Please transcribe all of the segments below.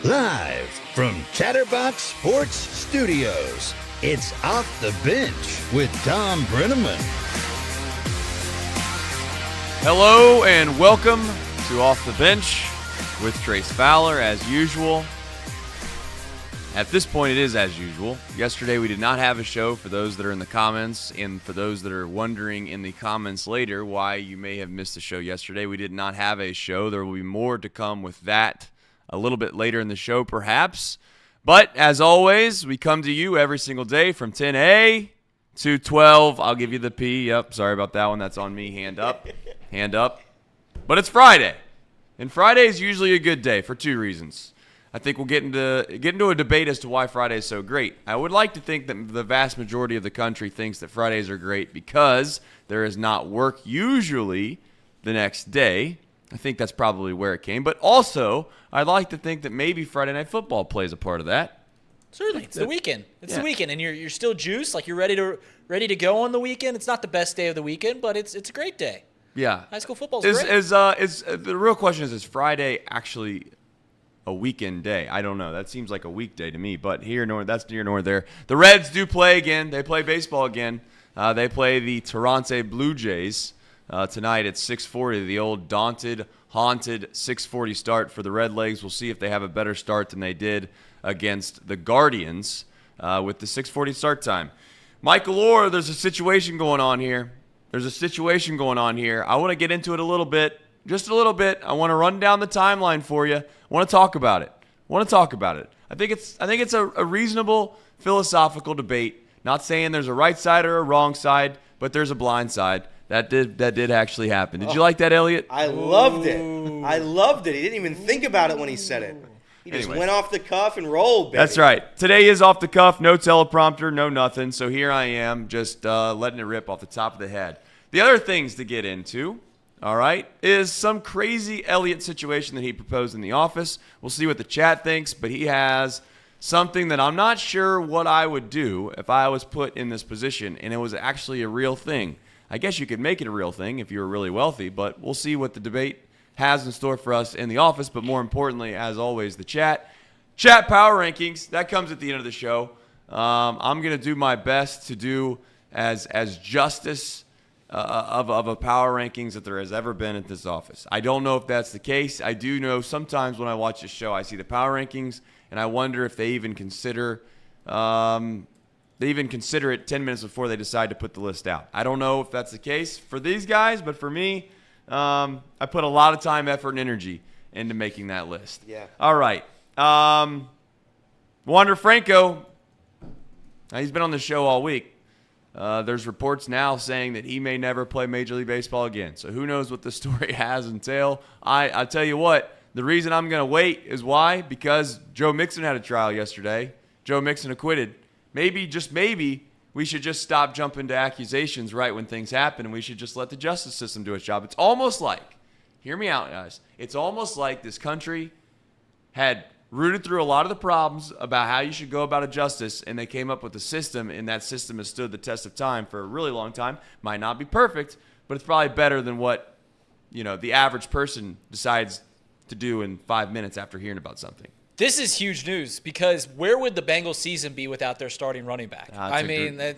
Live from Chatterbox Sports Studios, it's Off the Bench with Tom Brenneman. Hello and welcome to Off the Bench with Trace Fowler, as usual. At this point, it is as usual. Yesterday, we did not have a show for those that are in the comments, and for those that are wondering in the comments later why you may have missed the show yesterday, we did not have a show. There will be more to come with that a little bit later in the show, perhaps. But, as always, we come to you every single day from 10A to 12. I'll give you the P. Yep, sorry about that one. That's on me. Hand up. Hand up. But it's Friday. And Friday is usually a good day for two reasons. I think we'll get into a debate as to why Friday is so great. I would like to think that the vast majority of the country thinks that Fridays are great because there is not work usually the next day. I think that's probably where it came. But also, I'd like to think that maybe Friday Night Football plays a part of that. Certainly, it's the weekend. It's the weekend, and you're still juiced, like you're ready to go on the weekend. It's not the best day of the weekend, but it's a great day. Yeah, high school football is great. The real question is Friday actually a weekend day? I don't know. That seems like a weekday to me, but that's near nor there. The Reds do play again. They play baseball again. They play the Toronto Blue Jays tonight at 6:40. The old haunted 6:40 start for the Redlegs. We'll see if they have a better start than they did against the Guardians with the 6:40 start time. Michael Orr, there's a situation going on here. I want to get into it a little bit. Just a little bit. I want to run down the timeline for you. I want to talk about it. I think it's a reasonable philosophical debate. Not saying there's a right side or a wrong side, but there's a blind side. That did actually happen. Did you like that, Elliot? I loved it. He didn't even think about it when he said it. He just went off the cuff and rolled, baby. That's right. Today is off the cuff. No teleprompter, no nothing. So here I am, just letting it rip off the top of the head. The other things to get into, all right, is some crazy Elliot situation that he proposed in the office. We'll see what the chat thinks, but he has something that I'm not sure what I would do if I was put in this position, and it was actually a real thing. I guess you could make it a real thing if you were really wealthy, but we'll see what the debate has in store for us in the office, but more importantly, as always, the chat. Chat power rankings, that comes at the end of the show. I'm going to do my best to do as justice of a power rankings that there has ever been at this office. I don't know if that's the case. I do know sometimes when I watch this show, I see the power rankings, and I wonder if they even consider it 10 minutes before they decide to put the list out. I don't know if that's the case for these guys, but for me, I put a lot of time, effort, and energy into making that list. Yeah. All right. Wander Franco, he's been on the show all week. There's reports now saying that he may never play Major League Baseball again. So who knows what the story has entail. I tell you what, the reason I'm going to wait is why? Because Joe Mixon had a trial yesterday. Joe Mixon acquitted. Maybe, just maybe, we should just stop jumping to accusations right when things happen, and we should just let the justice system do its job. It's almost like, hear me out, guys, it's almost like this country had rooted through a lot of the problems about how you should go about a justice, and they came up with a system, and that system has stood the test of time for a really long time. Might not be perfect, but it's probably better than what, the average person decides to do in 5 minutes after hearing about something. This is huge news because where would the Bengals season be without their starting running back? The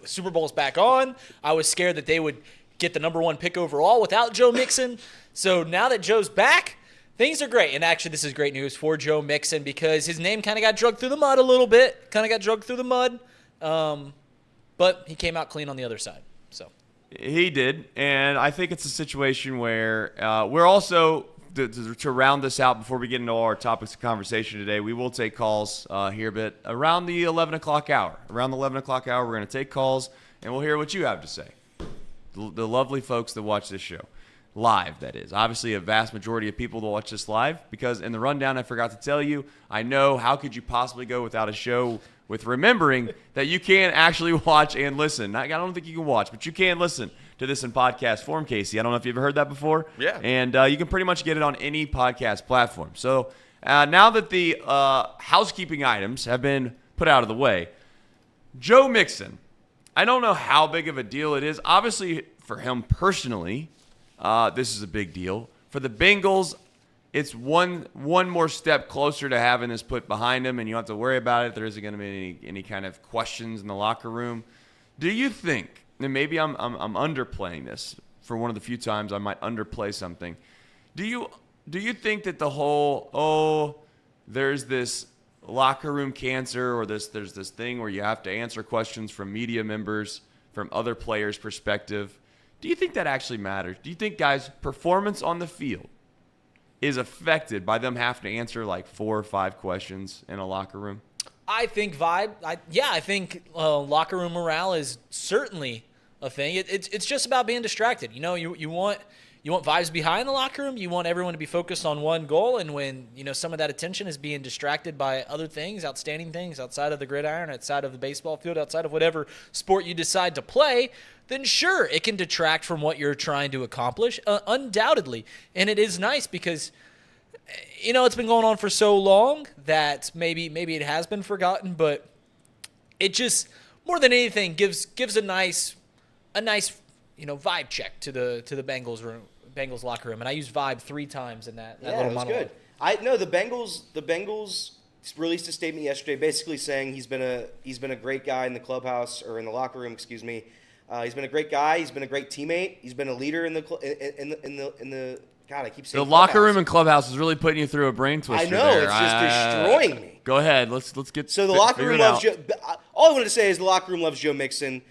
Super Bowl's back on. I was scared that they would get the number one pick overall without Joe Mixon. So now that Joe's back, things are great. And actually, this is great news for Joe Mixon because his name kind of got dragged through the mud a little bit. But he came out clean on the other side. So he did, and I think it's a situation where we're also to round this out before we get into our topics of conversation today. We will take calls here a bit around the 11 o'clock hour. Around the 11 o'clock hour, we're going to take calls, and we'll hear what you have to say. The lovely folks that watch this show. Live, that is. Obviously, a vast majority of people that watch this live because in the rundown, I forgot to tell you, I know how could you possibly go without a show with remembering that you can actually watch and listen. I don't think you can watch, but you can listen to this in podcast form, Casey. I don't know if you've ever heard that before. Yeah. And you can pretty much get it on any podcast platform. So now that the housekeeping items have been put out of the way, Joe Mixon, I don't know how big of a deal it is. Obviously, for him personally, this is a big deal. For the Bengals, it's one more step closer to having this put behind him, and you don't have to worry about it. There isn't going to be any kind of questions in the locker room. Do you think, and maybe I'm underplaying this for one of the few times I might underplay something, do you think that the whole, there's this locker room cancer, or there's this thing where you have to answer questions from media members, from other players' perspective, do you think that actually matters? Do you think guys' performance on the field is affected by them having to answer like 4 or 5 questions in a locker room? I think vibe. I think locker room morale is certainly a thing. It's just about being distracted. You know, you want vibes behind the locker room. You want everyone to be focused on one goal. And when some of that attention is being distracted by other things, outstanding things outside of the gridiron, outside of the baseball field, outside of whatever sport you decide to play, then sure, it can detract from what you're trying to accomplish, undoubtedly. And it is nice because it's been going on for so long that maybe it has been forgotten, but it just more than anything gives a nice vibe check to the Bengals locker room. And I used vibe 3 times in that little monologue. Good. I know the Bengals released a statement yesterday basically saying he's been a great guy in the clubhouse, or in the locker room, excuse me. He's been a great guy. He's been a great teammate. He's been a leader in the God, I keep saying the locker room and clubhouse is really putting you through a brain twister. I know, there. it's just destroying me. Go ahead, let's get. So the locker room loves Joe. All I wanted to say is the locker room loves Joe Mixon.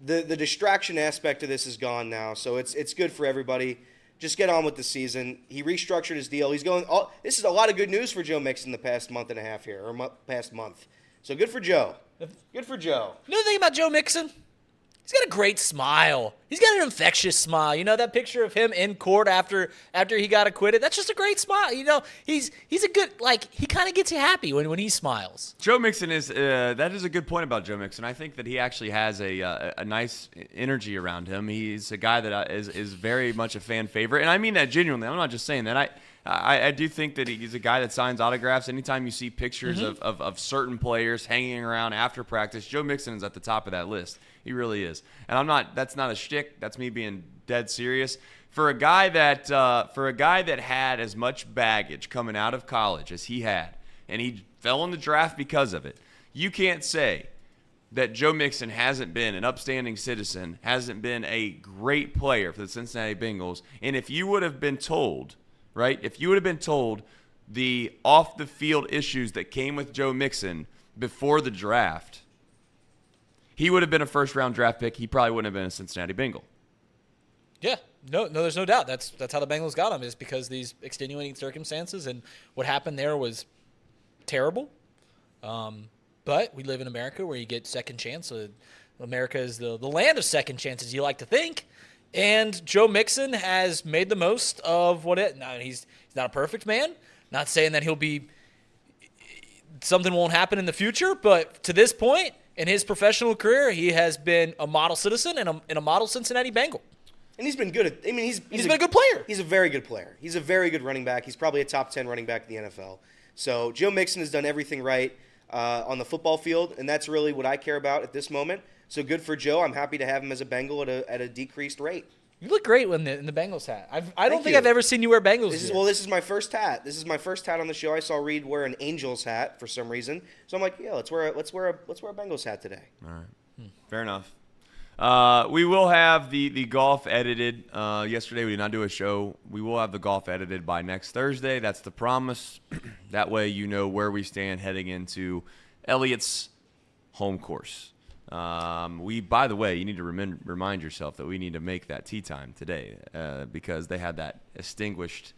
The distraction aspect of this is gone now, so it's good for everybody. Just get on with the season. He restructured his deal. He's going. This is a lot of good news for Joe Mixon the past month and a half here, or past month. So good for Joe. Good for Joe. You know the thing about Joe Mixon? He's got a great smile. He's got an infectious smile. You know that picture of him in court after he got acquitted? That's just a great smile. He's a good, he kind of gets you happy when he smiles. Joe Mixon is that is a good point about Joe Mixon. I think that he actually has a nice energy around him. He's a guy that is very much a fan favorite, and I mean that genuinely. I'm not just saying that. I do think that he's a guy that signs autographs. Anytime you see pictures of certain players hanging around after practice, Joe Mixon is at the top of that list. He really is. And that's not a shtick. That's me being dead serious. For a guy that had as much baggage coming out of college as he had, and he fell in the draft because of it, you can't say that Joe Mixon hasn't been an upstanding citizen, hasn't been a great player for the Cincinnati Bengals. And if you would have been told, right, the off-the-field issues that came with Joe Mixon before the draft, he would have been a first-round draft pick. He probably wouldn't have been a Cincinnati Bengal. Yeah, no, there's no doubt. That's how the Bengals got him, is because these extenuating circumstances, and what happened there was terrible. But we live in America where you get second chance. America is the land of second chances, you like to think. And Joe Mixon has made the most of now, he's not a perfect man. Not saying that something won't happen in the future, but to this point in his professional career, he has been a model citizen and a model Cincinnati Bengal. And he's been good. He's been a good player. He's a very good player. He's a very good running back. He's probably a top 10 running back in the NFL. So Joe Mixon has done everything right on the football field, and that's really what I care about at this moment. So good for Joe. I'm happy to have him as a Bengal at a decreased rate. You look great in the Bengals hat. I don't think I've ever seen you wear Bengals gear. This is my first hat. This is my first hat on the show. I saw Reed wear an Angels hat for some reason, so I'm like, yeah, let's wear a Bengals hat today. All right, fair enough. We will have the golf edited. Yesterday we did not do a show. We will have the golf edited by next Thursday. That's the promise. That way you know where we stand heading into Elliott's home course. By the way, you need to remind yourself that we need to make that tee time today because they had that extinguished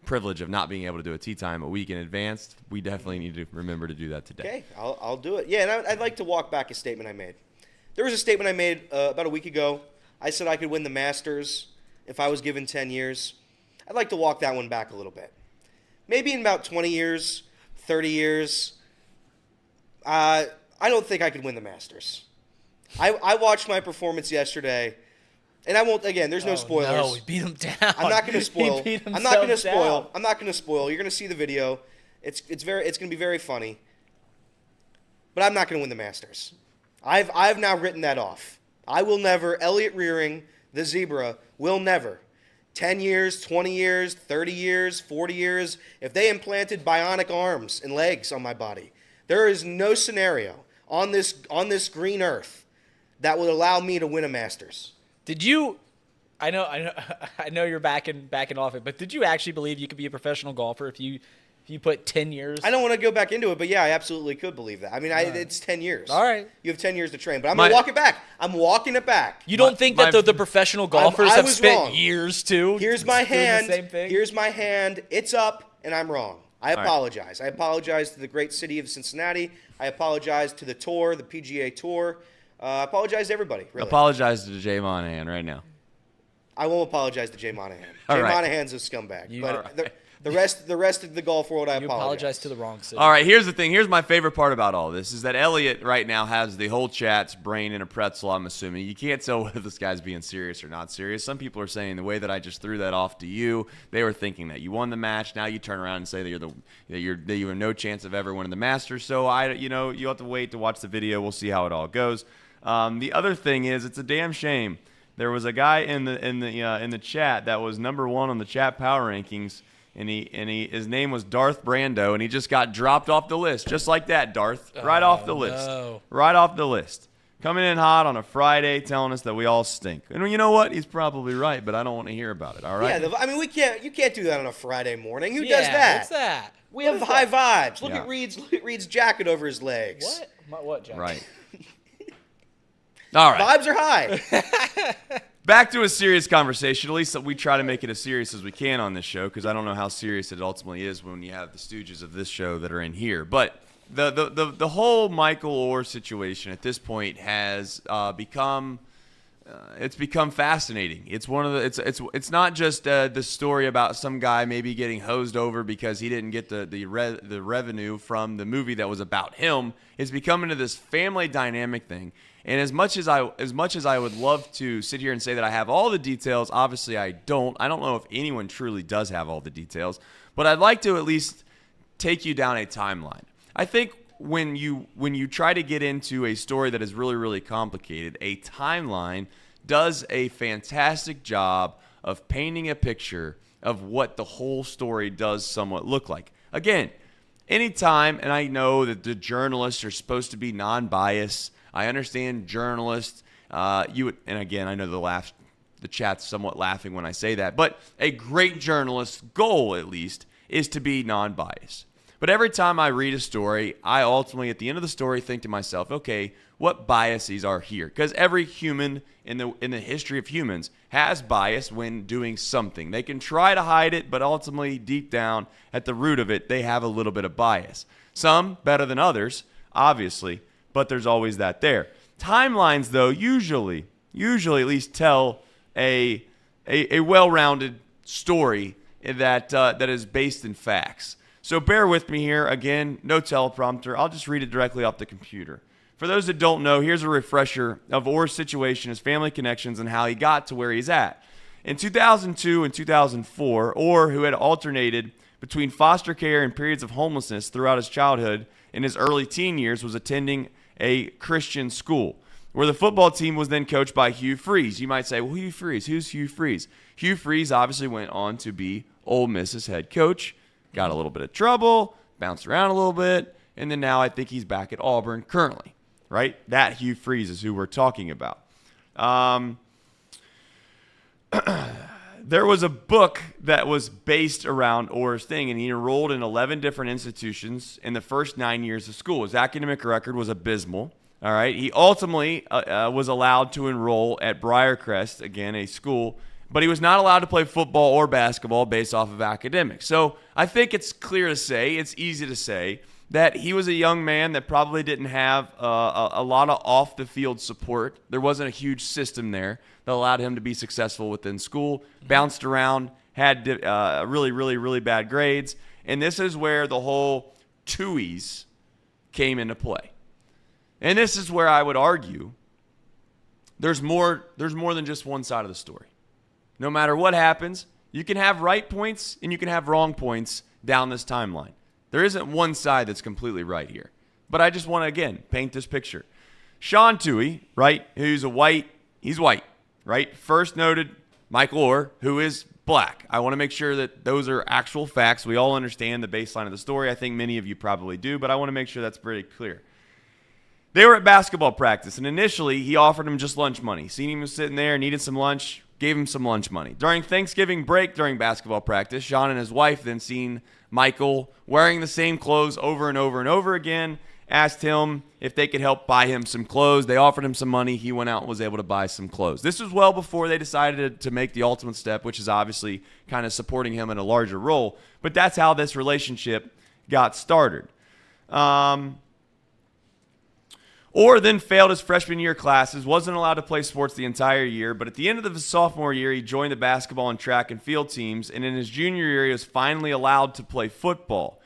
privilege of not being able to do a tee time a week in advance. We definitely need to remember to do that today. Okay, I'll do it. Yeah, and I'd like to walk back a statement I made. There was a statement I made about a week ago. I said I could win the Masters if I was given 10 years. I'd like to walk that one back a little bit. Maybe in about 20 years, 30 years, I don't think I could win the Masters. I watched my performance yesterday, and I won't. Again, there's no spoilers. No, we beat him down. I'm not going to spoil. He beat I'm not going to himself spoil. down. I'm not going to spoil. You're going to see the video. It's going to be very funny. But I'm not going to win the Masters. I've now written that off. I will never. Elliott Rearing, the zebra, will never 10 years, 20 years, 30 years, 40 years, if they implanted bionic arms and legs on my body, there is no scenario on this green earth that would allow me to win a Masters. Did you? I know you're backing off it, but did you actually believe you could be a professional golfer if you put 10 years? I don't want to go back into it, but yeah, I absolutely could believe that. I mean, it's 10 years. All right. You have 10 years to train, but I'm going to walk it back. I'm walking it back. You don't think that the professional golfers I have was spent wrong. years too? Here's my doing hand. The same thing? Here's my hand. It's up, and I'm wrong. I apologize. Right. I apologize to the great city of Cincinnati. I apologize to the tour, the PGA Tour. I apologize to everybody, really. Apologize to Jay Monahan right now. I won't apologize to Jay Monahan. All Jay right. Monahan's a scumbag. But the rest of the golf world, I You apologize. apologize to the wrong city. All right, here's the thing. Here's my favorite part about all this is that Elliot right now has the whole chat's brain in a pretzel, I'm assuming. You can't tell whether this guy's being serious or not serious. Some people are saying the way that I just threw that off to you, they were thinking that you won the match. Now you turn around and say that you have no chance of ever winning the Masters. So you have to wait to watch the video. We'll see how it all goes. The other thing is it's a damn shame. There was a guy in the chat that was number 1 on the chat power rankings, and his name was Darth Brando, and he just got dropped off the list, just like that, Darth, right off the list, right off the list, coming in hot on a Friday, telling us that we all stink. And you know what? He's probably right, but I don't want to hear about it. All right? Yeah, I mean, you can't do that on a Friday morning. Who does that? What's that? We have high vibes. Look Yeah. at Reed's jacket over his legs. What, Jack? Right. All right. Vibes are high. Back to a serious conversation. At least we try to make it as serious as we can on this show, because I don't know how serious it ultimately is when you have the stooges of this show that are in here. But the whole Michael Orr situation at this point has become it's become fascinating. It's one of the it's not just the story about some guy maybe getting hosed over because he didn't get the revenue from the movie that was about him. It's become into this family dynamic thing. And as much as I would love to sit here and say that I have all the details, obviously I don't. I don't know if anyone truly does have all the details, but I'd like to at least take you down a timeline. I think when you try to get into a story that is really, really complicated, a timeline does a fantastic job of painting a picture of what the whole story does somewhat look like. Again, anytime, and I know that the journalists are supposed to be non-biased. I understand journalists. And again, I know the chat's somewhat laughing when I say that, but a great journalist's goal, at least, is to be non-biased. But every time I read a story, I ultimately, at the end of the story, think to myself, okay, what biases are here? Because every human in the history of humans has bias when doing something. They can try to hide it, but ultimately, deep down, at the root of it, they have a little bit of bias. Some better than others, obviously, but there's always that there. Timelines, though, usually at least tell a well-rounded story that is based in facts. So bear with me here. Again, no teleprompter. I'll just read it directly off the computer. For those that don't know, here's a refresher of Orr's situation, his family connections, and how he got to where he's at. In 2002 and 2004, Orr, who had alternated between foster care and periods of homelessness throughout his childhood and his early teen years, was attending a Christian school, where the football team was then coached by Hugh Freeze. You might say, well, Hugh Freeze, who's Hugh Freeze? Hugh Freeze obviously went on to be Ole Miss's head coach, got a little bit of trouble, bounced around a little bit, and then now I think he's back at Auburn currently, right? That Hugh Freeze is who we're talking about. There was a book that was based around Orr's thing, and he enrolled in 11 different institutions in the first 9 years of school. His academic record was abysmal. All right. He ultimately was allowed to enroll at Briarcrest, again, a school, but he was not allowed to play football or basketball based off of academics. So I think it's clear to say, it's easy to say, that he was a young man that probably didn't have a lot of off-the-field support. There wasn't a huge system there that allowed him to be successful within school, bounced around, had really, really, really bad grades. And this is where the whole TUIs came into play. And this is where I would argue there's more than just one side of the story. No matter what happens, you can have right points and you can have wrong points down this timeline. There isn't one side that's completely right here. But I just want to, again, paint this picture. Sean Tui, right, he's white, right? First noted Michael Orr, who is black. I want to make sure that those are actual facts. We all understand the baseline of the story. I think many of you probably do, but I want to make sure that's pretty clear. They were at basketball practice, and initially he offered him just lunch money. Seen him was sitting there, needed some lunch, gave him some lunch money. During Thanksgiving break during basketball practice, Sean and his wife then seen Michael wearing the same clothes over and over and over again, asked him if they could help buy him some clothes. They offered him some money. He went out and was able to buy some clothes. This was well before they decided to make the ultimate step, which is obviously kind of supporting him in a larger role. But that's how this relationship got started. Orr then failed his freshman year classes, wasn't allowed to play sports the entire year, but at the end of his sophomore year, he joined the basketball and track and field teams, and in his junior year, he was finally allowed to play football.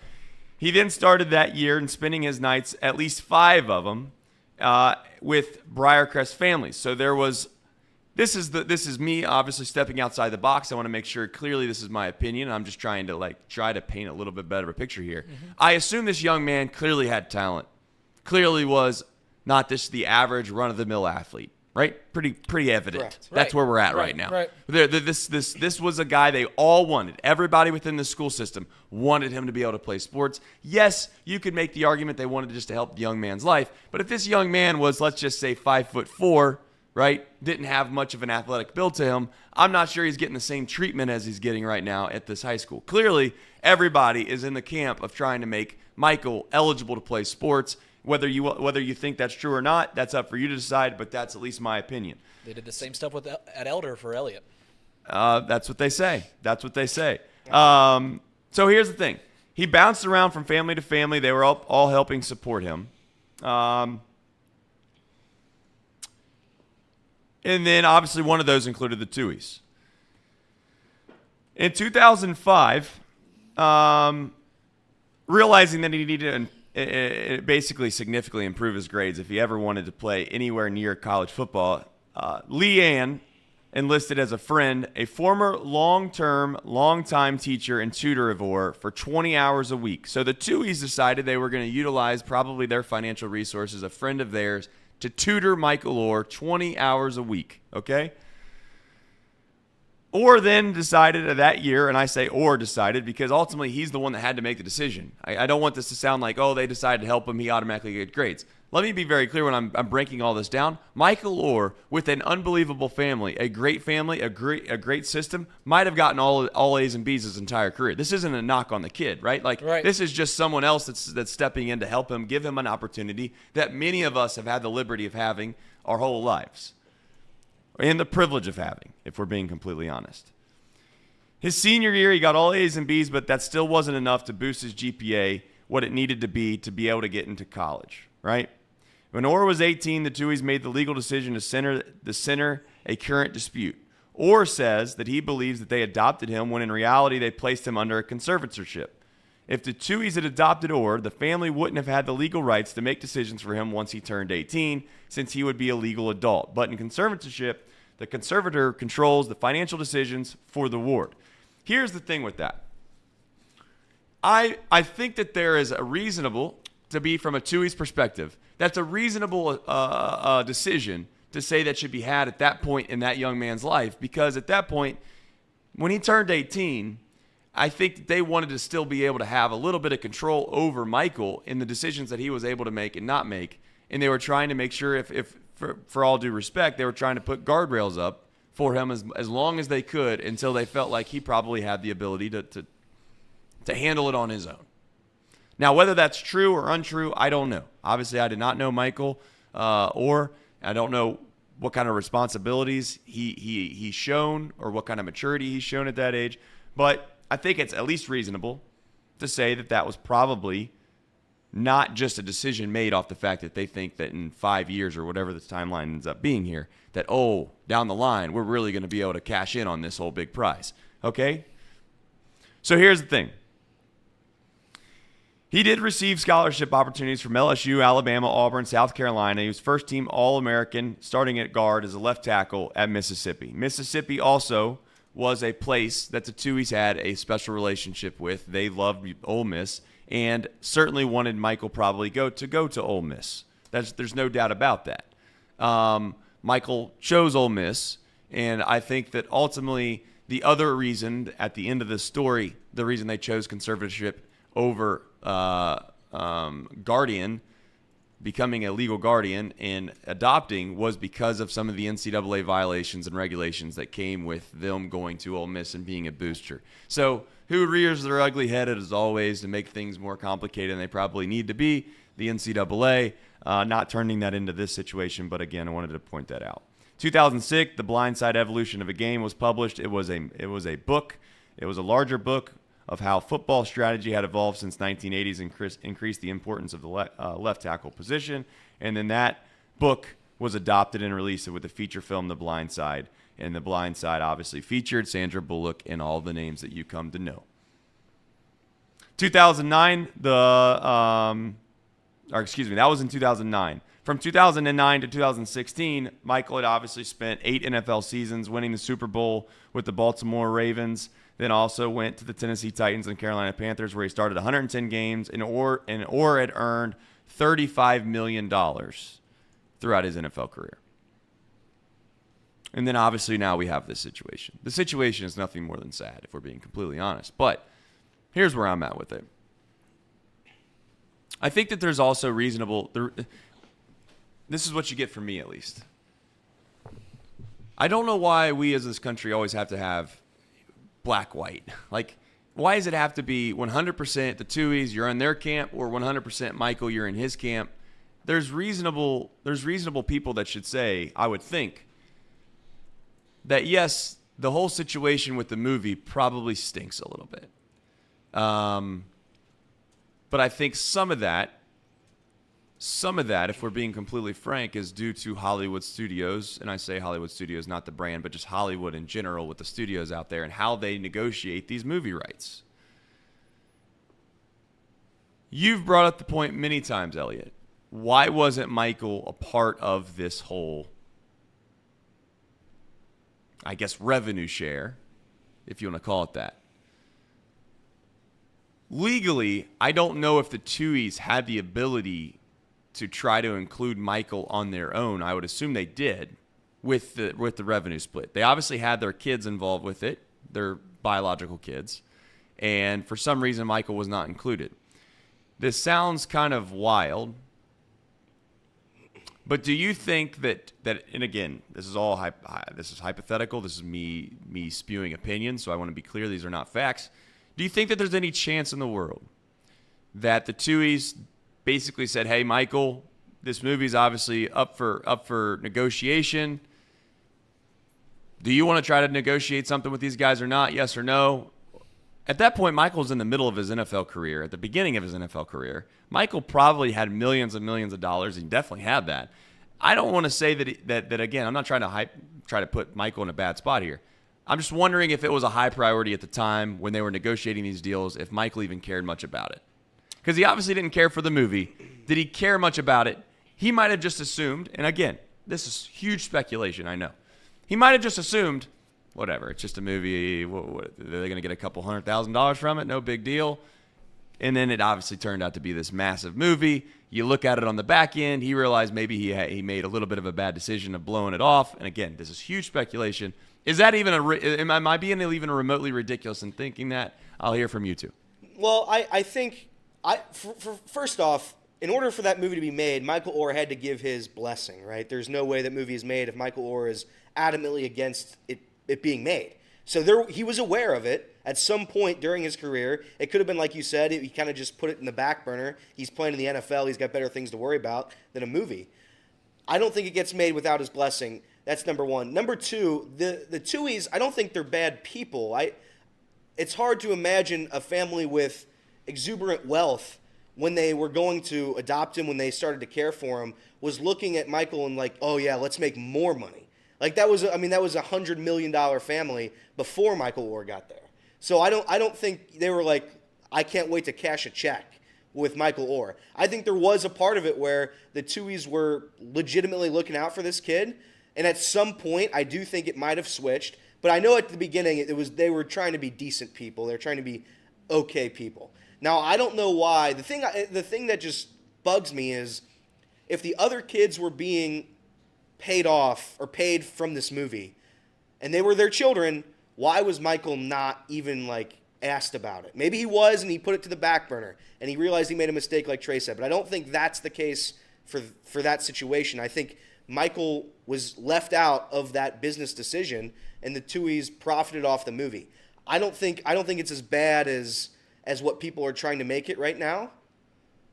He then started that year and spending his nights, at least 5 of them, with Briarcrest families. So this is me obviously stepping outside the box. I want to make sure clearly this is my opinion. I'm just trying to try to paint a little bit better of a picture here. Mm-hmm. I assume this young man clearly had talent, clearly was not just the average run-of-the-mill athlete, right? Pretty evident. Correct. That's where we're at right now. Right. This was a guy they all wanted. Everybody within the school system wanted him to be able to play sports. Yes, you could make the argument they wanted just to help the young man's life, but if this young man was, let's just say, 5'4", right, didn't have much of an athletic build to him, I'm not sure he's getting the same treatment as he's getting right now at this high school. Clearly, everybody is in the camp of trying to make Michael eligible to play sports. Whether you think that's true or not, that's up for you to decide, but that's at least my opinion. They did the same stuff at Elder for Elliott. That's what they say. So here's the thing. He bounced around from family to family. They were all helping support him. And then, obviously, one of those included the Tuohys. In 2005, realizing that he needed it basically significantly improve his grades if he ever wanted to play anywhere near college football. Leanne enlisted as a friend, a former long-time teacher and tutor of Orr for 20 hours a week. So the Tuohys decided they were going to utilize probably their financial resources, a friend of theirs, to tutor Michael Orr 20 hours a week, okay? Orr then decided that year, and I say Orr decided because ultimately he's the one that had to make the decision. I don't want this to sound like, oh, they decided to help him, he automatically get grades. Let me be very clear when I'm breaking all this down. Michael Orr, with an unbelievable family, a great system, might have gotten all A's and B's his entire career. This isn't a knock on the kid, right? This is just someone else that's stepping in to help him, give him an opportunity that many of us have had the liberty of having our whole lives. And the privilege of having, if we're being completely honest. His senior year, he got all A's and B's, but that still wasn't enough to boost his GPA, what it needed to be able to get into college, right? When Orr was 18, the Tuohys made the legal decision to center a current dispute. Orr says that he believes that they adopted him when in reality they placed him under a conservatorship. If the Tuohys had adopted Orr, the family wouldn't have had the legal rights to make decisions for him once he turned 18, since he would be a legal adult. But in conservatorship, the conservator controls the financial decisions for the ward. Here's the thing with that. I think that there is a reasonable, to be from a Tuohy's perspective, that's a reasonable decision to say that should be had at that point in that young man's life, because at that point, when he turned 18, I think that they wanted to still be able to have a little bit of control over Michael in the decisions that he was able to make and not make. And they were trying to make sure, for all due respect, they were trying to put guardrails up for him as long as they could until they felt like he probably had the ability to handle it on his own. Now, whether that's true or untrue, I don't know. Obviously, I did not know Michael, or I don't know what kind of responsibilities he's shown or what kind of maturity he's shown at that age. But I think it's at least reasonable to say that was probably not just a decision made off the fact that they think that in 5 years or whatever the timeline ends up being here, that, down the line, we're really going to be able to cash in on this whole big prize. Okay? So here's the thing. He did receive scholarship opportunities from LSU, Alabama, Auburn, South Carolina. He was first-team All-American, starting at guard as a left tackle at Mississippi. Mississippi also was a place that the Tuohys had a special relationship with. They loved Ole Miss and certainly wanted Michael probably go to Ole Miss. There's no doubt about that. Michael chose Ole Miss, And I think that ultimately the other reason at the end of the story, the reason they chose conservatorship over guardian, becoming a legal guardian and adopting, was because of some of the NCAA violations and regulations that came with them going to Ole Miss and being a booster. So who rears their ugly head as always to make things more complicated than they probably need to be? The NCAA, not turning that into this situation. But again, I wanted to point that out. 2006, The Blindside Evolution of a Game was published. It was a book. It was a larger book of how football strategy had evolved since 1980s and increased the importance of the left tackle position. And then that book was adopted and released with the feature film The Blind Side. And The Blind Side obviously featured Sandra Bullock and all the names that you come to know. 2009, that was in 2009. From 2009 to 2016, Michael had obviously spent 8 NFL seasons, winning the Super Bowl with the Baltimore Ravens, then also went to the Tennessee Titans and Carolina Panthers, where he started 110 games and had earned $35 million throughout his NFL career. And then obviously now we have this situation. The situation is nothing more than sad, if we're being completely honest. But here's where I'm at with it. I think that there's also reasonable... This is what you get from me, at least. I don't know why we as this country always have to have black-white. Like, why does it have to be 100% the Tuohys, you're in their camp, or 100% Michael, you're in his camp? There's reasonable people that should say, I would think, that yes, the whole situation with the movie probably stinks a little bit. But I think some of that, if we're being completely frank, is due to Hollywood studios. And I say Hollywood studios, not the brand, but just Hollywood in general with the studios out there and how they negotiate these movie rights. You've brought up the point many times, Elliot. Why wasn't Michael a part of this whole, I guess, revenue share, if you want to call it that? Legally, I don't know if the Tuohys had the ability to try to include Michael on their own. I would assume they did with the revenue split. They obviously had their kids involved with it, their biological kids, and for some reason Michael was not included. This sounds kind of wild, but do you think that and again, this is all this is hypothetical. This is me spewing opinions, so I want to be clear, these are not facts. Do you think that there's any chance in the world that the Tuohys basically said, hey, Michael, this movie's obviously up for negotiation. Do you want to try to negotiate something with these guys or not? Yes or no? At that point, Michael's in the middle of his NFL career, at the beginning of his NFL career. Michael probably had millions and millions of dollars. He definitely had that. I don't want to say that again, I'm not trying to try to put Michael in a bad spot here. I'm just wondering if it was a high priority at the time when they were negotiating these deals, if Michael even cared much about it. Because he obviously didn't care for the movie. Did he care much about it? He might have just assumed, and again, this is huge speculation, I know. He might have just assumed, whatever, it's just a movie. What, are they going to get a couple $100,000 from it? No big deal. And then it obviously turned out to be this massive movie. You look at it on the back end, he realized maybe he made a little bit of a bad decision of blowing it off. And again, this is huge speculation. Is that even am I being even remotely ridiculous in thinking that? I'll hear from you two. Well, I think... First off, in order for that movie to be made, Michael Oher had to give his blessing, right? There's no way that movie is made if Michael Oher is adamantly against it being made. So he was aware of it at some point during his career. It could have been, like you said, he kind of just put it in the back burner. He's playing in the NFL. He's got better things to worry about than a movie. I don't think it gets made without his blessing. That's number one. Number two, the Tuohys, I don't think they're bad people. It's hard to imagine a family with exuberant wealth when they were going to adopt him, when they started to care for him, was looking at Michael and like, oh yeah, let's make more money. Like that was a $100 million family before Michael Oher got there. So I don't think they were like, I can't wait to cash a check with Michael Oher. I think there was a part of it where the Tuohys were legitimately looking out for this kid, and at some point I do think it might have switched. But I know at the beginning they were trying to be decent people. They're trying to be okay people. Now, I don't know why. The thing that just bugs me is if the other kids were being paid off or paid from this movie, and they were their children, why was Michael not even like asked about it? Maybe he was, and he put it to the back burner, and he realized he made a mistake, like Trey said. But I don't think that's the case for that situation. I think Michael was left out of that business decision, and the Tuohys profited off the movie. I don't think it's as bad as what people are trying to make it right now.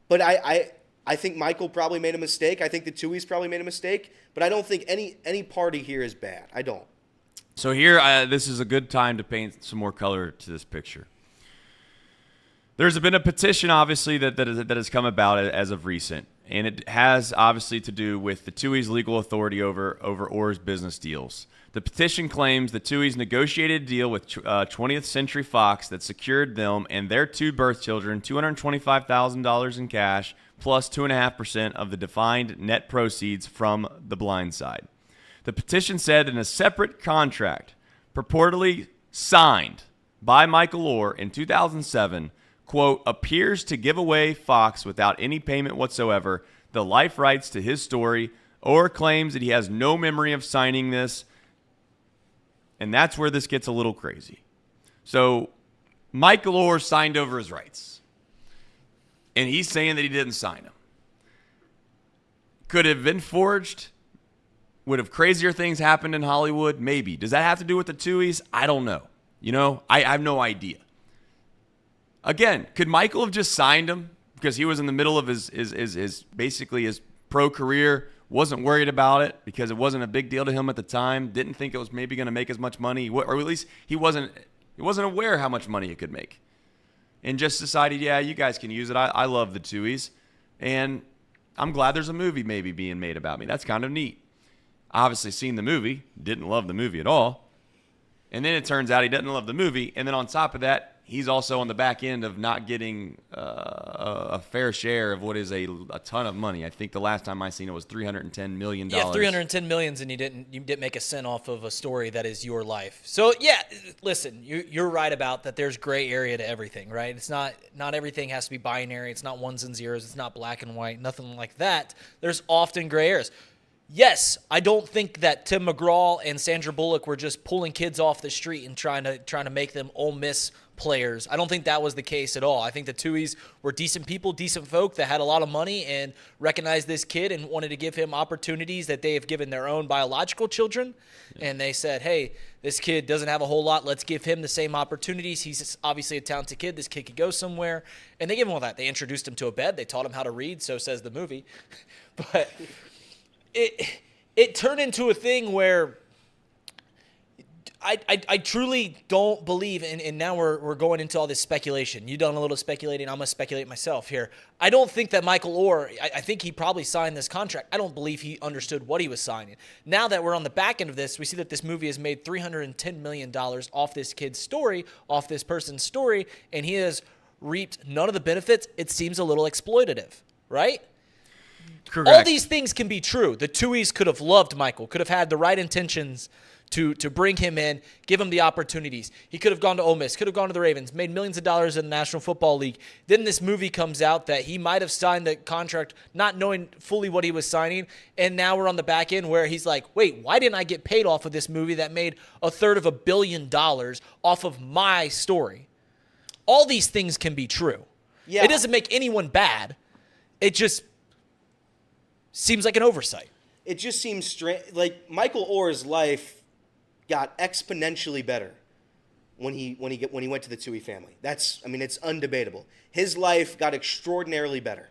But I think Michael probably made a mistake. I think the Tuohys probably made a mistake. But I don't think any party here is bad. I don't. So here, this is a good time to paint some more color to this picture. There's been a petition, obviously, that has come about as of recent, and it has obviously to do with the Tuohys' legal authority over Orr's business deals. The petition claims the Tuohys negotiated a deal with 20th Century Fox that secured them and their 2 birth children $225,000 in cash plus 2.5% of the defined net proceeds from The Blind Side. The petition said in a separate contract purportedly signed by Michael Orr in 2007, quote, appears to give away Fox without any payment whatsoever the life rights to his story. Orr claims that he has no memory of signing this, and that's where this gets a little crazy. So Michael Orr signed over his rights, and he's saying that he didn't sign them. Could it have been forged? Would have crazier things happened in Hollywood? Maybe. Does that have to do with the Tuohys? I don't know. I have no idea. Again, could Michael have just signed him because he was in the middle of his basically his pro career, wasn't worried about it because it wasn't a big deal to him at the time, didn't think it was maybe going to make as much money, or at least he wasn't aware how much money it could make, and just decided, yeah, you guys can use it. I love the Tuohys, and I'm glad there's a movie maybe being made about me. That's kind of neat. Obviously seen the movie, didn't love the movie at all. And then it turns out he doesn't love the movie. And then on top of that, he's also on the back end of not getting a fair share of what is a ton of money. I think the last time I seen it was $310 million. Yeah, $310 million, and you didn't make a cent off of a story that is your life. So yeah, listen, you're right about that. There's gray area to everything, right? It's not everything has to be binary. It's not ones and zeros. It's not black and white. Nothing like that. There's often gray areas. Yes, I don't think that Tim McGraw and Sandra Bullock were just pulling kids off the street and trying to make them Ole Miss players. I don't think that was the case at all. I think the Tuohys were decent people, decent folk that had a lot of money and recognized this kid and wanted to give him opportunities that they have given their own biological children. Yeah. And they said, hey, this kid doesn't have a whole lot. Let's give him the same opportunities. He's obviously a talented kid. This kid could go somewhere. And they gave him all that. They introduced him to a bed. They taught him how to read, so says the movie. But it turned into a thing where I truly don't believe, and now we're going into all this speculation. You've done a little speculating. I'm going to speculate myself here. I don't think that Michael Orr, I think he probably signed this contract. I don't believe he understood what he was signing. Now that we're on the back end of this, we see that this movie has made $310 million off this kid's story, off this person's story, and he has reaped none of the benefits. It seems a little exploitative, right? Correct. All these things can be true. The Tuohys could have loved Michael, could have had the right intentions to bring him in, give him the opportunities. He could have gone to Ole Miss, could have gone to the Ravens, made millions of dollars in the National Football League. Then this movie comes out that he might have signed the contract not knowing fully what he was signing, and now we're on the back end where he's like, wait, why didn't I get paid off of this movie that made $350 million off of my story? All these things can be true. Yeah. It doesn't make anyone bad. It just seems like an oversight. It just seems strange. Like Michael Orr's life got exponentially better when he went to the Tuohy family. It's undebatable. His life got extraordinarily better.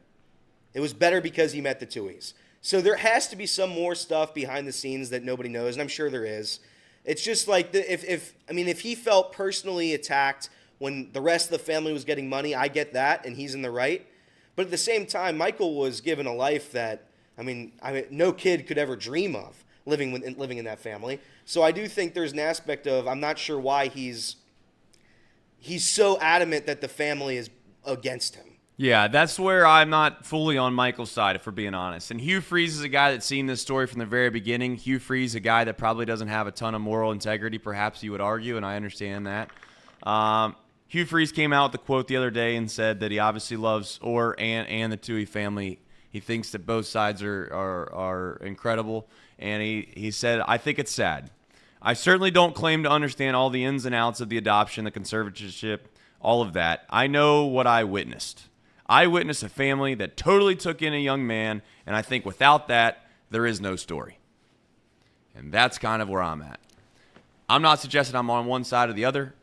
It was better because he met the Tuohys. So there has to be some more stuff behind the scenes that nobody knows, and I'm sure there is. It's just like if he felt personally attacked when the rest of the family was getting money, I get that, and he's in the right. But at the same time, Michael was given a life that no kid could ever dream of living in that family. So I do think there's an aspect of I'm not sure why he's so adamant that the family is against him. Yeah, that's where I'm not fully on Michael's side, if we're being honest. And Hugh Freeze is a guy that's seen this story from the very beginning. Hugh Freeze, a guy that probably doesn't have a ton of moral integrity, perhaps you would argue, and I understand that. Hugh Freeze came out with a quote the other day and said that he obviously loves Orr and the Tuohy family. He thinks that both sides are incredible. And he said, I think it's sad. I certainly don't claim to understand all the ins and outs of the adoption, the conservatorship, all of that. I know what I witnessed. I witnessed a family that totally took in a young man, and I think without that, there is no story. And that's kind of where I'm at. I'm not suggesting I'm on one side or the other,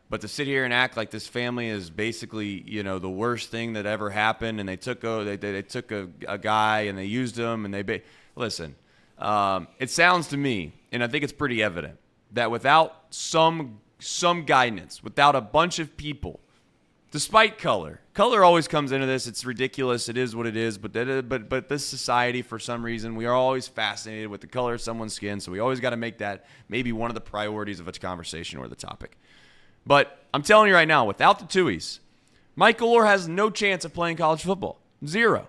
but to sit here and act like this family is basically, the worst thing that ever happened, and they took a guy and they used him, and listen. It sounds to me, and I think it's pretty evident, that without some guidance, without a bunch of people, despite color always comes into this. It's ridiculous. It is what it is. But this society, for some reason, we are always fascinated with the color of someone's skin. So we always got to make that maybe one of the priorities of a conversation or the topic. But I'm telling you right now, without the Tuohys, Michael Orr has no chance of playing college football. Zero.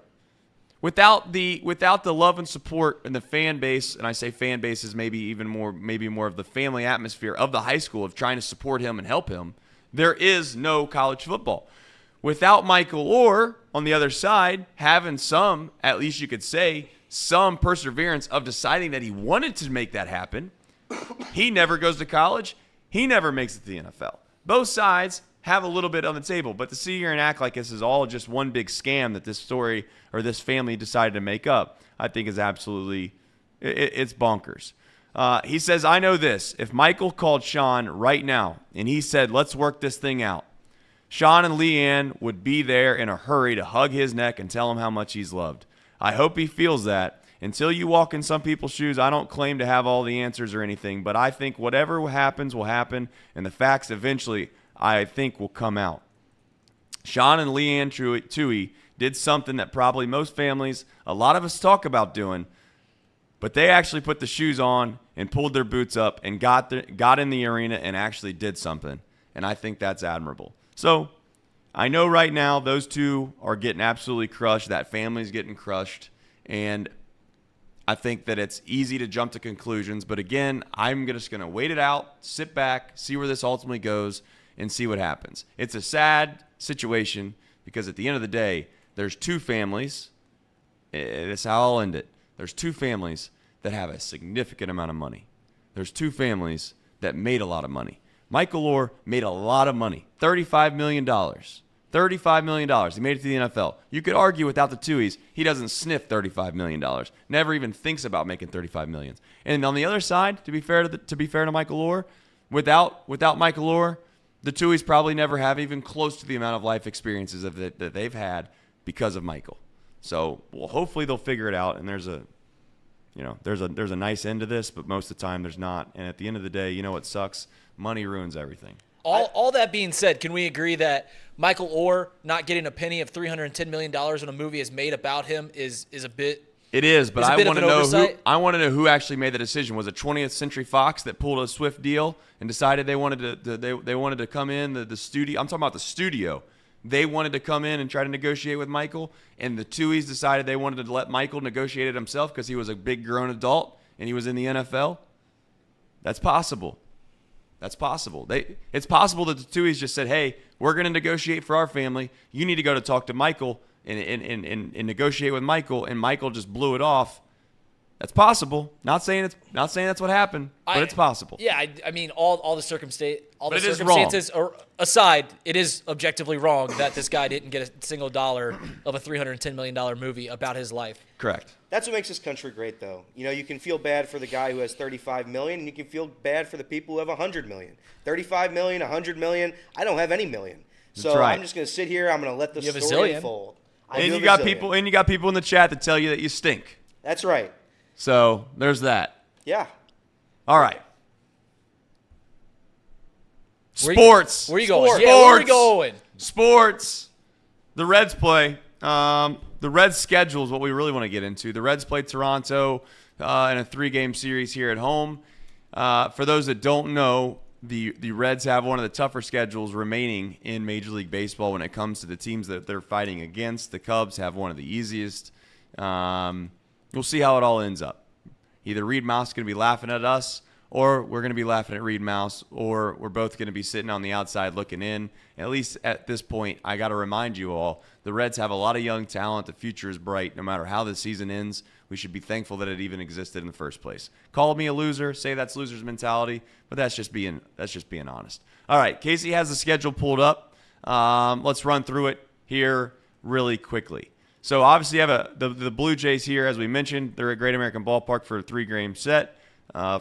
Without the love and support and the fan base, and I say fan base is maybe more of the family atmosphere of the high school of trying to support him and help him, there is no college football. Without Michael Orr on the other side having some, at least you could say, some perseverance of deciding that he wanted to make that happen, he never goes to college. He never makes it to the NFL. Both sides have a little bit on the table, but to sit here and act like this is all just one big scam that this story or this family decided to make up, I think is absolutely, it's bonkers. He says, I know this. If Michael called Sean right now and he said, let's work this thing out, Sean and Leanne would be there in a hurry to hug his neck and tell him how much he's loved. I hope he feels that. Until you walk in some people's shoes, I don't claim to have all the answers or anything, but I think whatever happens will happen, and the facts eventually, I think, will come out. Sean and Leanne Tuohy did something that probably most families, a lot of us talk about doing, but they actually put the shoes on and pulled their boots up and got in the arena and actually did something, and I think that's admirable. So I know right now those two are getting absolutely crushed. That family's getting crushed, and I think that it's easy to jump to conclusions, but again, I'm just going to wait it out, sit back, see where this ultimately goes, and see what happens. It's a sad situation because at the end of the day, there's two families. That's how I'll end it. There's two families that have a significant amount of money. There's two families that made a lot of money. Michael Orr made a lot of money, $35 million. $35 million. He made it to the NFL. You could argue without the Tuohys, he doesn't sniff $35 million. Never even thinks about making $35 million. And on the other side, to be fair to Michael Orr, without Michael Orr, the Tuohys probably never have even close to the amount of life experiences that they've had because of Michael. So, well, hopefully they'll figure it out. And there's a nice end to this, but most of the time there's not. And at the end of the day, you know what sucks? Money ruins everything. All that being said, can we agree that Michael Orr not getting a penny of $310 million when a movie is made about him is a bit? It is, but I want to know who actually made the decision. Was it 20th Century Fox that pulled a swift deal and decided they wanted to come in the studio? I'm talking about the studio. They wanted to come in and try to negotiate with Michael, and the Tuohys decided they wanted to let Michael negotiate it himself because he was a big grown adult and he was in the NFL. That's possible. That's possible. It's possible that the Tuohys just said, hey, we're going to negotiate for our family. You need to go to talk to Michael and negotiate with Michael, and Michael just blew it off. That's possible. Not saying that's what happened, but it's possible. Yeah, I mean, all the circumstances aside, it is objectively wrong that this guy didn't get a single dollar of a $310 million movie about his life. Correct. That's what makes this country great, though. You can feel bad for the guy who has $35 million, and you can feel bad for the people who have $100 million. $35 million, $100 million. I don't have any million. So That's right. I'm just going to sit here. I'm going to let the story unfold. And you got people in the chat that tell you that you stink. That's right. So there's that. Yeah. All right. Sports. Where you going? Sports. Yeah, where are we going? Sports. The Reds play. The Reds schedule is what we really want to get into. The Reds play Toronto in a 3-game series here at home. For those that don't know, the Reds have one of the tougher schedules remaining in Major League Baseball when it comes to the teams that they're fighting against. The Cubs have one of the easiest. We'll see how it all ends up. Either Reed Moss is going to be laughing at us, or we're going to be laughing at Reed Mouse, or we're both going to be sitting on the outside looking in. At least at this point, I got to remind you all, the Reds have a lot of young talent. The future is bright. No matter how the season ends, we should be thankful that it even existed in the first place. Call me a loser, say that's loser's mentality, but that's just being honest. All right, Casey has the schedule pulled up. Let's run through it here really quickly. So obviously you have the Blue Jays here, as we mentioned. They're at Great American Ballpark for a 3-game set,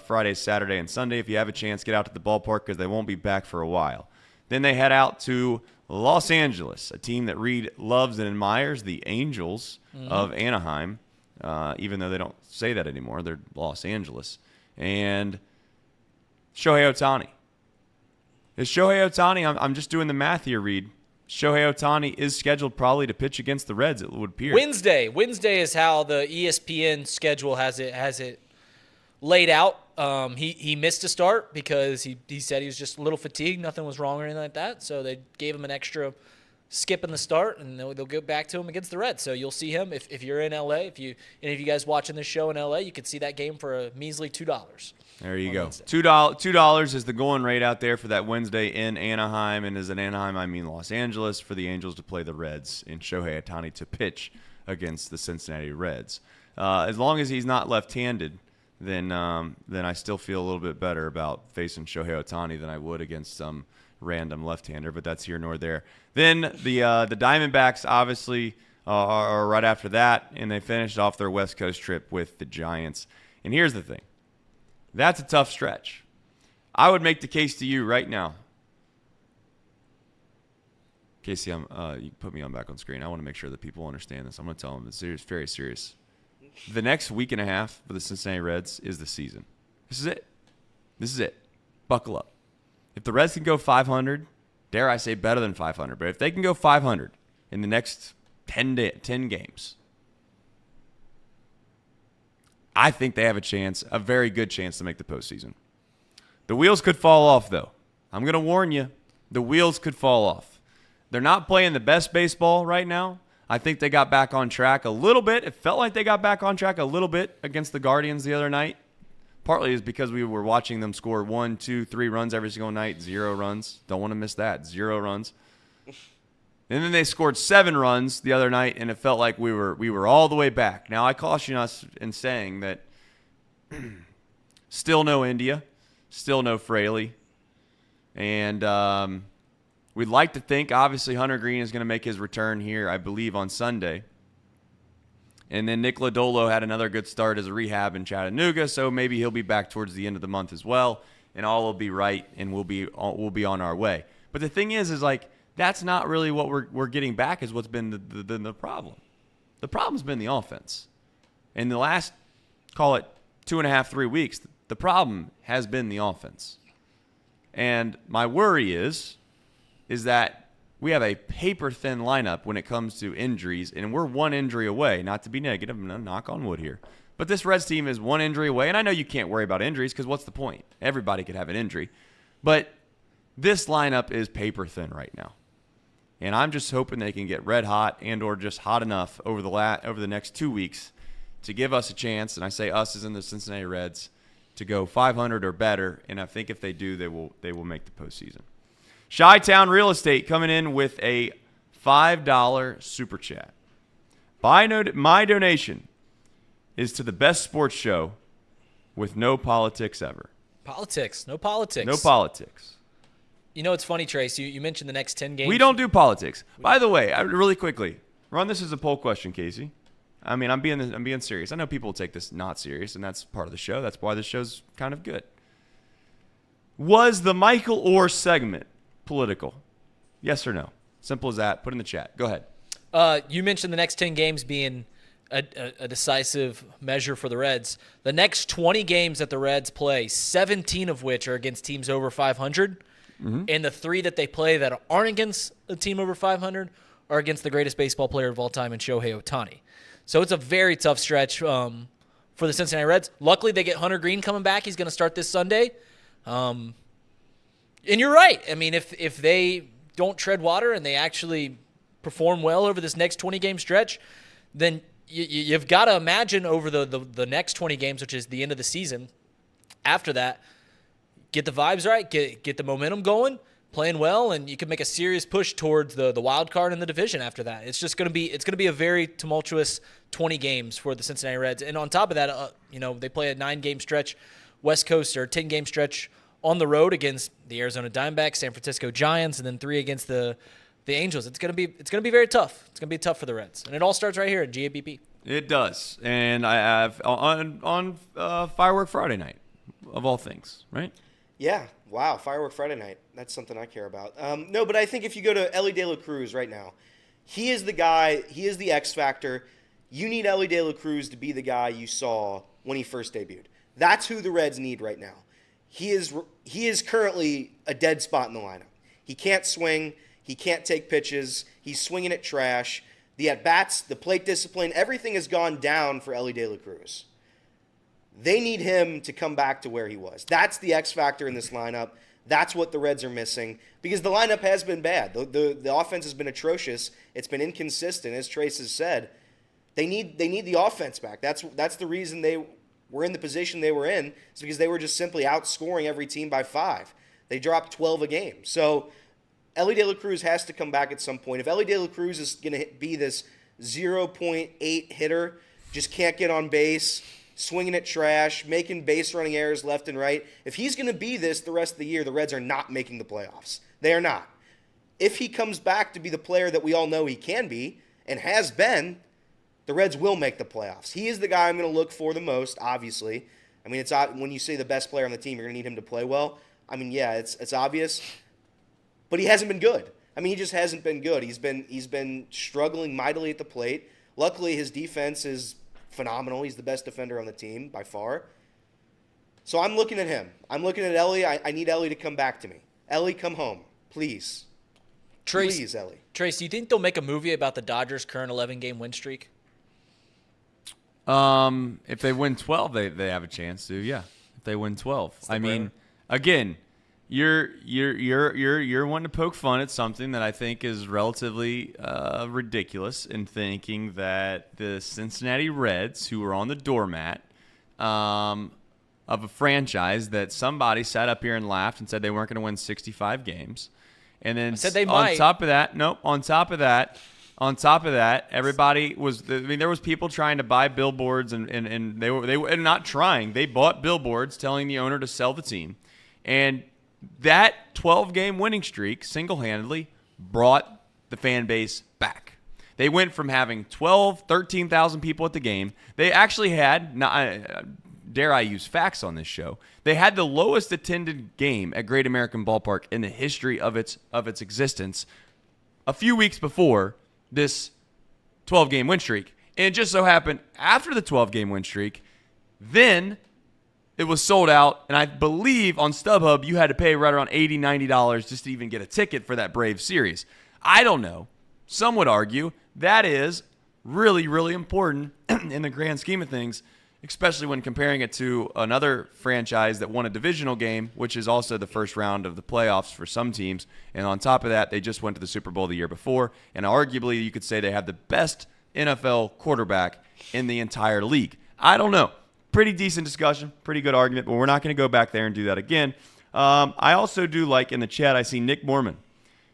Friday, Saturday, and Sunday. If you have a chance, get out to the ballpark because they won't be back for a while. Then they head out to Los Angeles, a team that Reed loves and admires, the Angels of Anaheim, even though they don't say that anymore. They're Los Angeles. And Shohei Ohtani. Is Shohei Ohtani, I'm just doing the math here, Reed. Shohei Ohtani is scheduled probably to pitch against the Reds, it would appear. Wednesday is how the ESPN schedule has it laid out. He missed a start because he said he was just a little fatigued. Nothing was wrong or anything like that. So they gave him an extra skip in the start, and they'll go back to him against the Reds. So you'll see him if you're in LA. If you guys watching this show in LA, you could see that game for a measly $2. There you go. $2 is the going rate out there for that Wednesday in Anaheim, and as in Anaheim, I mean Los Angeles, for the Angels to play the Reds and Shohei Ohtani to pitch against the Cincinnati Reds. As long as he's not left-handed, then I still feel a little bit better about facing Shohei Ohtani than I would against some random left-hander, but that's here nor there. Then the Diamondbacks obviously are right after that, and they finished off their West Coast trip with the Giants. And here's the thing. That's a tough stretch. I would make the case to you right now. Casey, you can put me on back on screen. I want to make sure that people understand this. I'm going to tell them it's serious, very serious. The next week and a half for the Cincinnati Reds is the season. This is it. Buckle up. If the Reds can go 500, dare I say better than 500, but if they can go 500 in the next 10 games, I think they have a very good chance to make the postseason. The wheels could fall off, though. I'm going to warn you, the wheels could fall off. They're not playing the best baseball right now. I think they got back on track a little bit. It felt like they got back on track a little bit against the Guardians the other night. Partly is because we were watching them score 1, 2, 3 runs every single night, 0 runs. Don't want to miss that, 0 runs. And then they scored 7 runs the other night, and it felt like we were all the way back. Now, I caution us in saying that still no India, still no Fraley. And we'd like to think, obviously, Hunter Green is going to make his return here, I believe, on Sunday. And then Nick Lodolo had another good start as a rehab in Chattanooga, so maybe he'll be back towards the end of the month as well, and all will be right, and we'll be on our way. But the thing is like, that's not really what we're getting back is what's been the problem. The problem's been the offense. In the last, call it 2.5, 3 weeks, the problem has been the offense. And my worry is that we have a paper-thin lineup when it comes to injuries, and we're 1 injury away. Not to be negative, I'm going to knock on wood here. But this Reds team is 1 injury away, and I know you can't worry about injuries because what's the point? Everybody could have an injury. But this lineup is paper-thin right now. And I'm just hoping they can get red hot and or just hot enough over the next 2 weeks to give us a chance, and I say us as in the Cincinnati Reds, to go 500 or better, and I think if they do, they will make the postseason. Chi-Town Real Estate coming in with a $5 super chat. My donation is to the best sports show with no politics ever. No politics. No politics. You know, it's funny, Trace. You mentioned the next 10 games. We don't do politics. By the way, really quickly, run this as a poll question, Casey. I mean, I'm being serious. I know people will take this not serious, and that's part of the show. That's why the show's kind of good. Was the Michael Orr segment political? Yes or no? Simple as that. Put in the chat. Go ahead. You mentioned the next 10 games being a decisive measure for the Reds. The next 20 games that the Reds play, 17 of which are against teams over 500, and the 3 that they play that aren't against a team over 500 are against the greatest baseball player of all time in Shohei Ohtani. So it's a very tough stretch for the Cincinnati Reds. Luckily, they get Hunter Green coming back. He's going to start this Sunday. And you're right. I mean, if they don't tread water and they actually perform well over this next 20-game stretch, then you've got to imagine over the next 20 games, which is the end of the season, after that, get the vibes right, get the momentum going, playing well, and you can make a serious push towards the wild card in the division after that. It's just going to be a very tumultuous 20 games for the Cincinnati Reds. And on top of that, they play a 9-game stretch West Coast or 10-game stretch on the road against the Arizona Diamondbacks, San Francisco Giants, and then 3 against the Angels. It's gonna be very tough. It's gonna be tough for the Reds, and it all starts right here at GABP. It does, and I have on Firework Friday night, of all things, right? Yeah. Wow. Firework Friday night. That's something I care about. No, but I think if you go to Elly De La Cruz right now, he is the guy. He is the X factor. You need Elly De La Cruz to be the guy you saw when he first debuted. That's who the Reds need right now. He is currently a dead spot in the lineup. He can't swing. He can't take pitches. He's swinging at trash. The at-bats, the plate discipline, everything has gone down for Elly De La Cruz. They need him to come back to where he was. That's the X factor in this lineup. That's what the Reds are missing because the lineup has been bad. The offense has been atrocious. It's been inconsistent, as Trace has said. They need the offense back. That's the reason they were in the position they were in. It's because they were just simply outscoring every team by 5. They dropped 12 a game. So Elly De La Cruz has to come back at some point. If Elly De La Cruz is going to be this 0.8 hitter, just can't get on base, swinging at trash, making base running errors left and right, if he's going to be this the rest of the year, the Reds are not making the playoffs. They are not. If he comes back to be the player that we all know he can be and has been, the Reds will make the playoffs. He is the guy I'm going to look for the most, obviously. I mean, it's when you say the best player on the team, you're going to need him to play well. I mean, yeah, it's obvious. But he hasn't been good. I mean, he just hasn't been good. He's been struggling mightily at the plate. Luckily, his defense is phenomenal. He's the best defender on the team by far. So I'm looking at him. I'm looking at Elly. I need Elly to come back to me. Elly, come home. Please. Please, Elly. Trace, do you think they'll make a movie about the Dodgers' current 11-game win streak? If they win 12, they have a chance to. Yeah, if they win 12, I mean, again, you're wanting to poke fun at something that I think is relatively ridiculous in thinking that the Cincinnati Reds, who are on the doormat of a franchise that somebody sat up here and laughed and said they weren't going to win 65 games, and then said they on might. top of that, everybody was. I mean, there was people trying to buy billboards, and they were not trying. They bought billboards telling the owner to sell the team, and that 12-game winning streak single-handedly brought the fan base back. They went from having 13,000 people at the game. They actually had, dare I use facts on this show, they had the lowest attended game at Great American Ballpark in the history of its existence a few weeks before this 12-game win streak. And it just so happened after the 12-game win streak, then it was sold out, and I believe on StubHub you had to pay right around $80, $90 just to even get a ticket for that Braves series. I don't know. Some would argue that is really, really important in the grand scheme of things, especially when comparing it to another franchise that won a divisional game, which is also the first round of the playoffs for some teams. And on top of that, they just went to the Super Bowl the year before. And arguably, you could say they have the best NFL quarterback in the entire league. I don't know. Pretty decent discussion, pretty good argument, but we're not going to go back there and do that again. I also do like in the chat, I see Nick Mormon.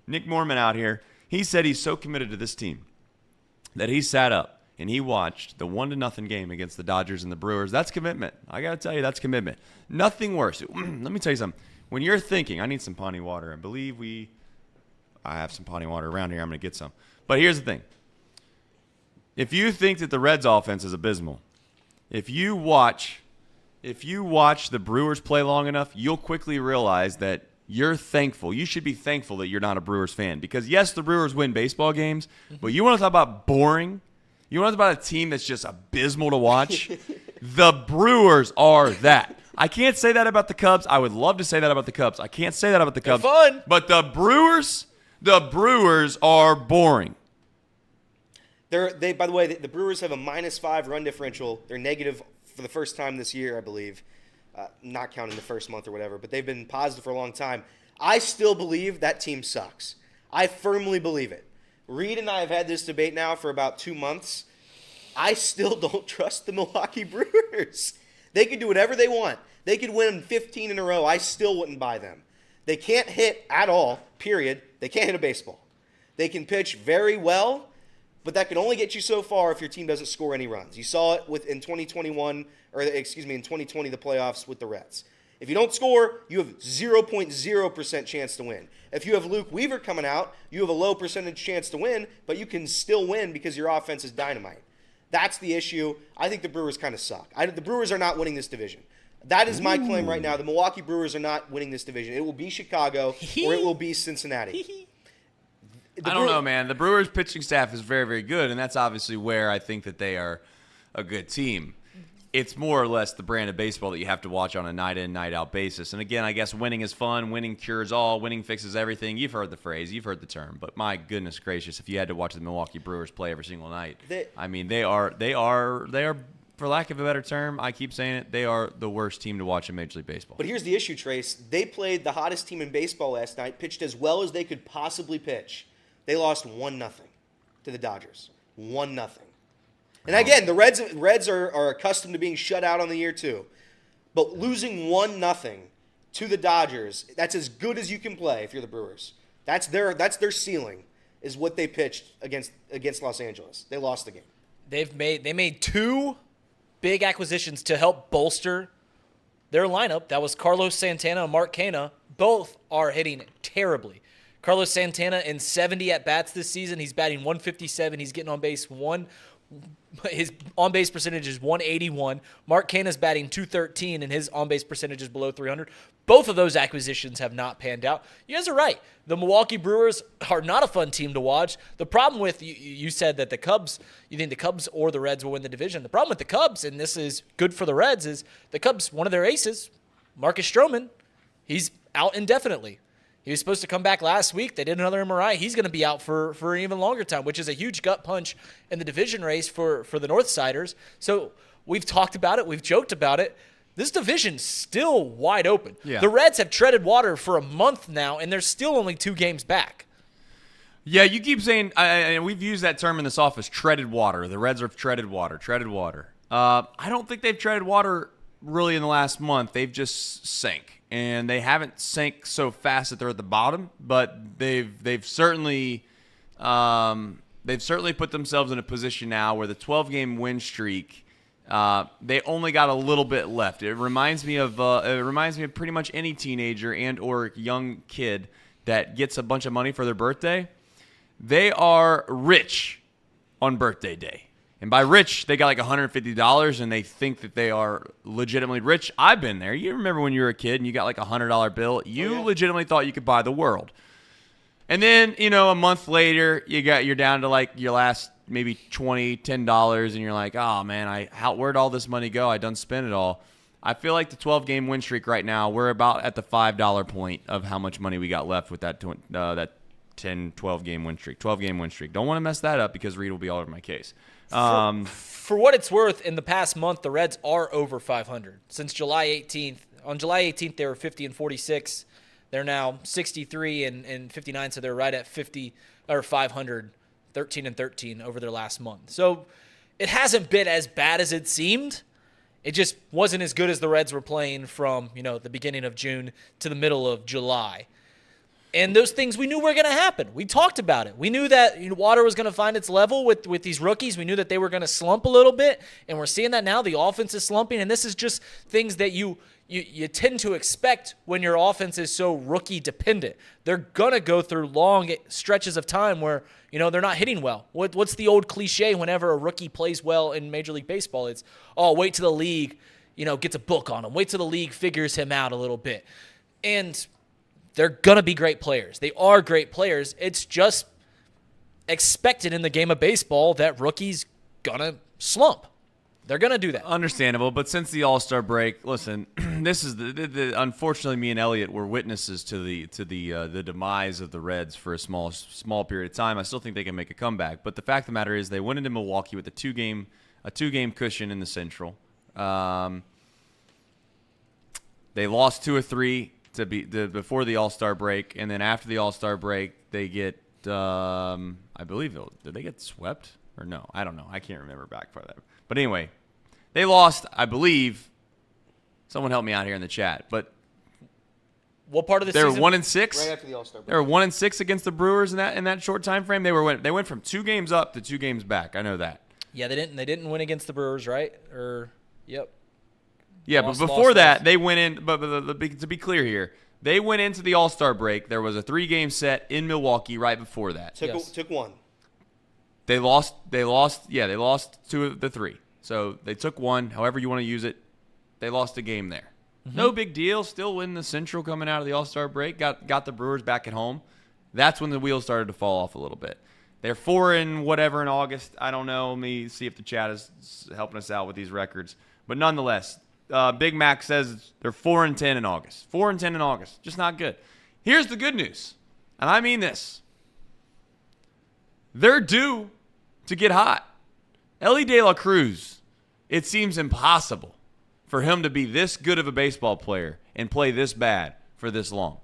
Nick Mormon out here. He said he's so committed to this team that he sat up and he watched the 1-0 game against the Dodgers and the Brewers. That's commitment. I got to tell you, that's commitment. Nothing worse. Let me tell you something. When you're thinking, I need some Pawnee water. I believe I have some Pawnee water around here. I'm going to get some. But here's the thing. If you think that the Reds offense is abysmal, if you watch the Brewers play long enough, you'll quickly realize that you're thankful. You should be thankful that you're not a Brewers fan. Because, yes, the Brewers win baseball games, but you want to talk about boring? You want to talk about a team that's just abysmal to watch? The Brewers are that. I can't say that about the Cubs. I would love to say that about the Cubs. I can't say that about the Cubs. They're fun. But the Brewers are boring. By the way, the Brewers have a -5 run differential. They're negative for the first time this year, I believe. Not counting the first month or whatever, but they've been positive for a long time. I still believe that team sucks. I firmly believe it. Reed and I have had this debate now for about 2 months. I still don't trust the Milwaukee Brewers. They could do whatever they want. They could win 15 in a row. I still wouldn't buy them. They can't hit at all, period. They can't hit a baseball. They can pitch very well, but that can only get you so far if your team doesn't score any runs. You saw it in 2020, the playoffs with the Reds. If you don't score, you have 0.0% chance to win. If you have Luke Weaver coming out, you have a low percentage chance to win, but you can still win because your offense is dynamite. That's the issue. I think the Brewers kind of suck. The Brewers are not winning this division. That is my claim right now. The Milwaukee Brewers are not winning this division. It will be Chicago or it will be Cincinnati. I don't know, man. The Brewers' pitching staff is very, very good, and that's obviously where I think that they are a good team. It's more or less the brand of baseball that you have to watch on a night-in, night-out basis. And again, I guess winning is fun. Winning cures all. Winning fixes everything. You've heard the phrase. You've heard the term. But my goodness gracious, if you had to watch the Milwaukee Brewers play every single night, they are, for lack of a better term, I keep saying it, they are the worst team to watch in Major League Baseball. But here's the issue, Trace. They played the hottest team in baseball last night, pitched as well as they could possibly pitch. They lost 1-0 to the Dodgers. 1-0. And again, the Reds are accustomed to being shut out on the year too. But losing 1-0 to the Dodgers, that's as good as you can play if you're the Brewers. That's their ceiling, is what they pitched against Los Angeles. They lost the game. They made 2 big acquisitions to help bolster their lineup. That was Carlos Santana and Mark Canha. Both are hitting terribly. Carlos Santana in 70 at-bats this season. He's batting 157. He's getting on base his on-base percentage is 181. Mark Canha's batting 213, and his on-base percentage is below 300. Both of those acquisitions have not panned out. You guys are right. The Milwaukee Brewers are not a fun team to watch. The problem with, you said that you think the Cubs or the Reds will win the division. The problem with the Cubs, and this is good for the Reds, is the Cubs, one of their aces, Marcus Stroman, he's out indefinitely. He was supposed to come back last week. They did another MRI. He's going to be out for an even longer time, which is a huge gut punch in the division race for the Northsiders. So we've talked about it. We've joked about it. This division's still wide open. Yeah. The Reds have treaded water for a month now, and they're still only 2 games back. Yeah, you keep saying, and we've used that term in this office, treaded water. The Reds are treaded water. I don't think they've treaded water really in the last month. They've just sank. And they haven't sank so fast that they're at the bottom, but they've certainly put themselves in a position now where the 12-game win streak, they only got a little bit left. It reminds me of pretty much any teenager and or young kid that gets a bunch of money for their birthday. They are rich on birthday day. And by rich, they got like $150, and they think that they are legitimately rich. I've been there. You remember when you were a kid and you got like a $100 bill? You legitimately thought you could buy the world. And then, a month later, you're down to like your last maybe $10, and you're like, oh man, where'd all this money go? I done spent it all. I feel like the 12-game win streak right now, we're about at the $5 point of how much money we got left with that 10, 12-game win streak. 12-game win streak. Don't want to mess that up because Reed will be all over my case. For what it's worth, in the past month, the Reds are over 500. Since July 18th. On July 18th, they were 50-46. They're now 63 and 59, so they're right at 50 or 500, 13-13 over their last month. So it hasn't been as bad as it seemed. It just wasn't as good as the Reds were playing from, the beginning of June to the middle of July. And those things we knew were going to happen. We talked about it. We knew that water was going to find its level with these rookies. We knew that they were going to slump a little bit, and we're seeing that now. The offense is slumping, and this is just things that you tend to expect when your offense is so rookie-dependent. They're going to go through long stretches of time where, they're not hitting well. What's the old cliche whenever a rookie plays well in Major League Baseball? It's, wait till the league, gets a book on him. Wait till the league figures him out a little bit. And they're going to be great players. They are great players. It's just expected in the game of baseball that rookies going to slump. They're going to do that. Understandable, but since the All-Star break, listen, this is the unfortunately me and Elliot were witnesses to the demise of the Reds for a small period of time. I still think they can make a comeback, but the fact of the matter is they went into Milwaukee with a two-game cushion in the Central. They lost 2 or 3 before the All-Star break, and then after the All-Star break, they get, I believe, did they get swept? Or no, I don't know. I can't remember back for that. But anyway, they lost, I believe, Someone help me out here in the chat. But What part of the they were season? 1-6. Right after the All-Star break. They were 1-6 against the Brewers in that short time frame. They went from 2 games up to 2 games back. I know that. Yeah, they didn't win against the Brewers, right? Yep. Yeah, Lost, but before lost, that, lost. they went in. But to be clear here, they went into the All-Star break. There was a 3-game set in Milwaukee right before that. Took one. They lost. Yeah, they lost 2 of the 3. So they took 1. However you want to use it, they lost a game there. Mm-hmm. No big deal. Still win the Central coming out of the All-Star break. Got the Brewers back at home. That's when the wheels started to fall off a little bit. They're 4 and whatever in August. I don't know. Let me see if the chat is helping us out with these records. But nonetheless, Big Mac says they're 4 and 10 in August. 4 and 10 in August. Just not good. Here's the good news, and I mean this. They're due to get hot. Ellie De La Cruz, it seems impossible for him to be this good of a baseball player and play this bad for this long.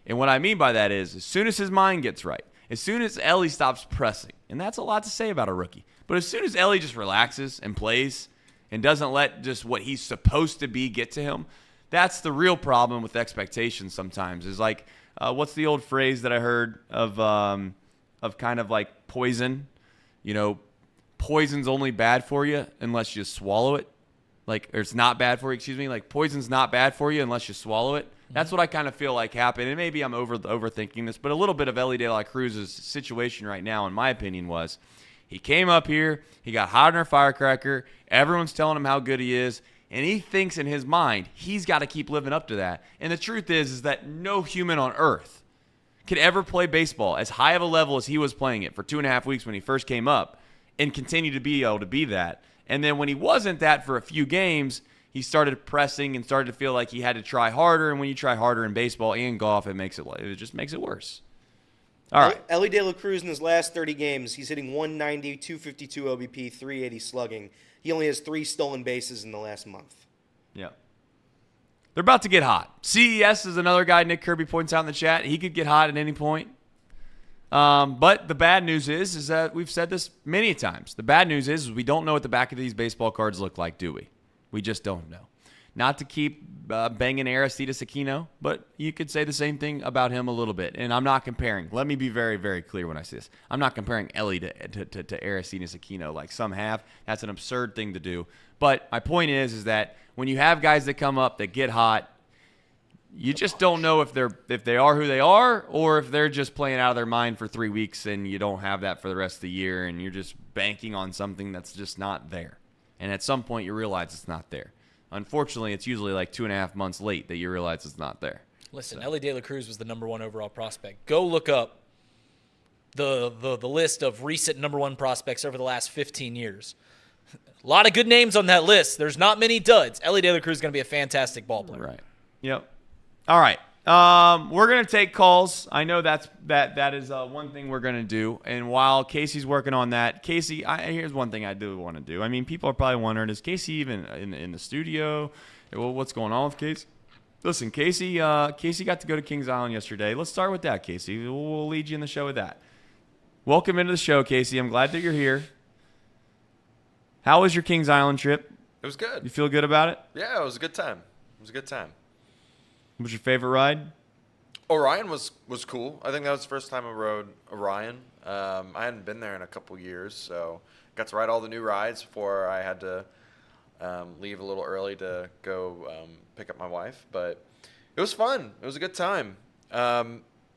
And what I mean by that is, as soon as his mind gets right, as soon as Ellie stops pressing, and that's a lot to say about a rookie, but as soon as Ellie just relaxes and plays and doesn't let just what he's supposed to be get to him, that's the real problem with expectations sometimes. Is like, what's the old phrase that I heard of kind of like poison? You know, poison's only bad for you unless you swallow it. Or it's not bad for you, excuse me. Like, poison's not bad for you unless you swallow it. That's what I kind of feel like happened. And maybe I'm overthinking this, but a little bit of Ellie De La Cruz's situation right now, in my opinion, was he came up here, he got hot on a firecracker, everyone's telling him how good he is, and he thinks in his mind he's got to keep living up to that. And the truth is that no human on earth could ever play baseball as high of a level as he was playing it for 2.5 weeks when he first came up and continue to be able to be that. And then when he wasn't that for a few games, he started pressing and started to feel like he had to try harder. And when you try harder in baseball and golf, it just makes it worse. All right. Ellie De La Cruz in his last 30 games, he's hitting 190, 252 OBP, 380 slugging. He only has 3 stolen bases in the last month. Yeah. They're about to get hot. CES is another guy Nick Kirby points out in the chat. He could get hot at any point. But the bad news is that we've said this many times. The bad news is we don't know what the back of these baseball cards look like, do we? We just don't know. Not to keep banging Aristides Aquino, but you could say the same thing about him a little bit. And I'm not comparing. Let me be very, very clear when I say this. I'm not comparing Ellie to Aristides Aquino like some have. That's an absurd thing to do. But my point is that when you have guys that come up that get hot, you just don't know if they are who they are or if they're just playing out of their mind for 3 weeks and you don't have that for the rest of the year and you're just banking on something that's just not there. And at some point you realize it's not there. Unfortunately, it's usually like 2.5 months late that you realize it's not there. Listen, Ellie De La Cruz was the number 1 overall prospect. Go look up the list of recent number 1 prospects over the last 15 years. A lot of good names on that list. There's not many duds. Ellie De La Cruz is going to be a fantastic ball player. Right. Yep. All right. We're going to take calls. I know that is one thing we're going to do. And while Casey's working on that, Casey, here's one thing I do want to do. I mean, people are probably wondering, is Casey even in the studio? Well, what's going on with Casey? Listen, Casey got to go to Kings Island yesterday. Let's start with that, Casey. We'll lead you in the show with that. Welcome into the show, Casey. I'm glad that you're here. How was your Kings Island trip? It was good. You feel good about it? Yeah, it was a good time. What was your favorite ride? Orion was cool. I think that was the first time I rode Orion. I hadn't been there in a couple years, so got to ride all the new rides before I had to leave a little early to go pick up my wife. But it was fun. It was a good time.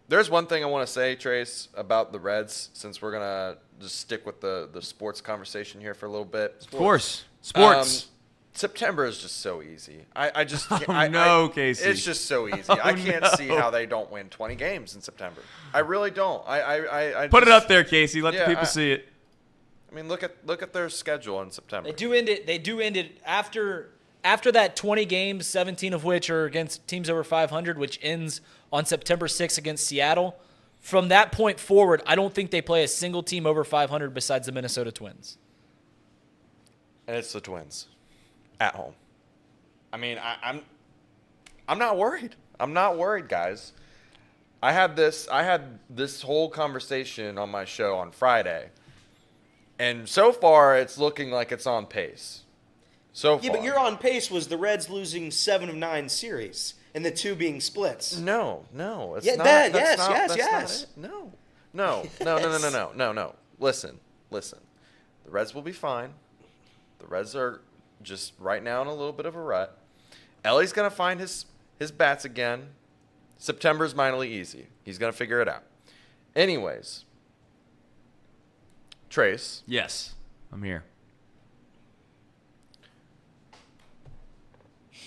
There's one thing I want to say, Trace, about the Reds, since we're going to just stick with the sports conversation here for a little bit. Of course. Sports. September is just so easy. I just can't. Casey. It's just so easy. I can't see how they don't win 20 games in September. I really don't. I Put it up there, Casey. Let the people see it. I mean, look at their schedule in September. They do end it after that 20 games, 17 of which are against teams over 500, which ends on September 6th against Seattle. From that point forward, I don't think they play a single team over 500 besides the Minnesota Twins. And it's the Twins. At home. I mean, I'm not worried. I'm not worried, guys. I had this whole conversation on my show on Friday, and so far it's looking like it's on pace. So Yeah, far. but your on pace was the Reds losing 7 of 9 series, and the 2 being splits. No. It's Yeah, not. that- that's yes, not, yes, that's yes. Not it. No. Listen. The Reds will be fine. The Reds are just right now in a little bit of a rut. Ellie's gonna find his bats again. September's minorly easy. He's gonna figure it out. Anyways, Trace. Yes, I'm here.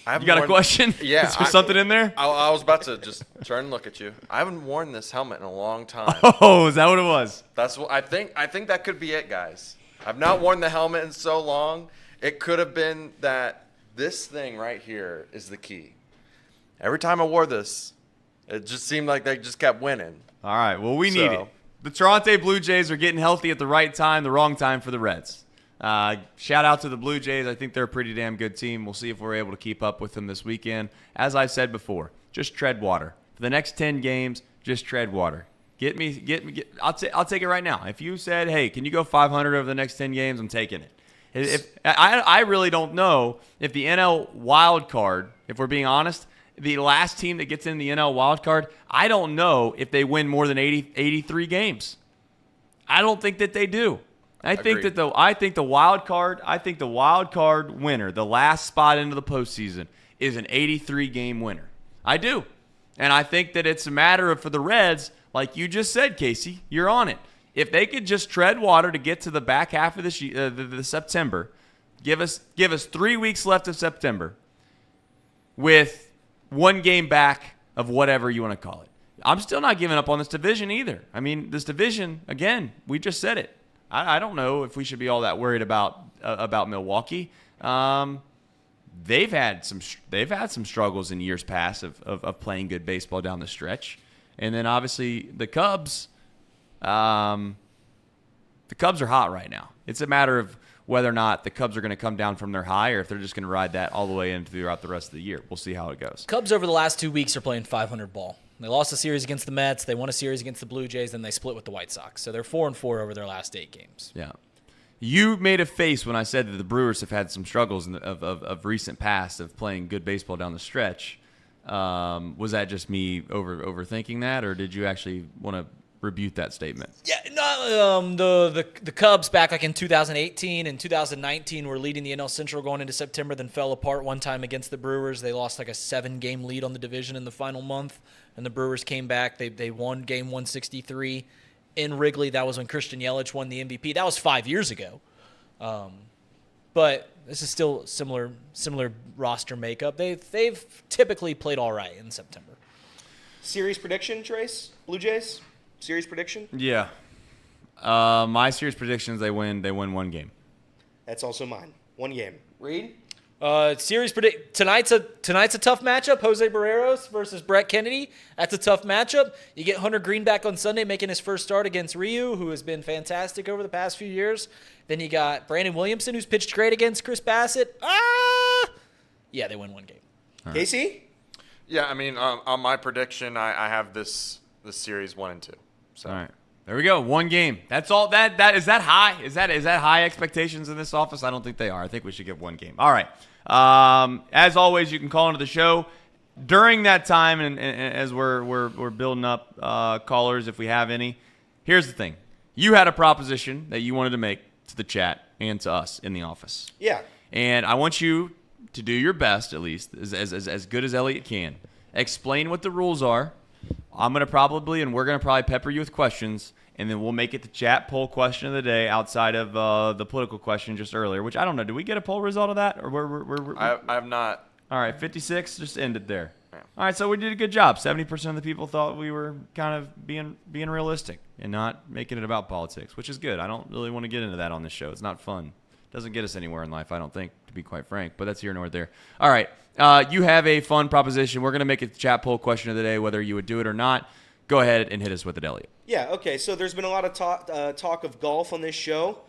I You got a question? Yeah. Is there something in there? I was about to just turn and look at you. I haven't worn this helmet in a long time. Oh, is that what it was? That's what I think. I think that could be it, guys. I've not worn the helmet in so long. It could have been that this thing right here is the key. Every time I wore this, it just seemed like they just kept winning. All right. Well, we need it. The Toronto Blue Jays are getting healthy at the right time, the wrong time for the Reds. Shout out to the Blue Jays. I think they're a pretty damn good team. We'll see if we're able to keep up with them this weekend. As I said before, just tread water. For the next 10 games, just tread water. I'll take it right now. If you said, hey, can you go 500 over the next 10 games, I'm taking it. I really don't know if the NL wild card, if we're being honest, the last team that gets in the NL wild card, I don't know if they win more than 83 games. I don't think that they do. I think the wild card winner, the last spot into the postseason, is an 83 game winner. I do. And I think that it's a matter of, for the Reds, like you just said, Casey, you're on it. If they could just tread water to get to the back half of the September, give us 3 weeks left of September with 1 game back of whatever you want to call it. I'm still not giving up on this division either. I mean, this division, again, we just said it. I don't know if we should be all that worried about Milwaukee. They've had some struggles in years past of playing good baseball down the stretch, and then obviously the Cubs. The Cubs are hot right now. It's a matter of whether or not the Cubs are going to come down from their high, or if they're just going to ride that all the way in throughout the rest of the year. We'll see how it goes. Cubs over the last 2 weeks are playing 500 ball. They lost a series against the Mets. They won a series against the Blue Jays. Then they split with the White Sox. So they're 4-4 over their last 8 games. Yeah. You made a face when I said that the Brewers have had some struggles of recent past of playing good baseball down the stretch. Was that just me overthinking that, or did you actually want to rebuke that statement? Yeah, no, the Cubs back like in 2018 and 2019 were leading the NL Central going into September, then fell apart one time against the Brewers. They lost like a 7-game lead on the division in the final month, and the Brewers came back. They won game 163 in Wrigley. That was when Christian Yelich won the MVP. That was 5 years ago. But this is still similar roster makeup. They've typically played all right in September. Series prediction, Trace? Blue Jays? Series prediction? Yeah. My series prediction is they win 1 game. That's also mine. 1 game. Reed? Series predict tonight's a tough matchup. Jose Barreros versus Brett Kennedy. That's a tough matchup. You get Hunter Green back on Sunday, making his first start against Ryu, who has been fantastic over the past few years. Then you got Brandon Williamson, who's pitched great against Chris Bassett. Yeah, they win 1 game. Right. Casey? Yeah, I mean, on my prediction, I have this series 1 and 2. So. All right. There we go. 1 game. That's all. That is that high? Is that high expectations in this office? I don't think they are. I think we should get 1 game. All right. As always, you can call into the show during that time, and as we're building up callers if we have any. Here's the thing: you had a proposition that you wanted to make to the chat and to us in the office. Yeah. And I want you to do your best, at least as good as Elliot can. Explain what the rules are. We're going to probably pepper you with questions, and then we'll make it the chat poll question of the day outside of the political question just earlier, which I don't know. Did we get a poll result of that? Or I have not. All right, 56 just ended there. Yeah. All right, so we did a good job. 70% of the people thought we were kind of being realistic and not making it about politics, which is good. I don't really want to get into that on this show. It's not fun. It doesn't get us anywhere in life, I don't think, to be quite frank, but that's here nor there. All right. You have a fun proposition. We're going to make it the chat poll question of the day, whether you would do it or not. Go ahead and hit us with it, Elliot. Yeah, okay. So there's been a lot of talk of golf on this show.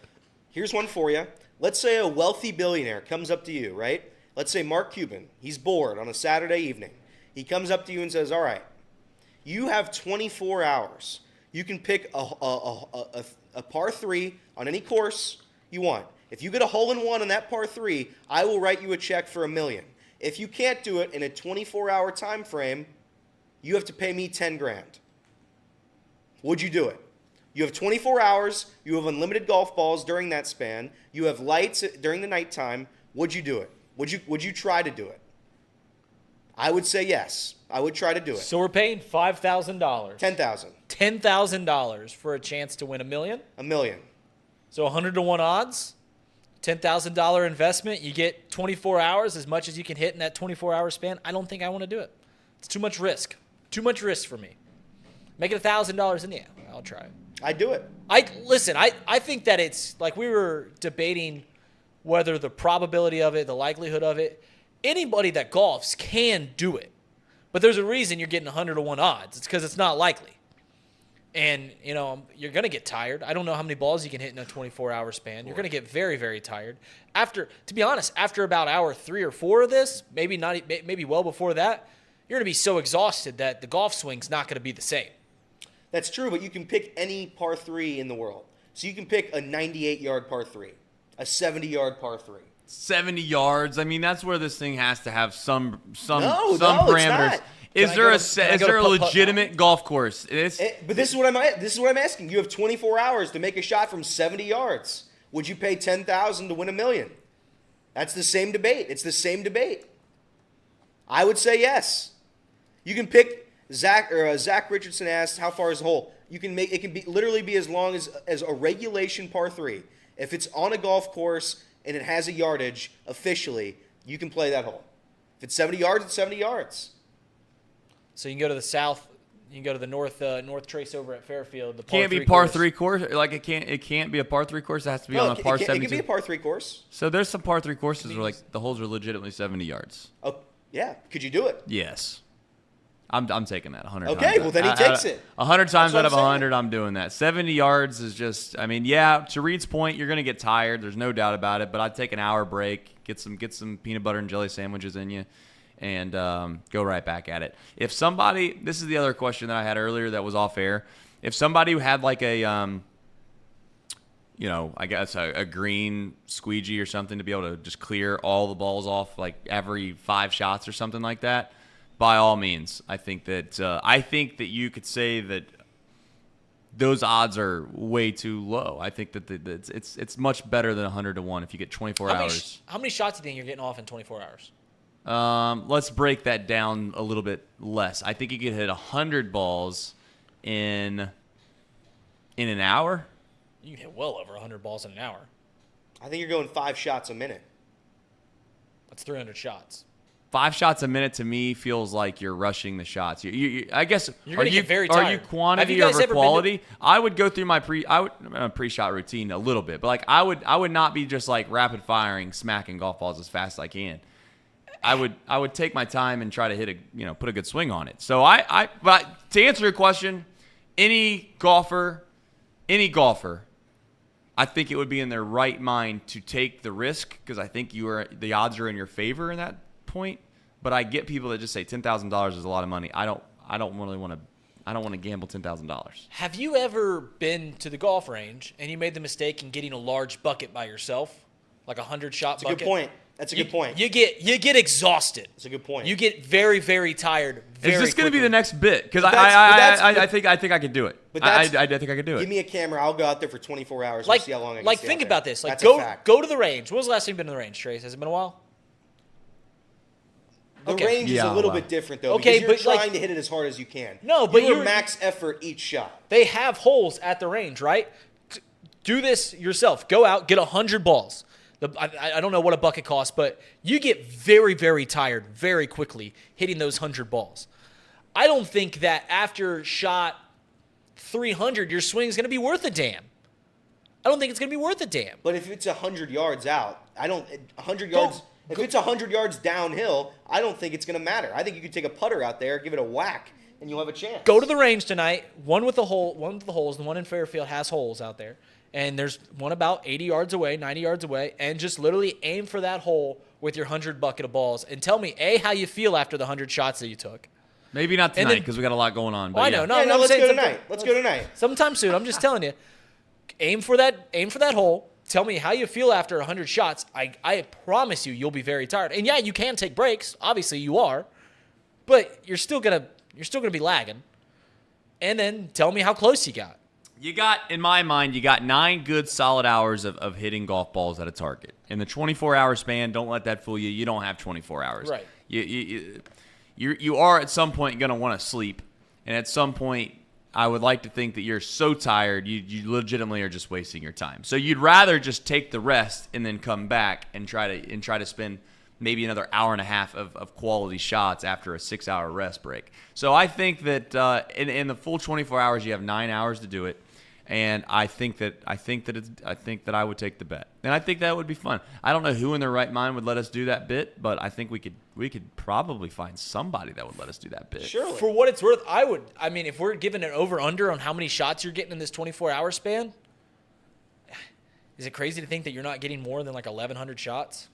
Here's one for you. Let's say a wealthy billionaire comes up to you, right? Let's say Mark Cuban. He's bored on a Saturday evening. He comes up to you and says, all right, you have 24 hours. You can pick a par 3 on any course you want. If you get a hole-in-one on that par 3, I will write you a check for $1 million. If you can't do it in a 24-hour time frame, you have to pay me $10,000. Would you do it? You have 24 hours. You have unlimited golf balls during that span. You have lights during the nighttime. Would you do it? Would you try to do it? I would say yes. I would try to do it. So we're paying $5,000. $10,000. $10,000 for a chance to win $1 million? $1 million. So 100 to 1 odds, $10,000 investment. You get 24 hours, as much as you can hit in that 24-hour span. I don't think I want to do it. It's too much risk. Too much risk for me. Make it $1,000 in the end. I'll try it. I'd do it. I think that it's like we were debating whether the probability of it, the likelihood of it, anybody that golfs can do it. But there's a reason you're getting 100 to 1 odds. It's because it's not likely. And, you're going to get tired. I don't know how many balls you can hit in a 24-hour span. You're going to get very, very tired. To be honest, after about hour 3 or 4 of this, maybe well before that, you're going to be so exhausted that the golf swing's not going to be the same. That's true, but you can pick any par 3 in the world. So you can pick a 98-yard par 3, a 70-yard par 3. 70 yards. I mean, that's where this thing has to have some No, parameters. it's not. Is there a legitimate golf course? But this is what I'm asking. You have 24 hours to make a shot from 70 yards. Would you pay $10,000 to win $1 million? That's the same debate. It's the same debate. I would say yes. You can pick. Zach Richardson asked, "How far is the hole?" It can literally be as long as a regulation par 3. If it's on a golf course and it has a yardage officially, you can play that hole. If it's 70 yards, it's 70 yards. So you can go to the south. You can go to the north trace over at Fairfield. The can't be par 3 course. Like it can't be a par 3 course. It has to be on a par 72. It can be a par 3 course. So there's some par 3 courses where like the holes are legitimately 70 yards. Oh yeah, could you do it? Yes. I'm taking that 100 times. Okay, well then he takes it. 100 times out of saying. 100, I'm doing that. 70 yards is just, to Reed's point, you're going to get tired. There's no doubt about it. But I'd take an hour break, get some peanut butter and jelly sandwiches in you, and go right back at it. If somebody, this is the other question that I had earlier that was off air. If somebody who had like a, I guess a green squeegee or something to be able to just clear all the balls off like every 5 shots or something like that, by all means, I think that you could say that those odds are way too low. I think that it's much better than 100 to 1 if you get 24 hours. How many shots do you think you're getting off in 24 hours? Let's break that down a little bit less. I think you could hit 100 balls in an hour. You can hit well over 100 balls in an hour. I think you're going 5 shots a minute. That's 300 shots. 5 shots a minute to me feels like you're rushing the shots. I guess you're going to get very tired. Are you quantity over quality? I would go through my pre-shot routine a little bit, but like I would not be just like rapid firing, smacking golf balls as fast as I can. I would take my time and try to hit put a good swing on it. So but to answer your question, any golfer, I think it would be in their right mind to take the risk because I think the odds are in your favor in that point. But I get people that just say $10,000 is a lot of money. I don't really want to gamble $10,000. Have you ever been to the golf range and you made the mistake in getting a large bucket by yourself, like a 100-shot bucket? That's a good point. That's a good point. You get exhausted. That's a good point. You get very, very tired. Is this going to be the next bit? Because I think I could do it. But I think I could do it. Give me a camera. I'll go out there for 24 hours and see how long I can stay think out about there. this. Like That's go to the range. When was the last time you've been to the range, Trace? Has it been a while? The range is a little bit different, though, okay, because you're trying to hit it as hard as you can. No, but you're max effort each shot. They have holes at the range, right? Do this yourself. Go out, get 100 balls. I don't know what a bucket costs, but you get very, very tired very quickly hitting those 100 balls. I don't think that after shot 300, your swing is going to be worth a damn. I don't think it's going to be worth a damn. But if it's 100 yards out, 100 yards. If it's 100 yards downhill, I don't think it's going to matter. I think you could take a putter out there, give it a whack, and you'll have a chance. Go to the range tonight. One with the holes. The one in Fairfield has holes out there. And there's one about 80 yards away, 90 yards away, and just literally aim for that hole with your 100 bucket of balls. And tell me, A, how you feel after the 100 shots that you took. Maybe not tonight because we got a lot going on. But I know. No, let's go tonight. Let's go tonight. Sometime soon. I'm just telling you. Aim for that hole. tell me how you feel after 100 shots. I promise you'll be very tired. And yeah, you can take breaks. Obviously, you are, but you're still gonna be lagging. And then tell me how close you got. You got, in my mind, you got 9 good solid hours of hitting golf balls at a target. In the 24-hour span, don't let that fool you. You don't have 24 hours. Right. You are at some point going to want to sleep. And at some point, I would like to think that you're so tired, you legitimately are just wasting your time. So you'd rather just take the rest and then come back and try to spend maybe another hour and a half of quality shots after a 6-hour rest break. So I think that in the full 24 hours, you have 9 hours to do it. And I think that I would take the bet, and I think that would be fun. I don't know who in their right mind would let us do that bit, but I think we could probably find somebody that would let us do that bit. Sure. For what it's worth, I mean, if we're given an over/under on how many shots you're getting in this 24-hour span, is it crazy to think that you're not getting more than like 1,100 shots?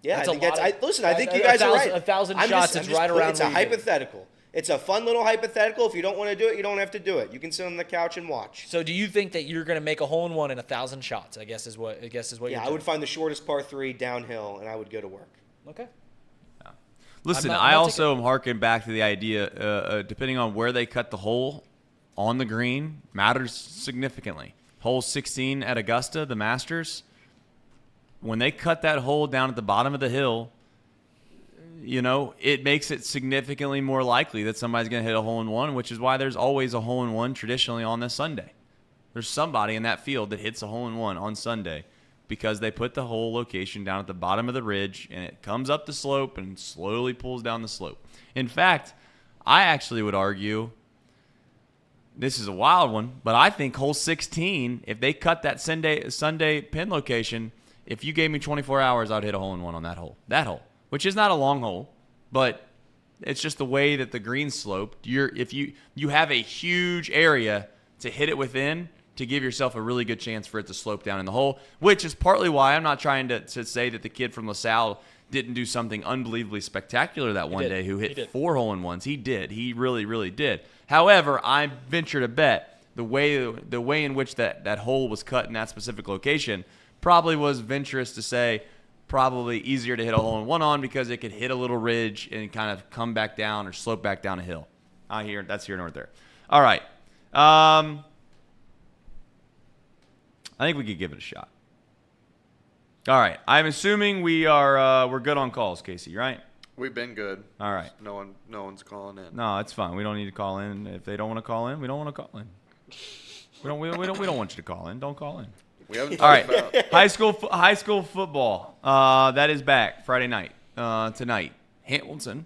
Yeah, That's I think you a guys are thousand- right. 1,000 shots is right around. It's a hypothetical. It's a fun little hypothetical. If you don't want to do it, you don't have to do it. You can sit on the couch and watch. So, do you think that you're going to make a hole-in-one in 1,000 shots? I guess is what. Yeah, I would find the shortest par 3 downhill, and I would go to work. Okay. Listen, I'm I not also am harking back to the idea, depending on where they cut the hole on the green, matters significantly. Hole 16 at Augusta, the Masters, when they cut that hole down at the bottom of the hill, it makes it significantly more likely that somebody's going to hit a hole-in-one, which is why there's always a hole-in-one traditionally on this Sunday. There's somebody in that field that hits a hole-in-one on Sunday because they put the hole location down at the bottom of the ridge, and it comes up the slope and slowly pulls down the slope. In fact, I actually would argue, this is a wild one, but I think hole 16, if they cut that Sunday pin location, if you gave me 24 hours, I'd hit a hole-in-one on that hole. That hole. Which is not a long hole, but it's just the way that the green sloped. If you have a huge area to hit it within to give yourself a really good chance for it to slope down in the hole, which is partly why I'm not trying to say that the kid from LaSalle didn't do something unbelievably spectacular that one day who hit 4 hole-in-ones. He did. He really, really did. However, I venture to bet the way in which that hole was cut in that specific location probably was venturous to say probably easier to hit a hole-in-one on because it could hit a little ridge and kind of come back down or slope back down a hill. That's here nor there. All right. I think we could give it a shot. All right. I'm assuming we're good on calls, Casey, right? We've been good. All right. No one's calling in. No, it's fine. We don't need to call in. If they don't want to call in, we don't want to call in. We don't want you to call in. Don't call in. We haven't All right, talked about high school football. That is back Friday night. Tonight, Hamilton.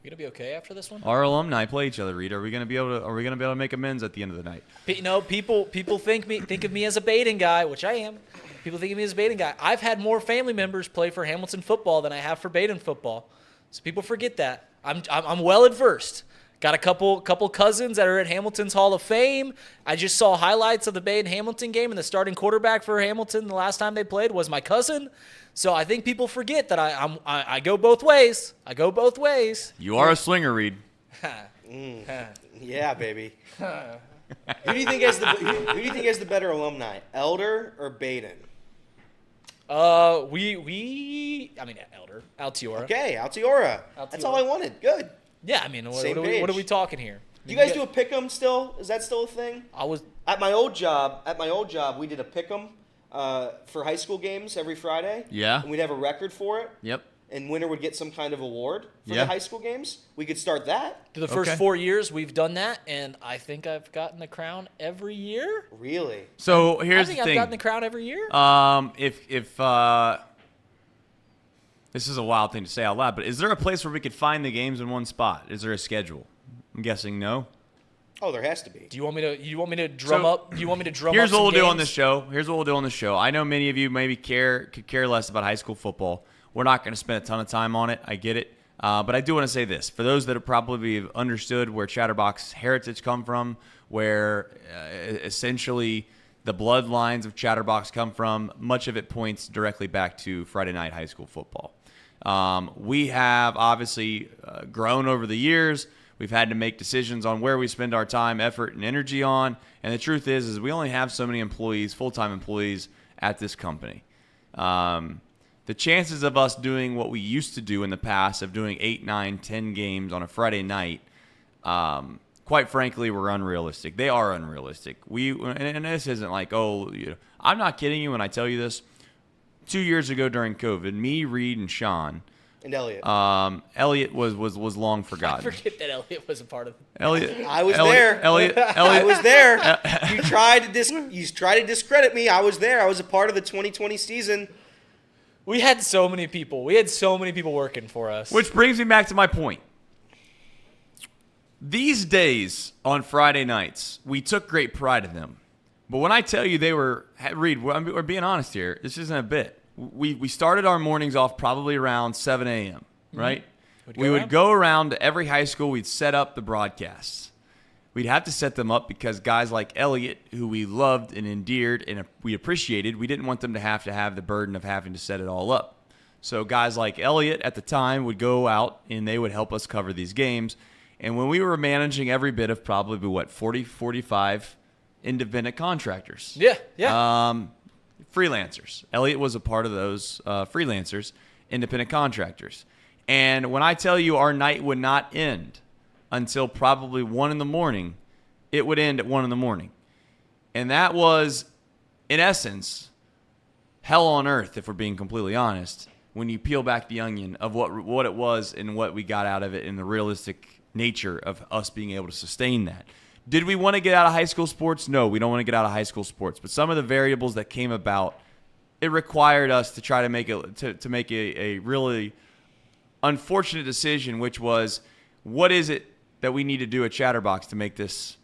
You gonna be okay after this one? Our alumni play each other. Reed, are we gonna be able to make amends at the end of the night? People think of me as a baiting guy, which I am. People think of me as a baiting guy. I've had more family members play for Hamilton football than I have for Baden football, so people forget that. I'm well adversed. Got a couple cousins that are at Hamilton's Hall of Fame. I just saw highlights of the Baden-Hamilton game, and the starting quarterback for Hamilton the last time they played was my cousin. So I think people forget that I go both ways. I go both ways. You are a slinger, Reed. Yeah, baby. Who do you think has the better alumni, Elder or Baden? Elder, Altiora. Okay, Altiora. That's all I wanted. Good. Yeah, I mean, what page. are we talking here? Do you guys do a pick'em still? Is that still a thing? At my old job, we did a pick'em for high school games every Friday. Yeah. And we'd have a record for it. Yep. And winner would get some kind of award for the high school games. We could start that. For the first 4 years, we've done that, and I think I've gotten the crown every year. Really? So here's the thing. I've gotten the crown every year. If this is a wild thing to say out loud, but is there a place where we could find the games in one spot? Is there a schedule? I'm guessing no. Oh, there has to be. Do you want me to drum up? Do you want me to drum Here's up what we'll some do games? on this show. Here's what we'll do on this show. I know many of you maybe could care less about high school football. We're not going to spend a ton of time on it. I get it. But I do want to say this. For those that have probably understood where Chatterbox heritage come from, where essentially the bloodlines of Chatterbox come from, much of it points directly back to Friday night high school football. We have obviously grown over the years. We've had to make decisions on where we spend our time, effort, and energy on. And the truth is we only have so many employees, full-time employees, at this company. The chances of us doing what we used to do in the past, of doing 8, 9, 10 games on a Friday night, quite frankly, were unrealistic. They are unrealistic. And this isn't like, I'm not kidding you when I tell you this. 2 years ago during COVID, me, Reed, and Sean, and Elliot. Elliot was long forgotten. I forget that Elliot was a part of it. Elliot, I was there. Elliot, I was there. You tried to discredit me. I was there. I was a part of the 2020 season. We had so many people. We had so many people working for us. Which brings me back to my point. These days on Friday nights, we took great pride in them. But when I tell you Reed, we're being honest here. This isn't a bit. We started our mornings off probably around 7 a.m., right? We would go around to every high school. We'd set up the broadcasts. We'd have to set them up because guys like Elliot, who we loved and endeared and we appreciated, we didn't want them to have the burden of having to set it all up. So guys like Elliot at the time would go out and they would help us cover these games. And when we were managing every bit of probably, 40, 45 independent contractors. Yeah. Freelancers. Elliot was a part of those freelancers, independent contractors. And when I tell you our night would not end until probably 1 in the morning, it would end at 1 in the morning. And that was, in essence, hell on earth, if we're being completely honest, when you peel back the onion of what it was and what we got out of it and the realistic nature of us being able to sustain that. Did we want to get out of high school sports? No, we don't want to get out of high school sports. But some of the variables that came about, it required us to try to make a really unfortunate decision, which was, what is it that we need to do at Chatterbox to make this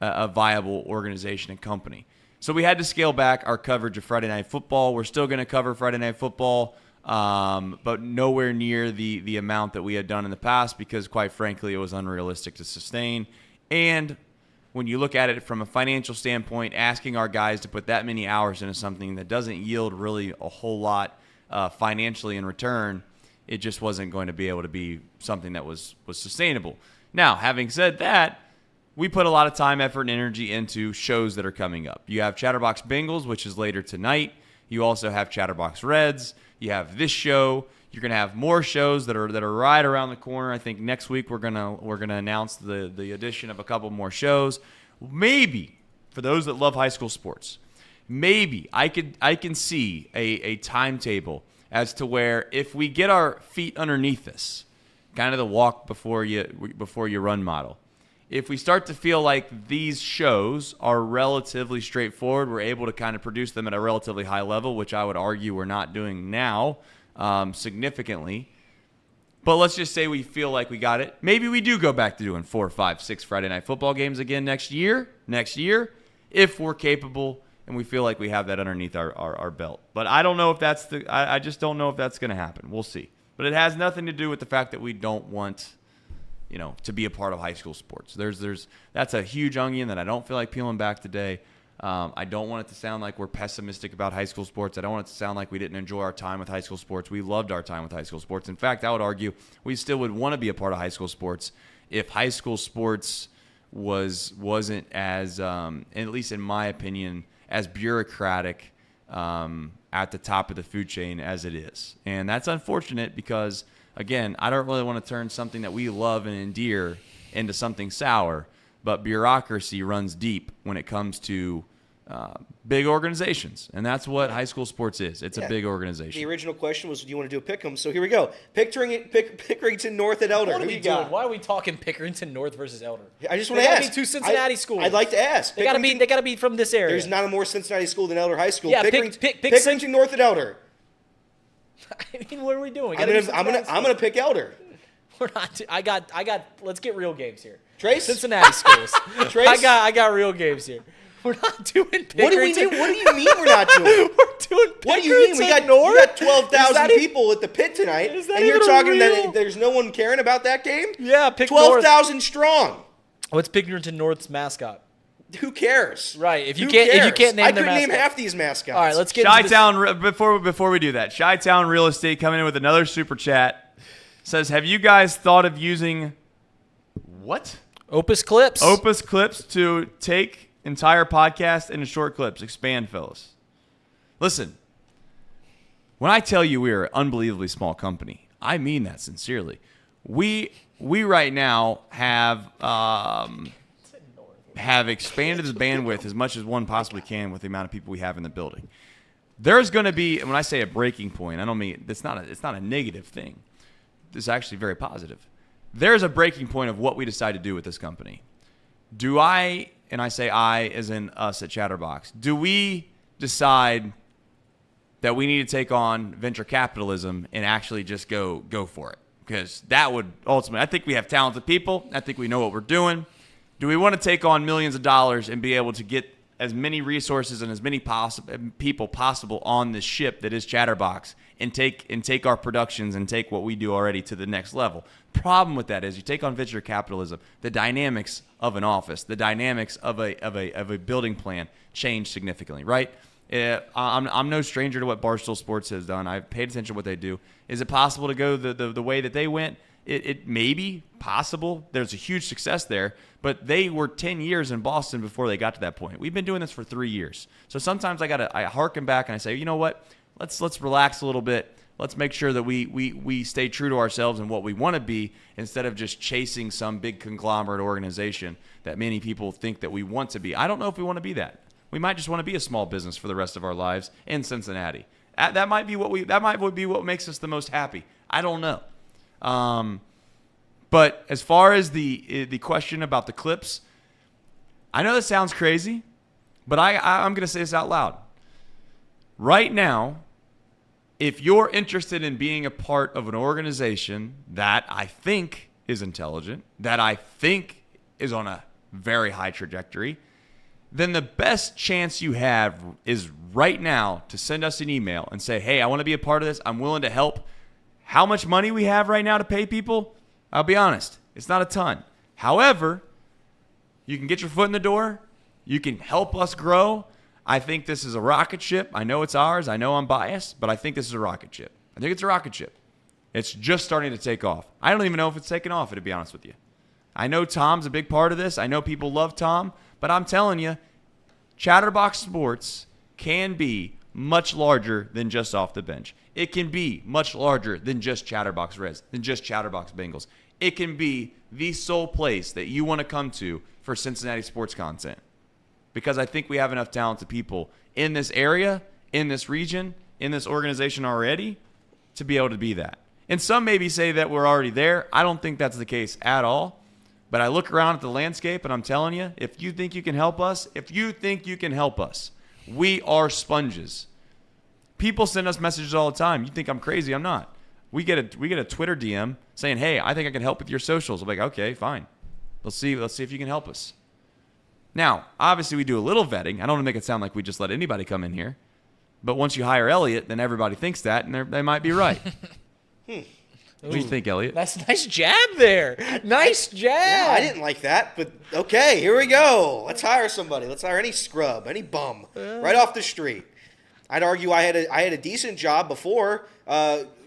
a viable organization and company? So we had to scale back our coverage of Friday Night Football. We're still going to cover Friday Night Football, but nowhere near the amount that we had done in the past because, quite frankly, it was unrealistic to sustain. And when you look at it from a financial standpoint, asking our guys to put that many hours into something that doesn't yield really a whole lot financially in return, it just wasn't going to be able to be something that was sustainable. Now, having said that, we put a lot of time, effort, and energy into shows that are coming up. You have Chatterbox Bengals, which is later tonight. You also have Chatterbox Reds. You have this show. You're going to have more shows that are right around the corner. I think next week we're gonna announce the addition of a couple more shows. Maybe for those that love high school sports, maybe I can see a timetable as to where if we get our feet underneath us, kind of the walk before you run model. If we start to feel like these shows are relatively straightforward, we're able to kind of produce them at a relatively high level, which I would argue we're not doing now significantly. But let's just say we feel like we got it. Maybe we do go back to doing 4, 5, 6 Friday Night Football games again next year, if we're capable and we feel like we have that underneath our belt. But I don't know if I just don't know if that's going to happen. We'll see. But it has nothing to do with the fact that we don't want, to be a part of high school sports. That's a huge onion that I don't feel like peeling back today. I don't want it to sound like we're pessimistic about high school sports. I don't want it to sound like we didn't enjoy our time with high school sports. We loved our time with high school sports. In fact, I would argue we still would want to be a part of high school sports if high school sports wasn't as, at least in my opinion, as bureaucratic at the top of the food chain as it is. And that's unfortunate because, again, I don't really want to turn something that we love and endear into something sour, but bureaucracy runs deep when it comes to big organizations. And that's what high school sports is. It's a big organization. The original question was, do you want to do a pick 'em? So here we go. Pickerington North at Elder. What are we doing? Why are we talking Pickerington North versus Elder? I just want to ask. Be two Cincinnati schools. I'd like to ask. They gotta be from this area. There's not a more Cincinnati school than Elder High School. Yeah, Pickerington North at Elder. I mean, what are we doing? I'm gonna pick Elder. We're not. I got. Let's get real games here. Trace? Cincinnati schools. Trace? I got real games here. We're not doing Pickerington. What do we do? What do you mean we're not doing? We're doing Pickerington. What do you mean? We got 12,000 people at the pit tonight, and you're talking that there's no one caring about that game? Yeah, 12,000 strong. What's Pickerington North's mascot? Who cares? Right. If you can't name their I couldn't mascot. name half these mascots. All right, let's get Chi-Town, before we do that, Chi-Town Real Estate coming in with another super chat. Says, have you guys thought of using what? Opus Clips. Opus Clips to take entire podcast into short clips. Expand, fellas. Listen, when I tell you we're an unbelievably small company, I mean that sincerely. We right now have expanded the bandwidth as much as one possibly can with the amount of people we have in the building. There's going to be, when I say a breaking point, I don't mean it's not a negative thing. It's actually very positive. There's a breaking point of what we decide to do with this company. Do I, and I say I as in us at Chatterbox, do we decide that we need to take on venture capitalism and actually just go for it? Because that would ultimately, I think we have talented people. I think we know what we're doing. Do we want to take on millions of dollars and be able to get as many resources and as many people possible on this ship that is Chatterbox and take our productions and take what we do already to the next level? Problem with that is you take on venture capitalism, the dynamics of an office, the dynamics of a building plan change significantly, right? I'm no stranger to what Barstool Sports has done. I've paid attention to what they do. Is it possible to go the way that they went? It may be possible. There's a huge success there, but they were 10 years in Boston before they got to that point. We've been doing this for 3 years. So sometimes I harken back and I say, you know what? Let's relax a little bit. Let's make sure that we stay true to ourselves and what we want to be instead of just chasing some big conglomerate organization that many people think that we want to be. I don't know if we want to be that. We might just want to be a small business for the rest of our lives in Cincinnati. That might be what makes us the most happy. I don't know. But as far as the question about the clips, I know that sounds crazy, but I'm going to say this out loud. Right now, if you're interested in being a part of an organization that I think is intelligent, that I think is on a very high trajectory, then the best chance you have is right now to send us an email and say, hey, I want to be a part of this. I'm willing to help. How much money we have right now to pay people? I'll be honest, it's not a ton. However, you can get your foot in the door. You can help us grow. I think this is a rocket ship. I know it's ours. I know I'm biased, but I think this is a rocket ship. I think it's a rocket ship. It's just starting to take off. I don't even know if it's taken off, to be honest with you. I know Tom's a big part of this. I know people love Tom, but I'm telling you, Chatterbox Sports can be much larger than just off the bench. It can be much larger than just Chatterbox Reds, than just Chatterbox Bengals. It can be the sole place that you want to come to for Cincinnati sports content. Because I think we have enough talented people in this area, in this region, in this organization already to be able to be that. And some maybe say that we're already there. I don't think that's the case at all. But I look around at the landscape and I'm telling you, if you think you can help us, we are sponges. People send us messages all the time. You think I'm crazy? I'm not. We get a Twitter DM saying, hey, I think I can help with your socials. I'm like, okay, fine. Let's see if you can help us. Now, obviously we do a little vetting. I don't want to make it sound like we just let anybody come in here. But once you hire Elliot, then everybody thinks that, and they might be right. What do you think, Elliot? That's a nice jab there. Nice jab. Yeah, I didn't like that, but okay, here we go. Let's hire somebody. Let's hire any scrub, any bum, right off the street. I'd argue I had a decent job before,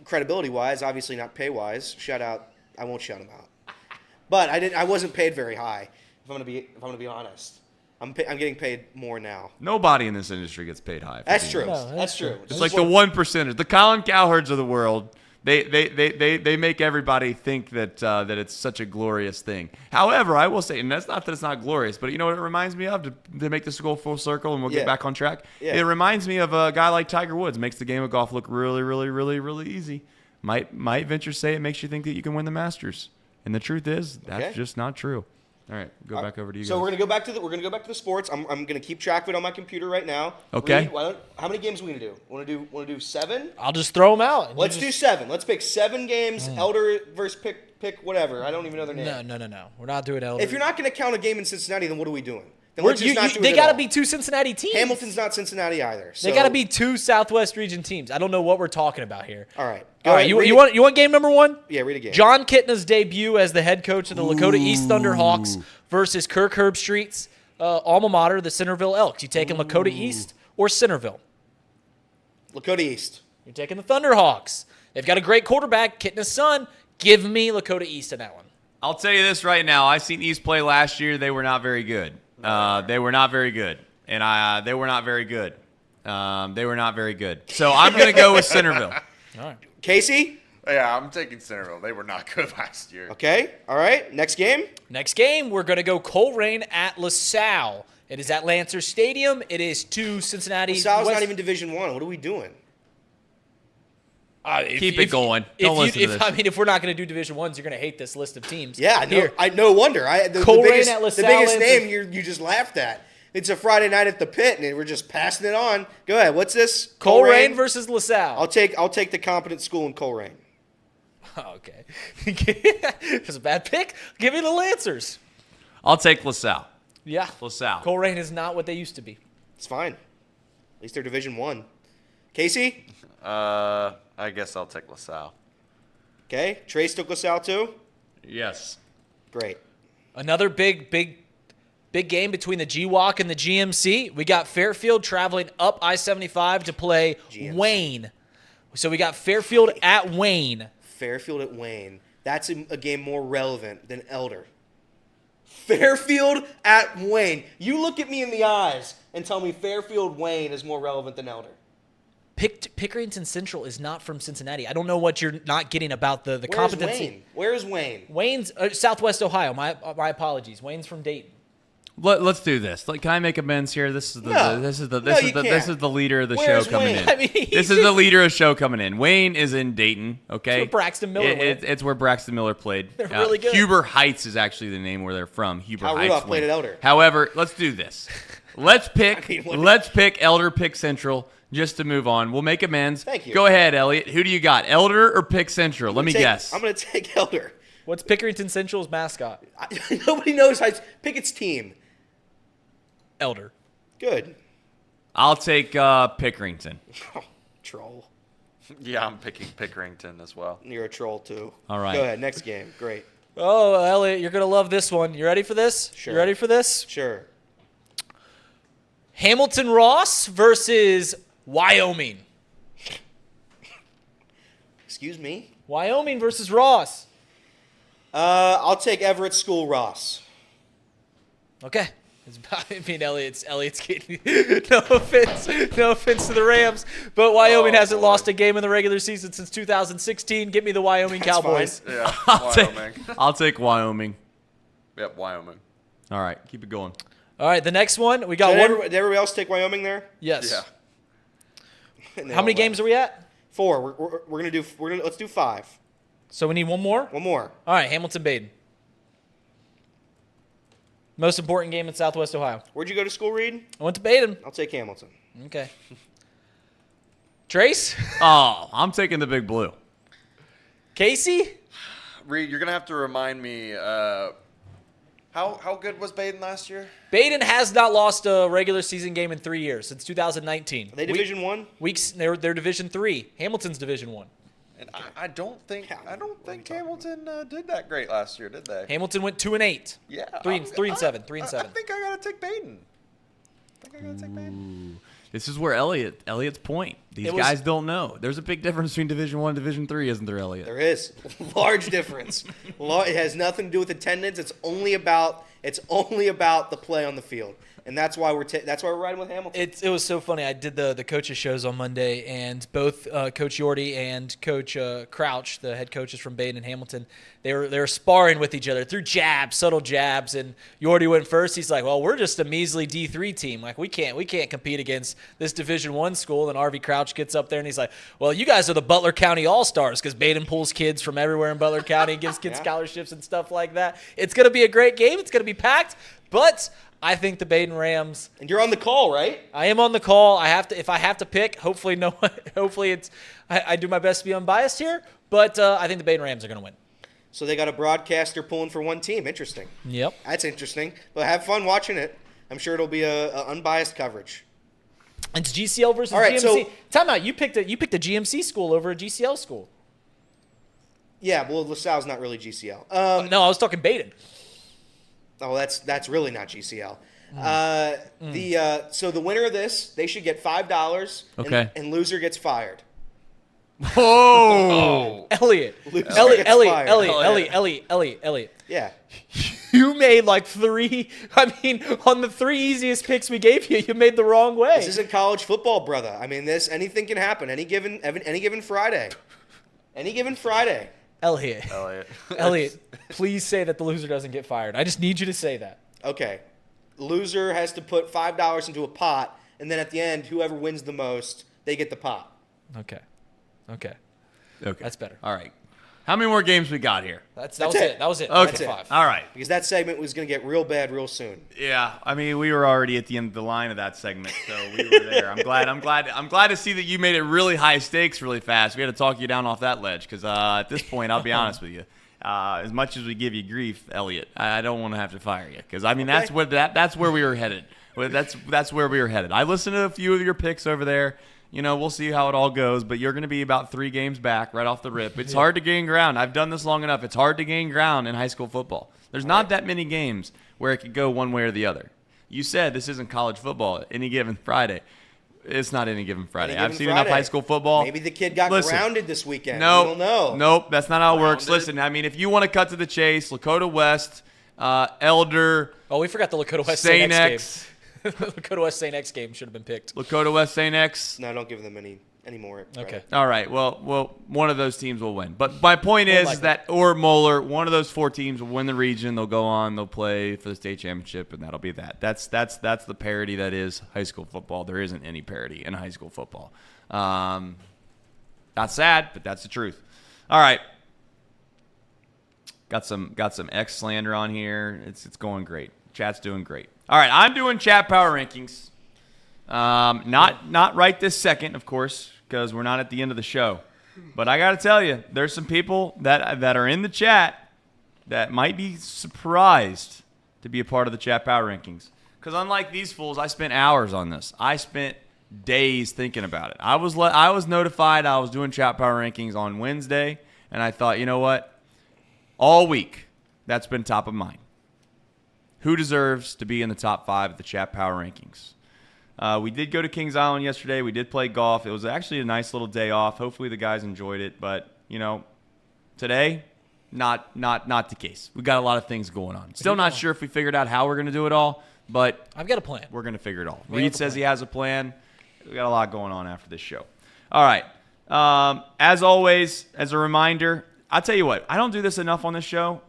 credibility-wise, obviously not pay-wise. Shout out, I won't shout him out. But I wasn't paid very high. If I'm gonna be honest, I'm getting paid more now. Nobody in this industry gets paid high. That's true. No, that's true. It's like the 1%ers, the Colin Cowherds of the world. They make everybody think that it's such a glorious thing. However, I will say, and that's not that it's not glorious, but you know what it reminds me of to make this go full circle, and we'll get back on track. Yeah. It reminds me of a guy like Tiger Woods. Makes the game of golf look really, really, really, really easy. Might venture say it makes you think that you can win the Masters, and the truth is that's just not true. All right, go back over to you. So guys. we're gonna go back to the sports. I'm gonna keep track of it on my computer right now. Okay. How many games are we gonna do? Want to do 7? I'll just throw them out. Let's do 7. Let's pick 7 games. Elder versus pick whatever. I don't even know their name. No. We're not doing Elder. If you're not gonna count a game in Cincinnati, then what are we doing? Then they got to be 2 Cincinnati teams. Hamilton's not Cincinnati either. So. They got to be 2 Southwest Region teams. I don't know what we're talking about here. All right. All right. You want game number 1? Yeah, read a game. John Kitna's debut as the head coach of the Lakota East Thunderhawks versus Kirk Herbstreit's alma mater, the Centerville Elks. You taking Lakota East or Centerville? Lakota East. You're taking the Thunderhawks. They've got a great quarterback, Kitna's son. Give me Lakota East in that one. I'll tell you this right now. I seen East play last year. They were not very good. They were not very good. And they were not very good. They were not very good. So I'm going to go with Centerville. All right. Casey? Yeah, I'm taking Centerville. They were not good last year. Okay. All right. Next game? Next game, we're going to go Coleraine at LaSalle. It is at Lancer Stadium. It is to Cincinnati. LaSalle's not even Division I. What are we doing? Keep it going. Don't listen to this. I mean, if we're not going to do Division Ones, you're going to hate this list of teams. Yeah, Here. no wonder. The Coleraine at LaSalle. the biggest Lancer. name you just laughed at. It's a Friday night at the Pit, and we're just passing it on. Go ahead. What's this? Coleraine versus LaSalle. I'll take the competent school in Coleraine. Oh, okay. That's a bad pick. Give me the Lancers. I'll take LaSalle. Yeah. LaSalle. Coleraine is not what they used to be. It's fine. At least they're Division I. Casey? I guess I'll take LaSalle. Okay. Trace took LaSalle too? Yes. Great. Another big game between the GWalk and the GMC. We got Fairfield traveling up I-75 to play GMC. Wayne. So we got Fairfield at Wayne. Fairfield at Wayne. That's a game more relevant than Elder. Fairfield at Wayne. You look at me in the eyes and tell me Fairfield Wayne is more relevant than Elder. Pickerington Central is not from Cincinnati. I don't know what you're not getting about the competency. Where's Wayne? Wayne's Southwest Ohio. My apologies. Wayne's from Dayton. Let's do this. Can I make amends here? This is the leader of the Where's show coming Wayne? in. I mean, This is the leader of the show coming in. Wayne is in Dayton. Okay, It's where Braxton Miller went. It's where Braxton Miller played. They're really good. Huber Heights is actually the name where they're from. Huber Hal Heights. Rudolph played Wayne. at Elder. However, let's do this. Let's pick. Let's pick Elder. Pick Central. Just to move on, we'll make amends. Thank you. Go ahead, Elliot. Who do you got, Elder or Pick Central? Let me guess. I'm going to take Elder. What's Pickerington Central's mascot? Nobody knows. Pick its team. Elder. Good. I'll take Pickerington. Oh, troll. Yeah, I'm picking Pickerington as well. You're a troll, too. All right. Go ahead. Next game. Great. Oh, Elliot, you're going to love this one. You ready for this? Sure. You ready for this? Sure. Hamilton Ross versus Wyoming. Excuse me? Wyoming versus Ross. I'll take Everett School Ross. Okay. I mean, Elliot's getting no offense to the Rams, but Wyoming hasn't lost a game in the regular season since 2016. Give me the Wyoming That's Cowboys. fine. Yeah, Wyoming. I'll take Wyoming. Yep, Wyoming. All right, keep it going. All right, the next one we got Did one. everybody else take Wyoming there? Yes. Yeah. And they How many all games left. are we at? 4. Let's do 5. So we need one more. One more. All right, Hamilton Baden. Most important game in Southwest Ohio. Where'd you go to school, Reed? I went to Baden. I'll take Hamilton. Okay. Trace? Oh, I'm taking the Big Blue. Casey? Reed, you're gonna have to remind me. How good was Baden last year? Baden has not lost a regular season game in 3 years, since 2019. Are they Division 1? They're Division 3. Hamilton's Division 1. And I don't think Hamilton did that great last year, did they? Hamilton went 2-8. Yeah, 3-7. 3-7. I think I gotta take Baden. This is where Elliot's point. These guys don't know. There's a big difference between Division 1 and Division 3, isn't there, Elliot? There is. Large difference. It has nothing to do with attendance. It's only about the play on the field. And that's why we're riding with Hamilton. It was so funny. I did the coaches shows on Monday, and both Coach Yordy and Coach Crouch, the head coaches from Baden and Hamilton, they were sparring with each other through subtle jabs. And Yordy went first. He's like, "Well, we're just a measly D3 team. Like we can't compete against this Division 1 school." And RV Crouch gets up there and he's like, "Well, you guys are the Butler County All-Stars because Baden pulls kids from everywhere in Butler County, gives kids scholarships and stuff like that. It's gonna be a great game. It's gonna be packed, but." I think the Baden Rams. And you're on the call, right? I am on the call. If I have to pick, hopefully I do my best to be unbiased here, but I think the Baden Rams are going to win. So they got a broadcaster pulling for one team. Interesting. Yep. That's interesting. But have fun watching it. I'm sure it'll be a unbiased coverage. It's GCL versus All right, GMC. so- Time out. You picked a GMC school over a GCL school. Yeah, well, LaSalle's not really GCL. No, I was talking Baden. Oh, that's really not GCL. So the winner of this, they should get $5. Okay. And loser gets fired. Oh. Elliot. Loser Elliot. gets Elliot. fired. Elliot. Yeah. You made like 3. I mean, on the 3 easiest picks we gave you, you made the wrong way. This isn't college football, brother. I mean, anything can happen. Any given Friday. Any given Friday. Elliot. Elliot. Please say that the loser doesn't get fired. I just need you to say that. Okay. Loser has to put $5 into a pot, and then at the end, whoever wins the most, they get the pot. Okay. Okay. That's better. All right. How many more games we got here? That was That's it. it. That was it. Okay. That's 5. All right. Because that segment was going to get real bad real soon. Yeah, I mean, we were already at the end of the line of that segment, so we were there. I'm glad to see that you made it really high stakes really fast. We had to talk you down off that ledge because at this point, I'll be honest with you, as much as we give you grief, Elliot, I don't want to have to fire you because I mean that's where we were headed. That's where we were headed. I listened to a few of your picks over there. You know, we'll see how it all goes, but you're going to be about 3 games back right off the rip. It's hard to gain ground. I've done this long enough. It's hard to gain ground in high school football. There's not that many games where it could go one way or the other. You said this isn't college football any given Friday. It's not any given Friday. I've seen enough high school football. Maybe the kid got grounded this weekend. No, we don't know. Nope, that's not how it works. Grounded. Listen, I mean, if you want to cut to the chase, Lakota West, Elder, Oh, we forgot the Lakota West St. St. X. X game. Lakota West St. X game should have been picked. Lakota West St. X. No, don't give them any more credit. Okay. All right. Well, one of those teams will win. But my point is likely. that or Moeller, one of those 4 teams will win the region. They'll go on. They'll play for the state championship, and that'll be that. That's the parity that is high school football. There isn't any parity in high school football. Not sad, but that's the truth. All right. Got some X slander on here. It's going great. Chat's doing great. All right. I'm doing chat power rankings. Not right this second, of course, because we're not at the end of the show. But I got to tell you, there's some people that are in the chat that might be surprised to be a part of the chat power rankings. Because unlike these fools, I spent hours on this. I spent days thinking about it. I was notified I was doing chat power rankings on Wednesday, and I thought, you know what? All week, that's been top of mind. Who deserves to be in the top 5 of the chat power rankings? We did go to Kings Island yesterday. We did play golf. It was actually a nice little day off. Hopefully the guys enjoyed it. But, you know, today, not the case. We got a lot of things going on. Still not sure if we figured out how we're going to do it all, but I've got a plan. we're going to figure it all. We have Reed a says plan. he has a plan. We got a lot going on after this show. All right. As always, as a reminder, I'll tell you what. I don't do this enough on this show.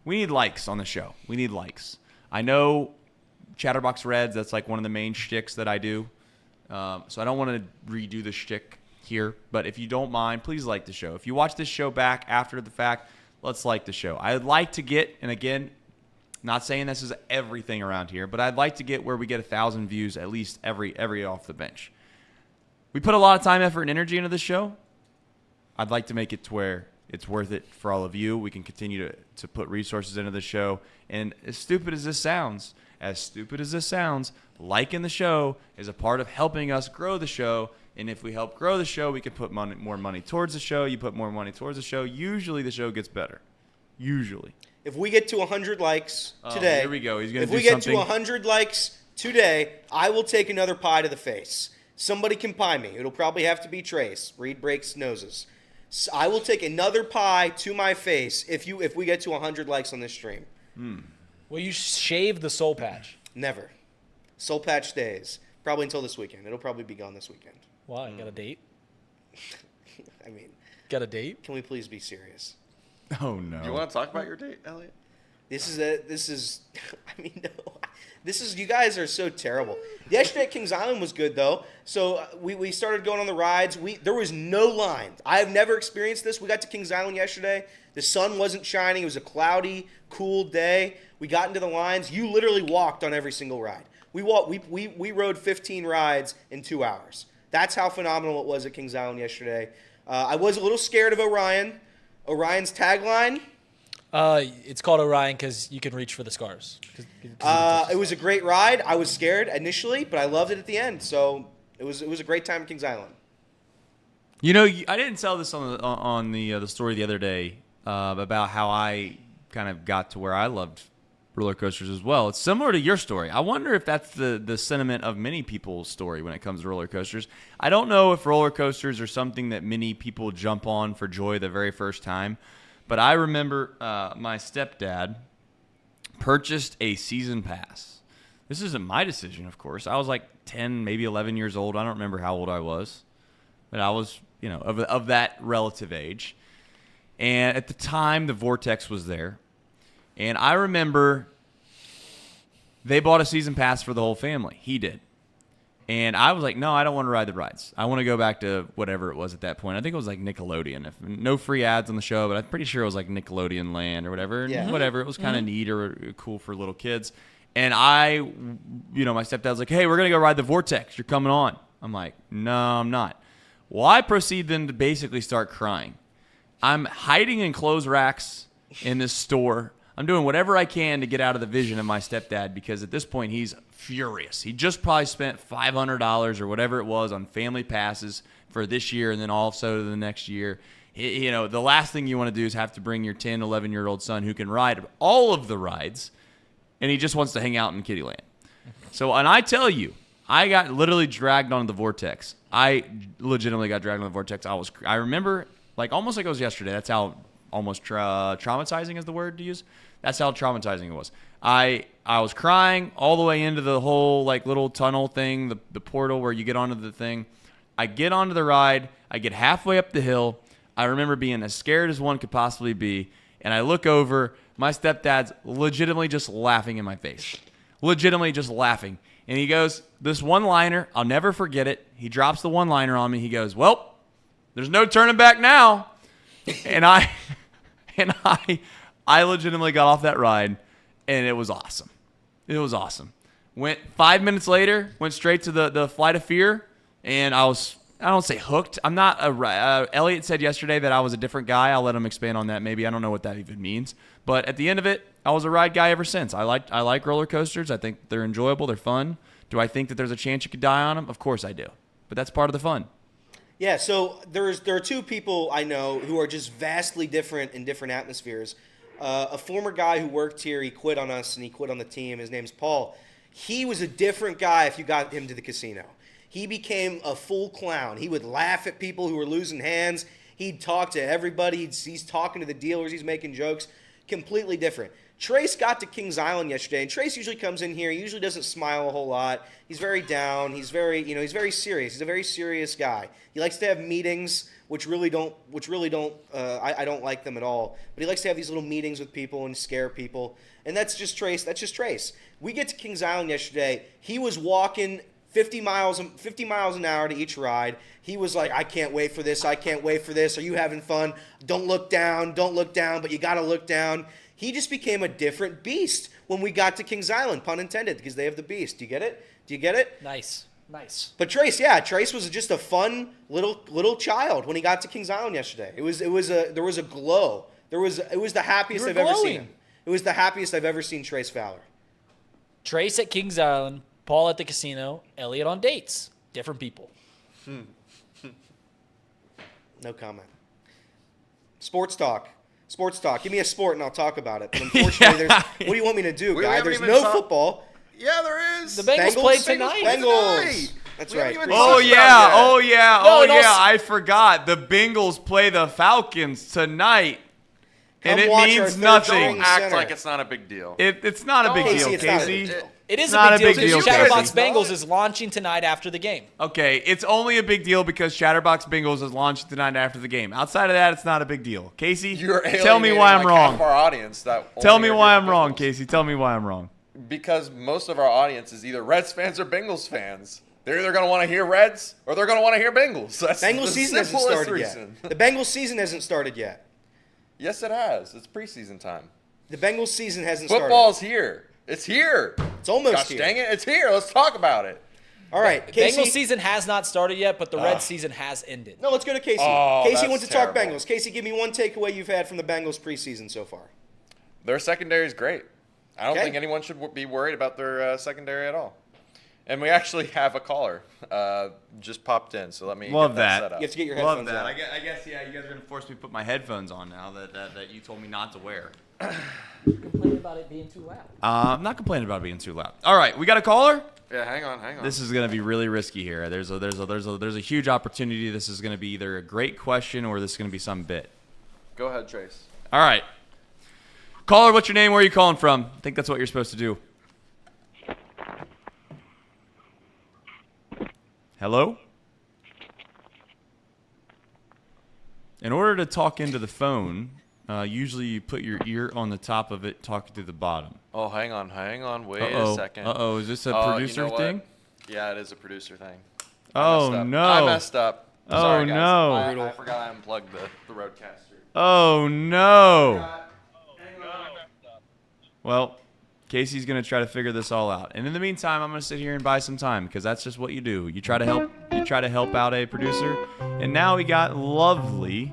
We need likes on the show. We need likes. I know Chatterbox Reds, that's like one of the main shticks that I do. So I don't want to redo the shtick here. But if you don't mind, please like the show. If you watch this show back after the fact, let's like the show. I'd like to get, and again, not saying this is everything around here, but I'd like to get where we get 1,000 views at least every off the bench. We put a lot of time, effort, and energy into this show. I'd like to make it to where it's worth it for all of you. We can continue to put resources into the show. And as stupid as this sounds, liking the show is a part of helping us grow the show. And if we help grow the show, we can put more money towards the show. You put more money towards the show, usually the show gets better. Usually. If we get to 100 likes today, here we go. He's gonna if do we get something. to 100 likes today, I will take another pie to the face. Somebody can pie me. It'll probably have to be Trace. Reed breaks noses. So I will take another pie to my face if we get to 100 likes on this stream. Will you shave the soul patch? Never. Soul patch stays. Probably until this weekend. It'll probably be gone this weekend. Why? Got a date? I mean, Got a date? can we please be serious? Oh, no. You want to talk about your date, Elliot? This is I mean, no. You guys are so terrible. Yesterday at Kings Island was good, though. So we started going on the rides. There was no line. I have never experienced this. We got to Kings Island yesterday. The sun wasn't shining. It was a cloudy, cool day. We got into the lines. You literally walked on every single ride. We rode 15 rides in 2 hours. That's how phenomenal it was at Kings Island yesterday. I was a little scared of Orion. Orion's tagline. It's called Orion because you can reach for the scars. It was a great ride. I was scared initially, but I loved it at the end. So it was a great time at Kings Island. You know, I didn't tell this on the story the other day about how I kind of got to where I loved roller coasters as well. It's similar to your story. I wonder if that's the sentiment of many people's story when it comes to roller coasters. I don't know if roller coasters are something that many people jump on for joy the very first time, but I remember my stepdad purchased a season pass. This isn't my decision, of course. I was like 10, maybe 11 years old. I don't remember how old I was, but I was, of that relative age. And at the time, the Vortex was there. And I remember they bought a season pass for the whole family. He did. And I was like, no, I don't want to ride the rides. I want to go back to whatever it was at that point. I think it was like Nickelodeon. No free ads on the show, but I'm pretty sure it was like Nickelodeon Land or whatever. Yeah. Whatever. It was kind of neat or cool for little kids. And my stepdad was like, hey, we're going to go ride the Vortex. You're coming on. I'm like, no, I'm not. Well, I proceed then to basically start crying. I'm hiding in clothes racks in this store. I'm doing whatever I can to get out of the vision of my stepdad because at this point he's furious. He just probably spent $500 or whatever it was on family passes for this year and then also the next year. The last thing you want to do is have to bring your 10, 11-year-old son who can ride all of the rides, and he just wants to hang out in Kiddieland. And I tell you, I got literally dragged onto the Vortex. I legitimately got dragged on the Vortex. I remember almost like it was yesterday. That's how almost traumatizing is the word to use. That's how traumatizing it was. I was crying all the way into the whole little tunnel thing, the portal where you get onto the thing. I get onto the ride. I get halfway up the hill. I remember being as scared as one could possibly be. And I look over. My stepdad's legitimately just laughing in my face. Legitimately just laughing. And he goes, this one-liner, I'll never forget it. He drops the one-liner on me. He goes, well, there's no turning back now. And I legitimately got off that ride, and it was awesome. It was awesome. Went 5 minutes later, went straight to the Flight of Fear, and I don't say hooked. I'm not Elliot said yesterday that I was a different guy. I'll let him expand on that maybe. I don't know what that even means. But at the end of it, I was a ride guy ever since. I like roller coasters. I think they're enjoyable. They're fun. Do I think that there's a chance you could die on them? Of course I do. But that's part of the fun. Yeah, so there are two people I know who are just vastly different in different atmospheres. A former guy who worked here, he quit on us and he quit on the team. His name's Paul. He was a different guy if you got him to the casino. He became a full clown. He would laugh at people who were losing hands. He'd talk to everybody. He's talking to the dealers. He's making jokes. Completely different. Trace got to Kings Island yesterday, and Trace usually comes in here. He usually doesn't smile a whole lot. He's very down. He's very serious. He's a very serious guy. He likes to have meetings, I don't like them at all. But he likes to have these little meetings with people and scare people. And that's just Trace. We get to Kings Island yesterday. He was walking 50 miles an hour to each ride. He was like, I can't wait for this. Are you having fun? Don't look down, but you got to look down. He just became a different beast when we got to Kings Island, pun intended, because they have the beast. Do you get it? Nice. But Trace was just a fun little child when he got to Kings Island yesterday. There was a glow. It was the happiest I've ever seen him. It was the happiest I've ever seen Trace Fowler. Trace at Kings Island, Paul at the casino, Elliot on dates. Different people. No comment. Sports talk. Give me a sport and I'll talk about it. But unfortunately, what do you want me to do, guy? There's no football. Yeah, there is. The Bengals played tonight. Bengals. That's right. Oh yeah. I forgot. The Bengals play the Falcons tonight. And it means nothing. Don't act like it's not a big deal. It's not a big deal, Casey. It is not a big deal. Casey. Chatterbox Bengals is launching tonight after the game. Okay, it's only a big deal because Chatterbox Bengals is launching tonight after the game. Outside of that, it's not a big deal. Casey, tell me why I'm wrong. Our audience tell me why I'm wrong, Casey. Tell me why I'm wrong. Because most of our audience is either Reds fans or Bengals fans. They're either going to want to hear Reds or they're going to want to hear Bengals. That's Bengals season hasn't started reason. yet. The Bengals season hasn't started yet. Yes, it has. It's preseason time. The Bengals season hasn't started. Football's here. It's here. It's almost Gosh here. Dang it. It's here. Let's talk about it. All right, Casey. Bengals season has not started yet, but the Red season has ended. No, let's go to Casey. Oh, Casey wants to talk terrible. Bengals. Casey, give me one takeaway you've had from the Bengals preseason so far. Their secondary is great. I don't Okay. think anyone should be worried about their secondary at all. And we actually have a caller just popped in, so let me Love get that that. set up. You have to get your Love headphones that. on. I guess, yeah, you guys are going to force me to put my headphones on now that you told me not to wear. Complaining about it being too loud. I'm not complaining about it being too loud. All right, we got a caller. Yeah, hang on. This is going to be really risky here. There's a huge opportunity. This is going to be either a great question or this is going to be some bit. Go ahead, Trace. All right. Caller, what's your name? Where are you calling from? I think that's what you're supposed to do. Hello? In order to talk into the phone, usually you put your ear on the top of it, talk through the bottom. Oh, hang on. Wait a second. Is this a producer you know thing? Yeah, it is a producer thing. No. I messed up. Sorry, guys. No. I forgot I unplugged the roadcaster. Oh, no. Well, Casey's going to try to figure this all out. And in the meantime, I'm going to sit here and buy some time because that's just what you do. You try to help out a producer. And now we got lovely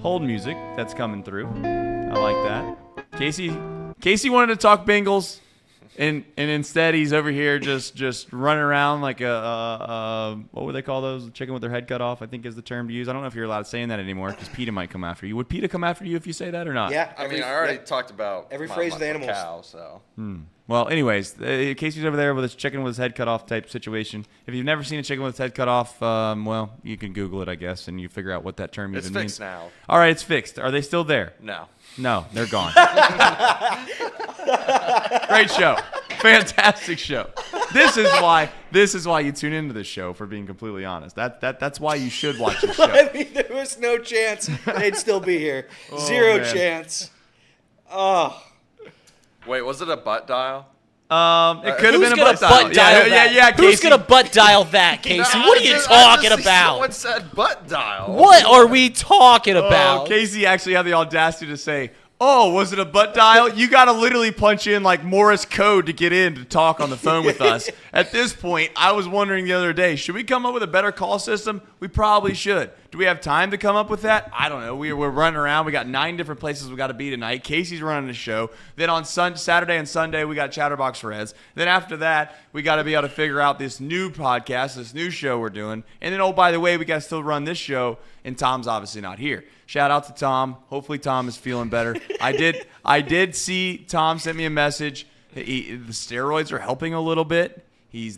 hold music that's coming through. I like that. Casey wanted to talk Bengals, and instead he's over here just running around like a what would they call those? Chicken with their head cut off, I think is the term to use. I don't know if you're allowed saying that anymore because PETA might come after you. Would PETA come after you if you say that or not? Yeah. I already talked about every phrase with animals. Cow, so. Well, anyways, Casey's over there with his chicken with his head cut off type situation. If you've never seen a chicken with its head cut off, well, you can Google it, I guess, and you figure out what that term even means. It's fixed now. All right, it's fixed. Are they still there? No, they're gone. Great show. Fantastic show. This is why you tune into this show, for being completely honest. That's why you should watch this show. I mean, there was no chance they'd still be here. Zero chance. Oh. Wait, was it a butt dial? It could have been a butt dial. Yeah, Casey. Who's gonna butt dial that, Casey? What are you talking about? Someone said butt dial. What are we talking about? Casey actually had the audacity to say, "Oh, was it a butt dial?" You got to literally punch in like Morse code to get in to talk on the phone with us. At this point, I was wondering the other day, should we come up with a better call system? We probably should. Do we have time to come up with that? I don't know. We're running around. We got 9 different places we got to be tonight. Casey's running the show. Then on Saturday and Sunday, we got Chatterbox Reds. Then after that, we got to be able to figure out this new podcast, this new show we're doing. And then, oh, by the way, we got to still run this show, and Tom's obviously not here. Shout out to Tom. Hopefully Tom is feeling better. I did see Tom sent me a message. The steroids are helping a little bit.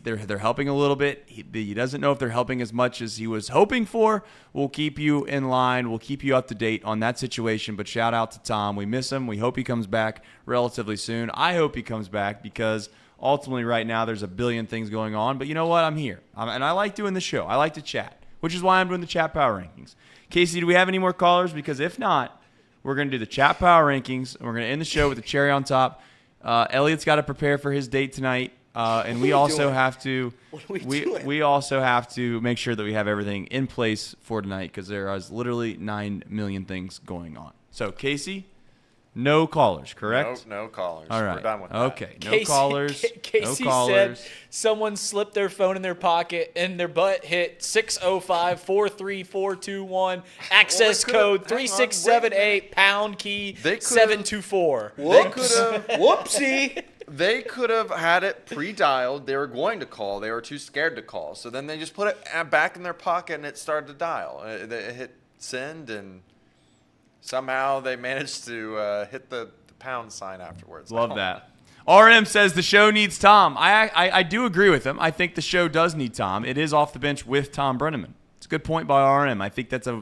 They're helping a little bit. He doesn't know if they're helping as much as he was hoping for. We'll keep you in line. We'll keep you up to date on that situation. But shout out to Tom. We miss him. We hope he comes back relatively soon. I hope he comes back because ultimately right now there's a billion things going on. But you know what? I'm here. And I like doing the show. I like to chat, which is why I'm doing the chat power rankings. Casey, do we have any more callers? Because if not, we're going to do the chat power rankings. And we're going to end the show with the cherry on top. Elliot's got to prepare for his date tonight. And we also have to we also have to make sure that we have everything in place for tonight because there is literally 9 million things going on. So, Casey, no callers, correct? No callers. All right. We're done with that. Okay, no callers. Casey no callers. said someone slipped their phone in their pocket and their butt hit 605-43421, access code 3678, pound key 724. Whoopsie. They could have had it pre-dialed. They were going to call. They were too scared to call. So then they just put it back in their pocket and it started to dial. It hit send and somehow they managed to hit the pound sign afterwards. Love that. RM says the show needs Tom. I do agree with him. I think the show does need Tom. It is off the bench with Tom Brenneman. It's a good point by RM. I think that's a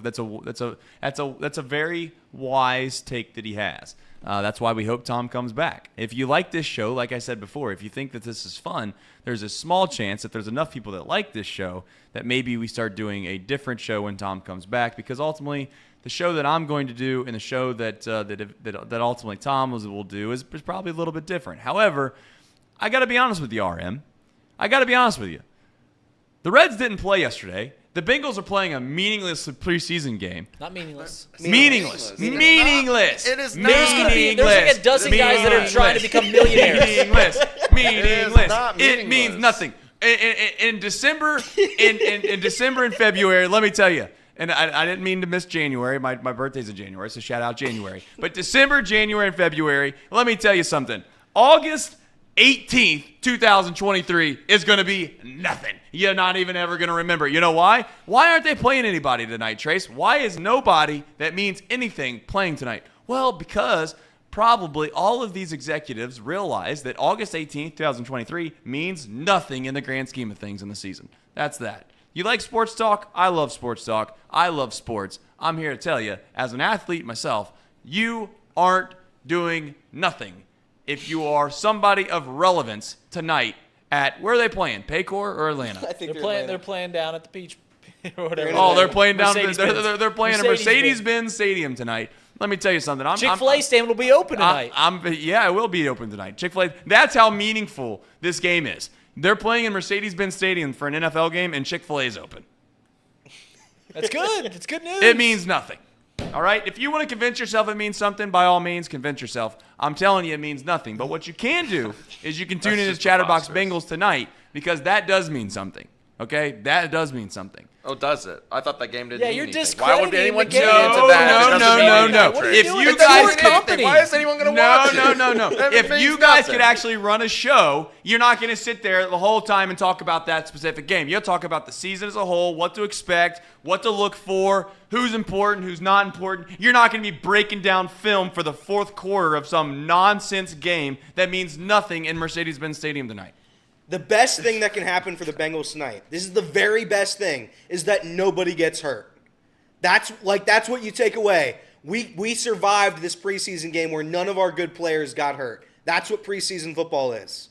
very wise take that he has. That's why we hope Tom comes back. If you like this show, like I said before, if you think that this is fun, there's a small chance that there's enough people that like this show that maybe we start doing a different show when Tom comes back. Because ultimately, the show that I'm going to do and the show that ultimately Tom will do is probably a little bit different. However, I got to be honest with you, RM. I got to be honest with you. The Reds didn't play yesterday. The Bengals are playing a meaningless preseason game. Not meaningless. Meaningless. It is not. There's like a dozen guys that are trying to become millionaires. Meaningless. Not It means meaningless. nothing. In December, in December and February, let me tell you, and I didn't mean to miss January. My birthday's in January, so shout out January. But December, January, and February, let me tell you something. August 18th, 2023 is going to be nothing. You're not even ever going to remember. You know why? Why aren't they playing anybody tonight, Trace? Why is nobody that means anything playing tonight? Well, because probably all of these executives realize that August 18th, 2023 means nothing in the grand scheme of things in the season. That's that. You like sports talk? I love sports talk. I love sports. I'm here to tell you, as an athlete myself, you aren't doing nothing if you are somebody of relevance tonight at, where are they playing, Paycor or Atlanta? I think They're playing down at the beach or whatever. Oh, they're playing down. Mercedes-Benz. They're playing at Mercedes-Benz Stadium tonight. Let me tell you something. Chick-fil-A stand will be open tonight. Yeah, it will be open tonight. Chick-fil-A. That's how meaningful this game is. They're playing in Mercedes-Benz Stadium for an NFL game, and Chick-fil-A is open. That's good. It's good news. It means nothing. All right? If you want to convince yourself it means something, by all means, convince yourself. I'm telling you it means nothing. But what you can do is you can tune in to Chatterbox Bengals tonight, because that does mean something. Okay? That does mean something. Oh, does it? I thought that game didn't Yeah, mean you're anything. discrediting Why would anyone the tune game. into that? No. What are If doing? you It's guys your could- company. Why is anyone going to watch it? No. That If means you guys nothing. could actually run a show, you're not going to sit there the whole time and talk about that specific game. You'll talk about the season as a whole, what to expect, what to look for, who's important, who's not important. You're not going to be breaking down film for the fourth quarter of some nonsense game that means nothing in Mercedes-Benz Stadium tonight. The best thing that can happen for the Bengals tonight, this is the very best thing, is that nobody gets hurt. That's what you take away. We survived this preseason game where none of our good players got hurt. That's what preseason football is.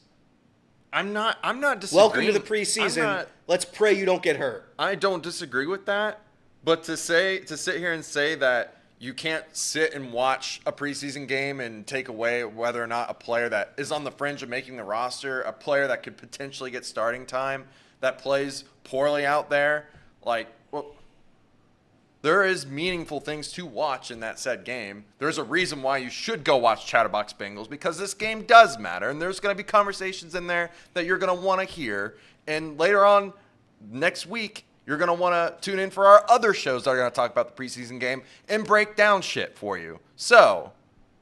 I'm not disagreeing. Welcome to the preseason. Let's pray you don't get hurt. I don't disagree with that, but to sit here and say that you can't sit and watch a preseason game and take away whether or not a player that is on the fringe of making the roster, a player that could potentially get starting time, that plays poorly out there, there is meaningful things to watch in that said game. There's a reason why you should go watch Chatterbox Bengals, because this game does matter, and there's going to be conversations in there that you're going to want to hear. And later on next week, you're going to want to tune in for our other shows that are going to talk about the preseason game and break down shit for you. So,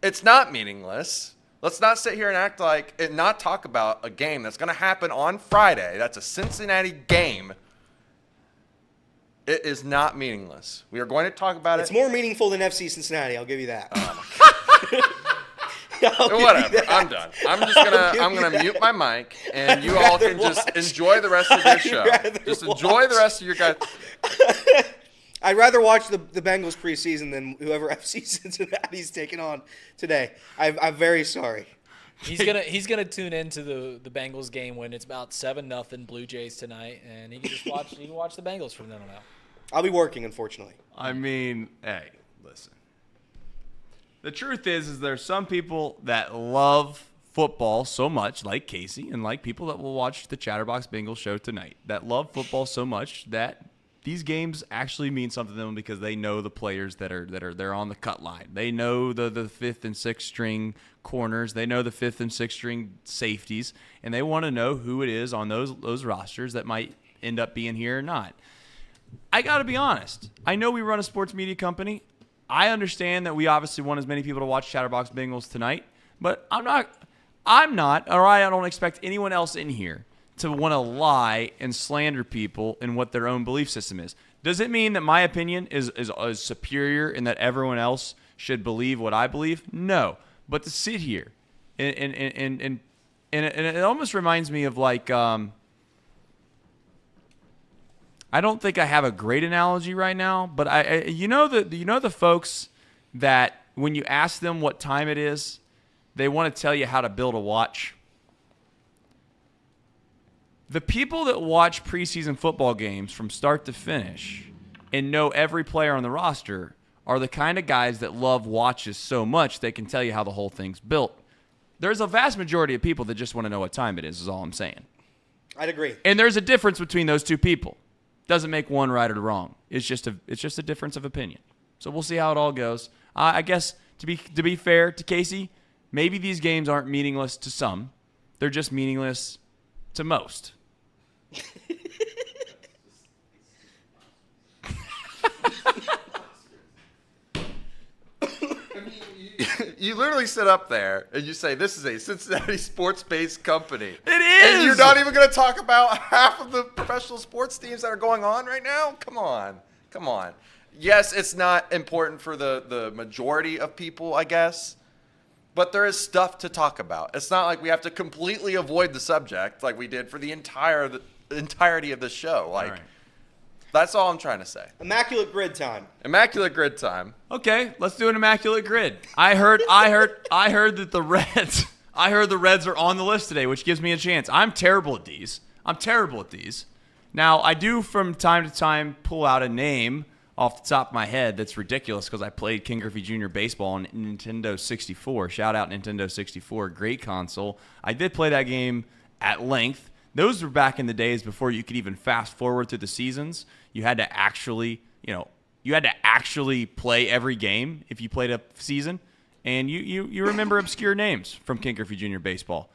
it's not meaningless. Let's not sit here and act like and not talk about a game that's going to happen on Friday. That's a Cincinnati game. It is not meaningless. We are going to talk about It's it. more meaningful than FC Cincinnati, I'll give you that. Whatever. I'm done. I'm gonna mute my mic, and you all can just enjoy the rest of your show. Just enjoy the rest of your guys. I'd rather watch the Bengals preseason than whoever FC Cincinnati's taking on today. I'm very sorry. He's gonna tune into the Bengals game when it's about 7-0 Blue Jays tonight, and he can just watch the Bengals from then on out. I'll be working, unfortunately. I mean, hey, listen. The truth is there's some people that love football so much, like Casey, and like people that will watch the Chatterbox Bengals show tonight, that love football so much that these games actually mean something to them because they know the players that are there on the cut line. They know the fifth and sixth string corners. They know the fifth and sixth string safeties, and they want to know who it is on those rosters that might end up being here or not. I got to be honest. I know we run a sports media company. I understand that we obviously want as many people to watch Chatterbox Bengals tonight, but I'm not, or I don't expect anyone else in here to want to lie and slander people in what their own belief system is. Does it mean that my opinion is superior and that everyone else should believe what I believe? No. But to sit here and it almost reminds me of like I don't think I have a great analogy right now, but the folks that when you ask them what time it is, they want to tell you how to build a watch. The people that watch preseason football games from start to finish and know every player on the roster are the kind of guys that love watches so much they can tell you how the whole thing's built. There's a vast majority of people that just want to know what time it is all I'm saying. I'd agree. And there's a difference between those two people. Doesn't make one right or wrong. It's just a difference of opinion. So we'll see how it all goes. I guess to be fair to Casey, maybe these games aren't meaningless to some. They're just meaningless to most. You literally sit up there and you say, this is a Cincinnati sports-based company. It is! And you're not even going to talk about half of the professional sports teams that are going on right now? Come on. Yes, it's not important for the majority of people, I guess. but there is stuff to talk about. It's not like we have to completely avoid the subject like we did for the entirety of the show. Like, right. That's all I'm trying to say. Immaculate grid time. Immaculate grid time. Okay, let's do an immaculate grid. I heard that the Reds. I heard the Reds are on the list today, which gives me a chance. I'm terrible at these. Now, I do from time to time pull out a name off the top of my head that's ridiculous because I played King Griffey Jr. baseball on Nintendo 64. Shout out Nintendo 64, great console. I did play that game at length. Those were back in the days before you could even fast forward through the seasons. You had to actually, play every game if you played a season. And you remember obscure names from King Griffey Jr. baseball.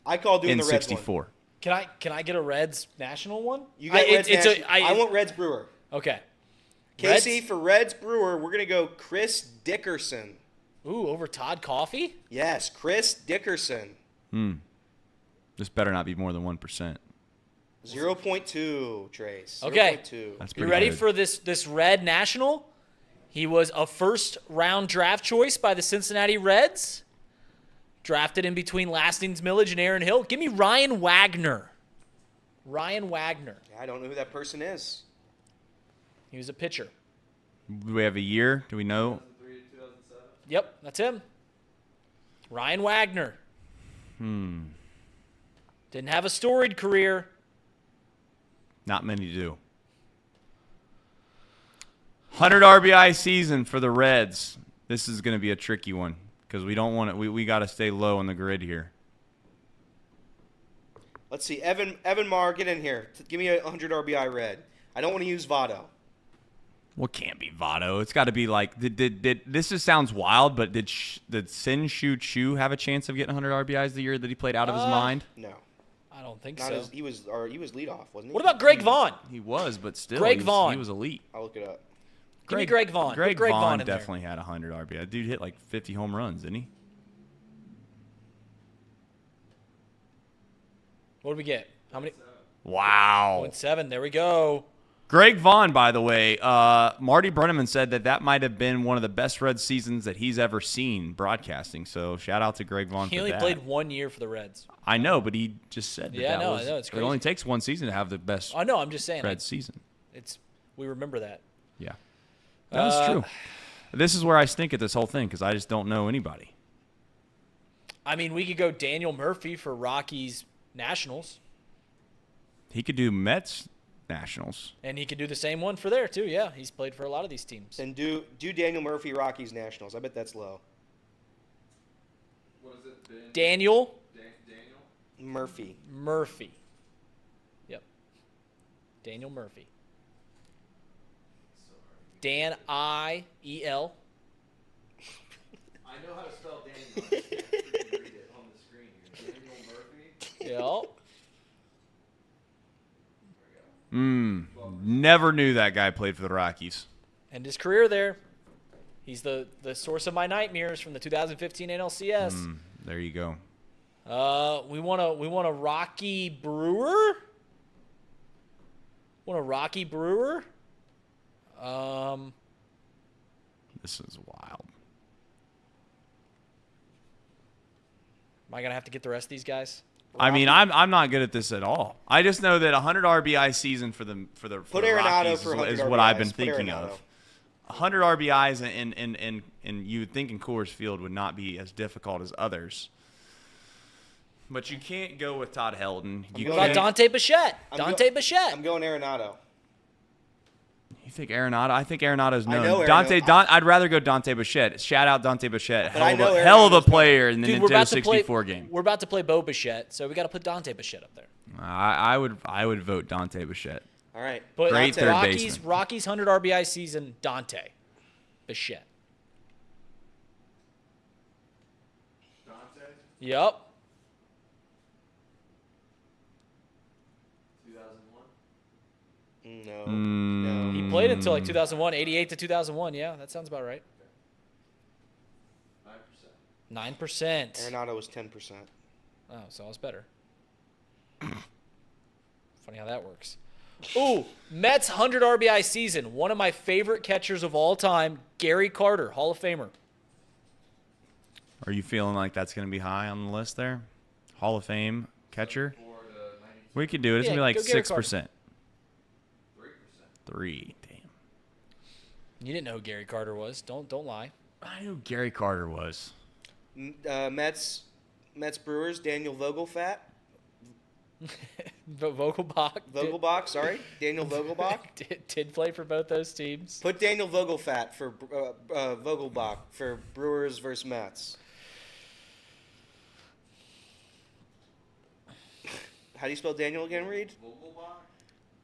I call doing in the Reds 64. one. Can I get a Reds national one? You get Reds national. I want Reds Brewer. Okay. Casey, Reds? for Reds Brewer, we're going to go Chris Dickerson. Ooh, over Todd Coffey? Yes, Chris Dickerson. This better not be more than 1%. 0.2, Trace. Okay. 0.2. That's You pretty ready good. for this Red national? He was a first-round draft choice by the Cincinnati Reds. Drafted in between Lastings Millage and Aaron Hill. Give me Ryan Wagner. Ryan Wagner. I don't know who that person is. He was a pitcher. Do we have a year? Do we know? Yep, that's him. Ryan Wagner. Didn't have a storied career. Not many do. 100 RBI season for the Reds. This is going to be a tricky one because we don't want it. We got to stay low on the grid here. Let's see. Evan Marr, get in here. Give me a 100 RBI Red. I don't want to use Votto. Well, it can't be Votto. It's got to be like did this just sounds wild, but did Sin Shu Chu have a chance of getting 100 RBIs the year that he played out of his mind? No. I don't think Not so. he was leadoff, wasn't he? What about Greg Vaughn? He was, but still, Greg Vaughn. he was elite. I'll look it up. Give me Greg Vaughn. Put Greg Greg Vaughn Vaughn in there. definitely had 100 RBI. Dude hit like 50 home runs, didn't he? What do we get? How many? Wow. 0.7. There we go. Greg Vaughn, by the way, Marty Brenneman said that might have been one of the best Reds seasons that he's ever seen broadcasting. So shout out to Greg Vaughn He for only that. played 1 year for the Reds. I know, but he just said that. Yeah, that I know, was, I know, it's It crazy. only takes one season to have the best I know. I'm just saying. Reds season. We remember that. Yeah, that is true. This is where I stink at this whole thing because I just don't know anybody. I mean, we could go Daniel Murphy for Rockies Nationals, He could do Mets Nationals. and he could do the same one for there too. Yeah, he's played for a lot of these teams. Then do Daniel Murphy Rockies Nationals. I bet that's low. What is it? Daniel Murphy. Murphy. Yep. Daniel Murphy. Dan I-E-L. I know how to spell Daniel. I can't read it on the screen here. Daniel Murphy. Yep. Never knew that guy played for the Rockies. And his career there. He's the source of my nightmares from the 2015 NLCS. There you go. We want a Rocky Brewer. Want a Rocky Brewer? This is wild. Am I gonna have to get the rest of these guys? I mean, I'm not good at this at all. I just know that 100 RBI season for the Put the Arenado Rockies for 100 is what I've been RBIs. Put thinking Arenado. of. 100 RBIs and you would think in Coors Field would not be as difficult as others. But you can't go with Todd Helton. You What about can't- Dante Bichette? I'm Dante go- Bichette. I'm going Arenado. You think Arenado? I think Arenado's known. I know I'd rather go Dante Bichette. Shout out Dante Bichette. But I know Hell of a Arenado's player in the Dude, we're Nintendo about to play. 64 game. We're about to play Bo Bichette, so we got to put Dante Bichette up there. I would vote Dante Bichette. All right. But Great third baseman. Rockies 100 RBI season. Dante Bichette. Dante, Yep. 2001. No. Mm. No. He played until like 2001, 88 to 2001. Yeah, that sounds about right. 9%. 9%. Arenado was 10%. Oh, so I was better. Funny how that works. Ooh, Mets 100 RBI season. One of my favorite catchers of all time, Gary Carter, Hall of Famer. Are you feeling like that's going to be high on the list there? Hall of Fame catcher? We could do it. It's going to be like go Gary 6%. 3. Damn. You didn't know who Gary Carter was. Don't lie. I knew who Gary Carter was. Mets Brewers, Daniel Vogelfat. Vogelbach. Sorry. Daniel Vogelbach. Did play for both those teams. Put Daniel Vogelfat for Vogelbach for Brewers versus Mets. How do you spell Daniel again, Reed? Vogelbach?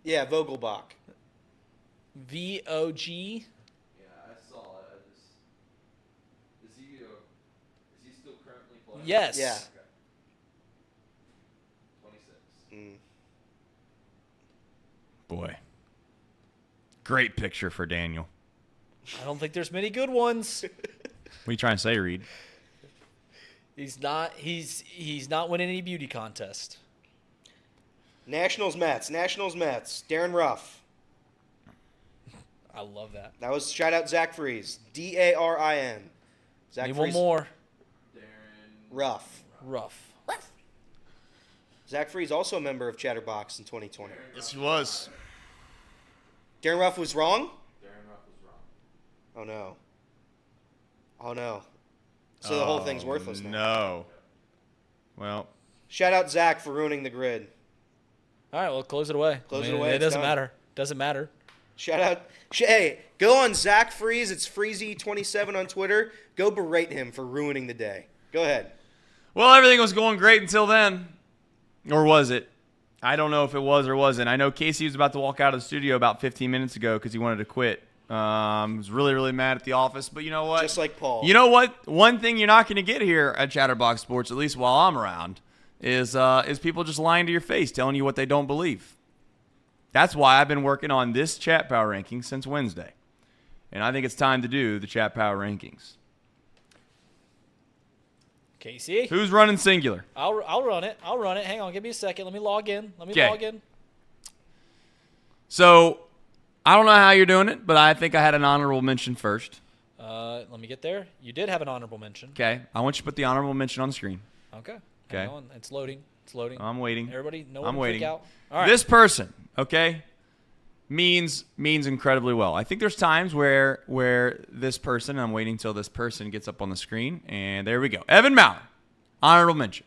Yeah, Vogelbach. VOG. Yeah, I saw it. Is he still currently playing? Yes. Yeah. Okay. 26. Boy. Great picture for Daniel. I don't think there's many good ones. What are you trying to say, Reed? He's not winning any beauty contest. Nationals Mets. Darren Ruff. I love that. That was shout out Zach Freeze. DARIN. Zach Need Freeze. one more. Ruff. Rough. Zach Freeze, also a member of Chatterbox in 2020. Yes, he was. Darren Ruff was wrong? Darren Ruff was wrong. Oh, no. Oh, no. So the whole thing's worthless now. No. Well, Shout out Zach for ruining the grid. All right, well, close it away. Close it away, It it's doesn't done. matter. Doesn't matter. Shout out. Hey, go on Zach Freeze. It's Freezy27 on Twitter. Go berate him for ruining the day. Go ahead. well, everything was going great until then. Or was it? I don't know if it was or wasn't. I know Casey was about to walk out of the studio about 15 minutes ago because he wanted to quit. He was really, really mad at the office. But you know what? Just like Paul. You know what? One thing you're not going to get here at Chatterbox Sports, at least while I'm around, is people just lying to your face, telling you what they don't believe. That's why I've been working on this Chat Power ranking since Wednesday. And I think it's time to do the Chat Power rankings. Casey? Who's running singular? I'll run it. Hang on. Give me a second. Let me log in. Okay. So, I don't know how you're doing it, but I think I had an honorable mention first. Let me get there. You did have an honorable mention. Okay. I want you to put the honorable mention on the screen. Okay. Okay. Hang on. It's loading. I'm waiting. Everybody, no I'm one waiting. freak out. All right. This person, okay, means incredibly well. I think there's times where this person, I'm waiting till this person gets up on the screen, and there we go. Evan Maurer, honorable mention.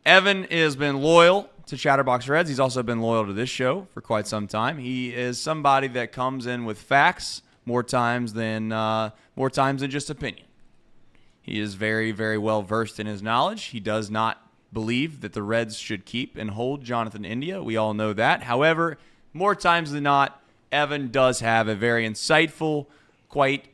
Evan has been loyal to Chatterbox Reds. He's also been loyal to this show for quite some time. He is somebody that comes in with facts more times than just opinion. He is very, very well versed in his knowledge. He does not believe that the Reds should keep and hold Jonathan India. We all know that. However, more times than not, Evan does have a very insightful, quite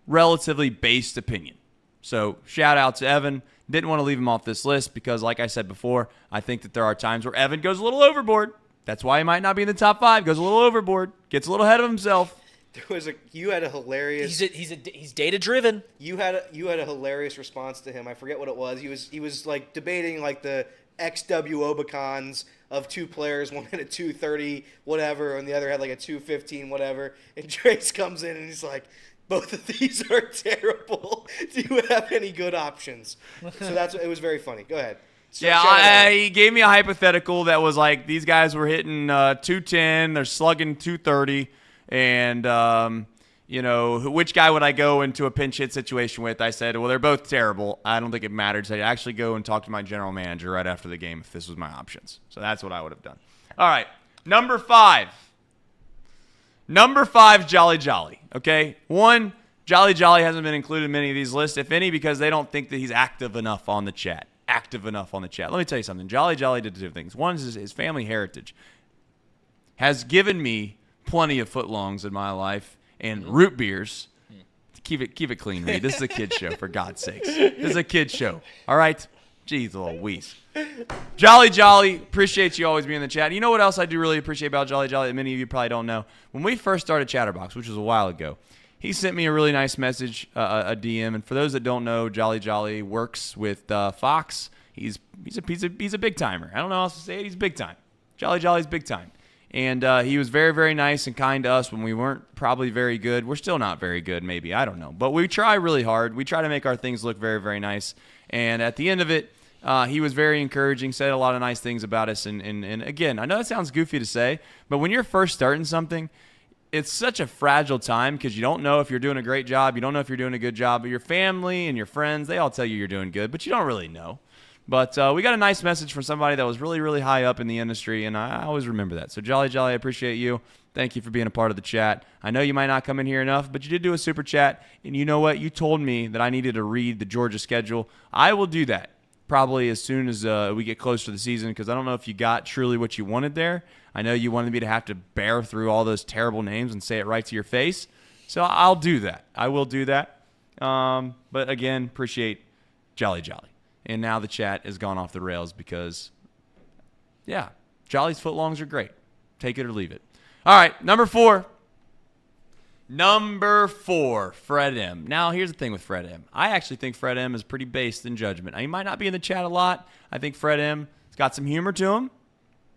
relatively based opinion. So shout out to Evan. Didn't want to leave him off this list because, like I said before, I think that there are times where Evan goes a little overboard. That's why he might not be in the top 5. Goes a little overboard. Gets a little ahead of himself. You had a hilarious. He's data driven. You had a hilarious response to him. I forget what it was. He was like debating like the XW Obicons of two players. One had a 230 whatever, and the other had like a 215 whatever. And Trace comes in and he's like, "Both of these are terrible. Do you have any good options?" So it was very funny. Go ahead. So shout out. He gave me a hypothetical that was like these guys were hitting 210, they're slugging 230. And, which guy would I go into a pinch hit situation with? I said, well, they're both terrible. I don't think it matters. I'd actually go and talk to my general manager right after the game if this was my options. So that's what I would have done. All right. Number 5. Jolly Jolly. Okay. One, Jolly Jolly hasn't been included in many of these lists, if any, because they don't think that he's active enough on the chat. Let me tell you something. Jolly Jolly did 2 things. One is his family heritage has given me plenty of footlongs in my life and root beers. Keep it clean, Reed. This is a kid's show, for God's sakes. This is a kid's show. All right? Jeez Louise. Jolly Jolly, appreciate you always being in the chat. You know what else I do really appreciate about Jolly Jolly that many of you probably don't know? When we first started Chatterbox, which was a while ago, he sent me a really nice message, a DM. And for those that don't know, Jolly Jolly works with Fox. He's a big timer. I don't know how else to say it. He's big time. Jolly Jolly's big time. And he was very, very nice and kind to us when we weren't probably very good. We're still not very good, maybe. I don't know. But we try really hard. We try to make our things look very, very nice. And at the end of it, he was very encouraging, said a lot of nice things about us. And again, I know that sounds goofy to say, but when you're first starting something, it's such a fragile time because you don't know if you're doing a great job. You don't know if you're doing a good job. But your family and your friends, they all tell you you're doing good, but you don't really know. But we got a nice message from somebody that was really, really high up in the industry, and I always remember that. So Jolly, I appreciate you. Thank you for being a part of the chat. I know you might not come in here enough, but you did do a super chat, and you know what? You told me that I needed to read the Georgia schedule. I will do that probably as soon as we get close to the season because I don't know if you got truly what you wanted there. I know you wanted me to have to bear through all those terrible names and say it right to your face. So I'll do that. I will do that. But again, appreciate Jolly. And now the chat has gone off the rails because, yeah, Jolly's footlongs are great. Take it or leave it. All right, number 4. Number 4, Fred M. Now, here's the thing with Fred M. I actually think Fred M is pretty based in judgment. Now, he might not be in the chat a lot. I think Fred M has got some humor to him.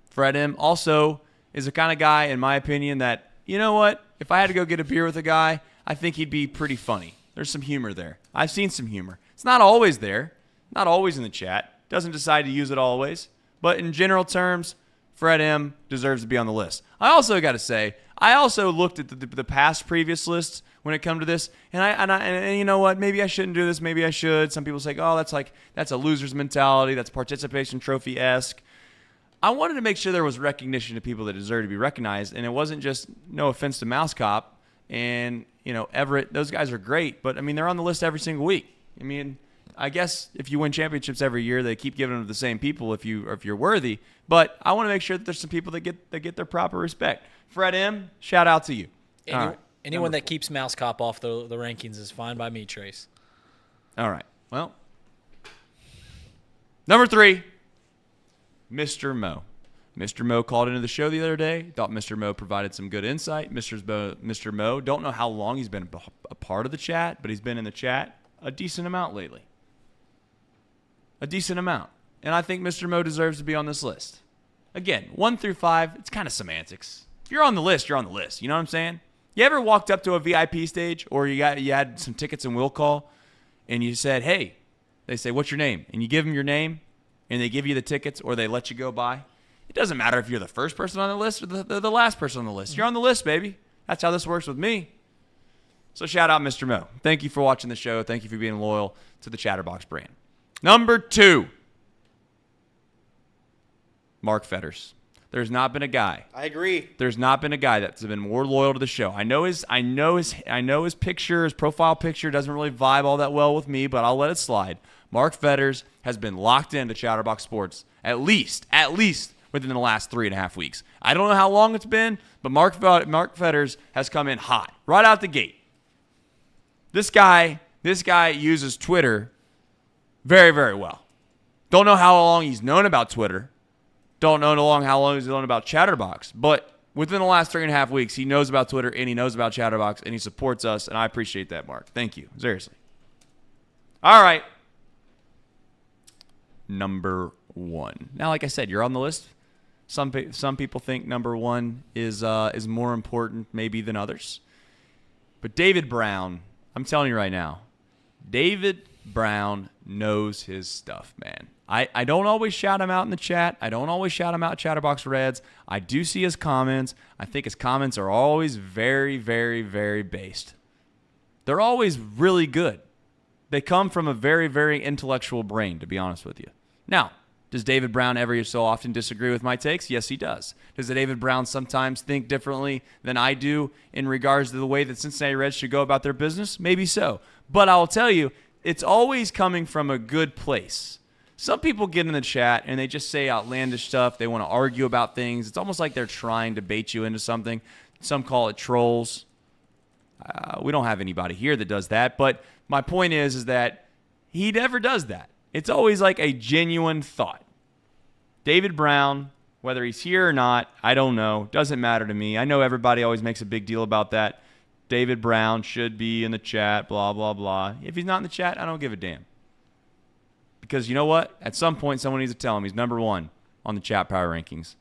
Fred M also is the kind of guy, in my opinion, that, you know what? If I had to go get a beer with a guy, I think he'd be pretty funny. There's some humor there. I've seen some humor. It's not always there. Not always in the chat. Doesn't decide to use it always. But in general terms, Fred M deserves to be on the list. I also got to say, I also looked at the past previous lists when it come to this, and you know what? Maybe I shouldn't do this. Maybe I should. Some people say, oh, that's a loser's mentality. That's participation trophy-esque. I wanted to make sure there was recognition to people that deserve to be recognized, and it wasn't just no offense to Mouse Cop and Everett. Those guys are great, but I mean they're on the list every single week. I mean, I guess if you win championships every year, they keep giving them to the same people if you're worthy. But I want to make sure that there's some people that get their proper respect. Fred M, shout out to you. Anyone that keeps Mouse Cop off the rankings is fine by me, Trace. All right. Well, number 3. Mr. Mo. Mr. Mo called into the show the other day. Thought Mr. Mo provided some good insight. Mr. Mo, don't know how long he's been a part of the chat, but he's been in the chat a decent amount lately. A decent amount. And I think Mr. Mo deserves to be on this list. Again, 1 through 5, it's kind of semantics. If you're on the list, you're on the list. You know what I'm saying? You ever walked up to a VIP stage or you had some tickets in will call and you said, hey, they say, what's your name? And you give them your name and they give you the tickets or they let you go by. It doesn't matter if you're the first person on the list or the last person on the list. You're on the list, baby. That's how this works with me. So shout out Mr. Mo. Thank you for watching the show. Thank you for being loyal to the Chatterbox brand. Number 2, Mark Fetters. There's not been a guy. I agree. There's not been a guy that's been more loyal to the show. I know his picture, his profile picture doesn't really vibe all that well with me, but I'll let it slide. Mark Fetters has been locked into Chatterbox Sports at least within the last 3.5 weeks. I don't know how long it's been, but Mark Fetters has come in hot right out the gate. This guy uses Twitter very, very well. Don't know how long he's known about Twitter. Don't know how long he's known about Chatterbox. But within the last 3.5 weeks, he knows about Twitter and he knows about Chatterbox and he supports us. And I appreciate that, Mark. Thank you. Seriously. All right. Number 1. Now, like I said, you're on the list. Some people think number 1 is more important maybe than others. But David Brown, I'm telling you right now, David Brown knows his stuff, man. I don't always shout him out in the chat. I don't always shout him out Chatterbox Reds. I do see his comments. I think his comments are always very, very, very based. They're always really good. They come from a very, very intellectual brain, to be honest with you. Now, does David Brown ever so often disagree with my takes? Yes, he does. Does David Brown sometimes think differently than I do in regards to the way that Cincinnati Reds should go about their business? Maybe so. But I'll tell you, it's always coming from a good place. Some people get in the chat and they just say outlandish stuff. They want to argue about things. It's almost like they're trying to bait you into something. Some call it trolls. We don't have anybody here that does that. But my point is that he never does that. It's always like a genuine thought. David Brown, whether he's here or not, I don't know. Doesn't matter to me. I know everybody always makes a big deal about that. David Brown should be in the chat, blah, blah, blah. If he's not in the chat, I don't give a damn. Because you know what? At some point, someone needs to tell him he's number 1 on the chat power rankings.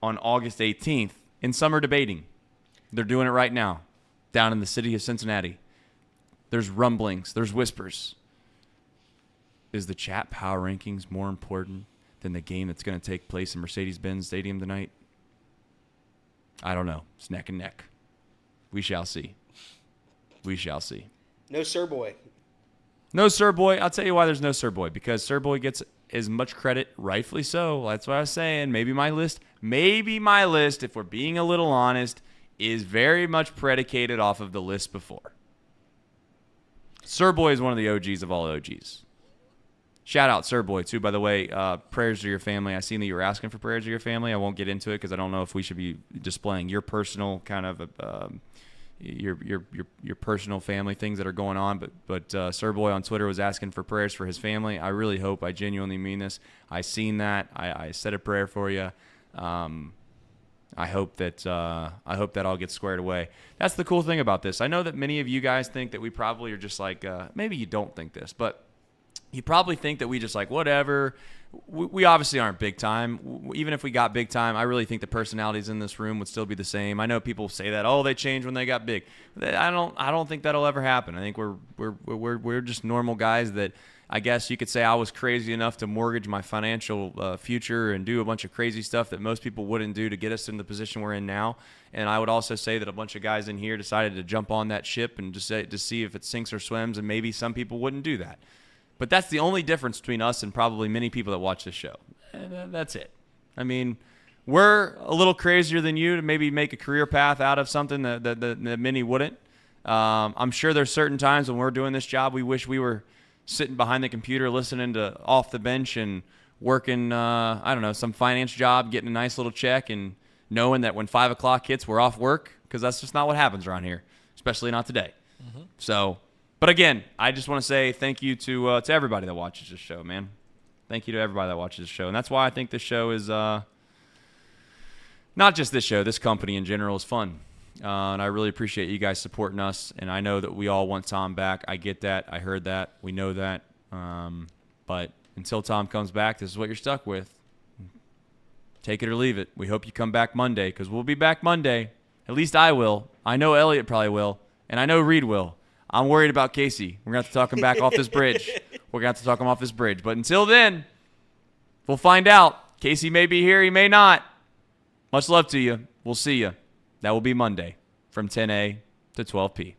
on August 18th in summer debating. They're doing it right now down in the city of Cincinnati. There's rumblings. There's whispers. Is the chat power rankings more important than the game that's going to take place in Mercedes-Benz Stadium tonight? I don't know. It's neck and neck. We shall see. We shall see. No Sir Boy. No Sir Boy. I'll tell you why there's no Sir Boy. Because Sir Boy gets as much credit, rightfully so. That's what I was saying. Maybe my list, if we're being a little honest, is very much predicated off of the list before. Sir Boy is one of the OGs of all OGs. Shout out Sir Boy, too, by the way. Prayers to your family. I seen that you were asking for prayers to your family. I won't get into it because I don't know if we should be displaying your personal kind of your personal family things that are going on. But Sir Boy on Twitter was asking for prayers for his family. I really hope, I genuinely mean this. I seen that. I said a prayer for you. I hope that all gets squared away. That's the cool thing about this. I know that many of you guys think that we probably are just like, maybe you don't think this, but you probably think that we just like, whatever. We obviously aren't big time. Even if we got big time, I really think the personalities in this room would still be the same. I know people say that, oh, they changed when they got big. I don't think that'll ever happen. I think we're just normal guys that, I guess you could say I was crazy enough to mortgage my financial future and do a bunch of crazy stuff that most people wouldn't do to get us in the position we're in now. And I would also say that a bunch of guys in here decided to jump on that ship and just to see if it sinks or swims, and maybe some people wouldn't do that. But that's the only difference between us and probably many people that watch this show. And that's it. I mean, we're a little crazier than you to maybe make a career path out of something that many wouldn't. I'm sure there's certain times when we're doing this job we wish we were sitting behind the computer listening to Off the Bench and working, I don't know, some finance job, getting a nice little check and knowing that when 5 o'clock hits, we're off work, because that's just not what happens around here, especially not today. Mm-hmm. So, but again, I just want to say thank you to everybody that watches this show, man. Thank you to everybody that watches this show. And that's why I think this show is, not just this show, this company in general is fun. And I really appreciate you guys supporting us. And I know that we all want Tom back. I get that. I heard that. We know that. But until Tom comes back, this is what you're stuck with. Take it or leave it. We hope you come back Monday, because we'll be back Monday. At least I will. I know Elliot probably will. And I know Reed will. I'm worried about Casey. We're going to have to talk him back off this bridge. We're going to have to talk him off this bridge. But until then, we'll find out. Casey may be here. He may not. Much love to you. We'll see you. That will be Monday from 10 a to 12 p.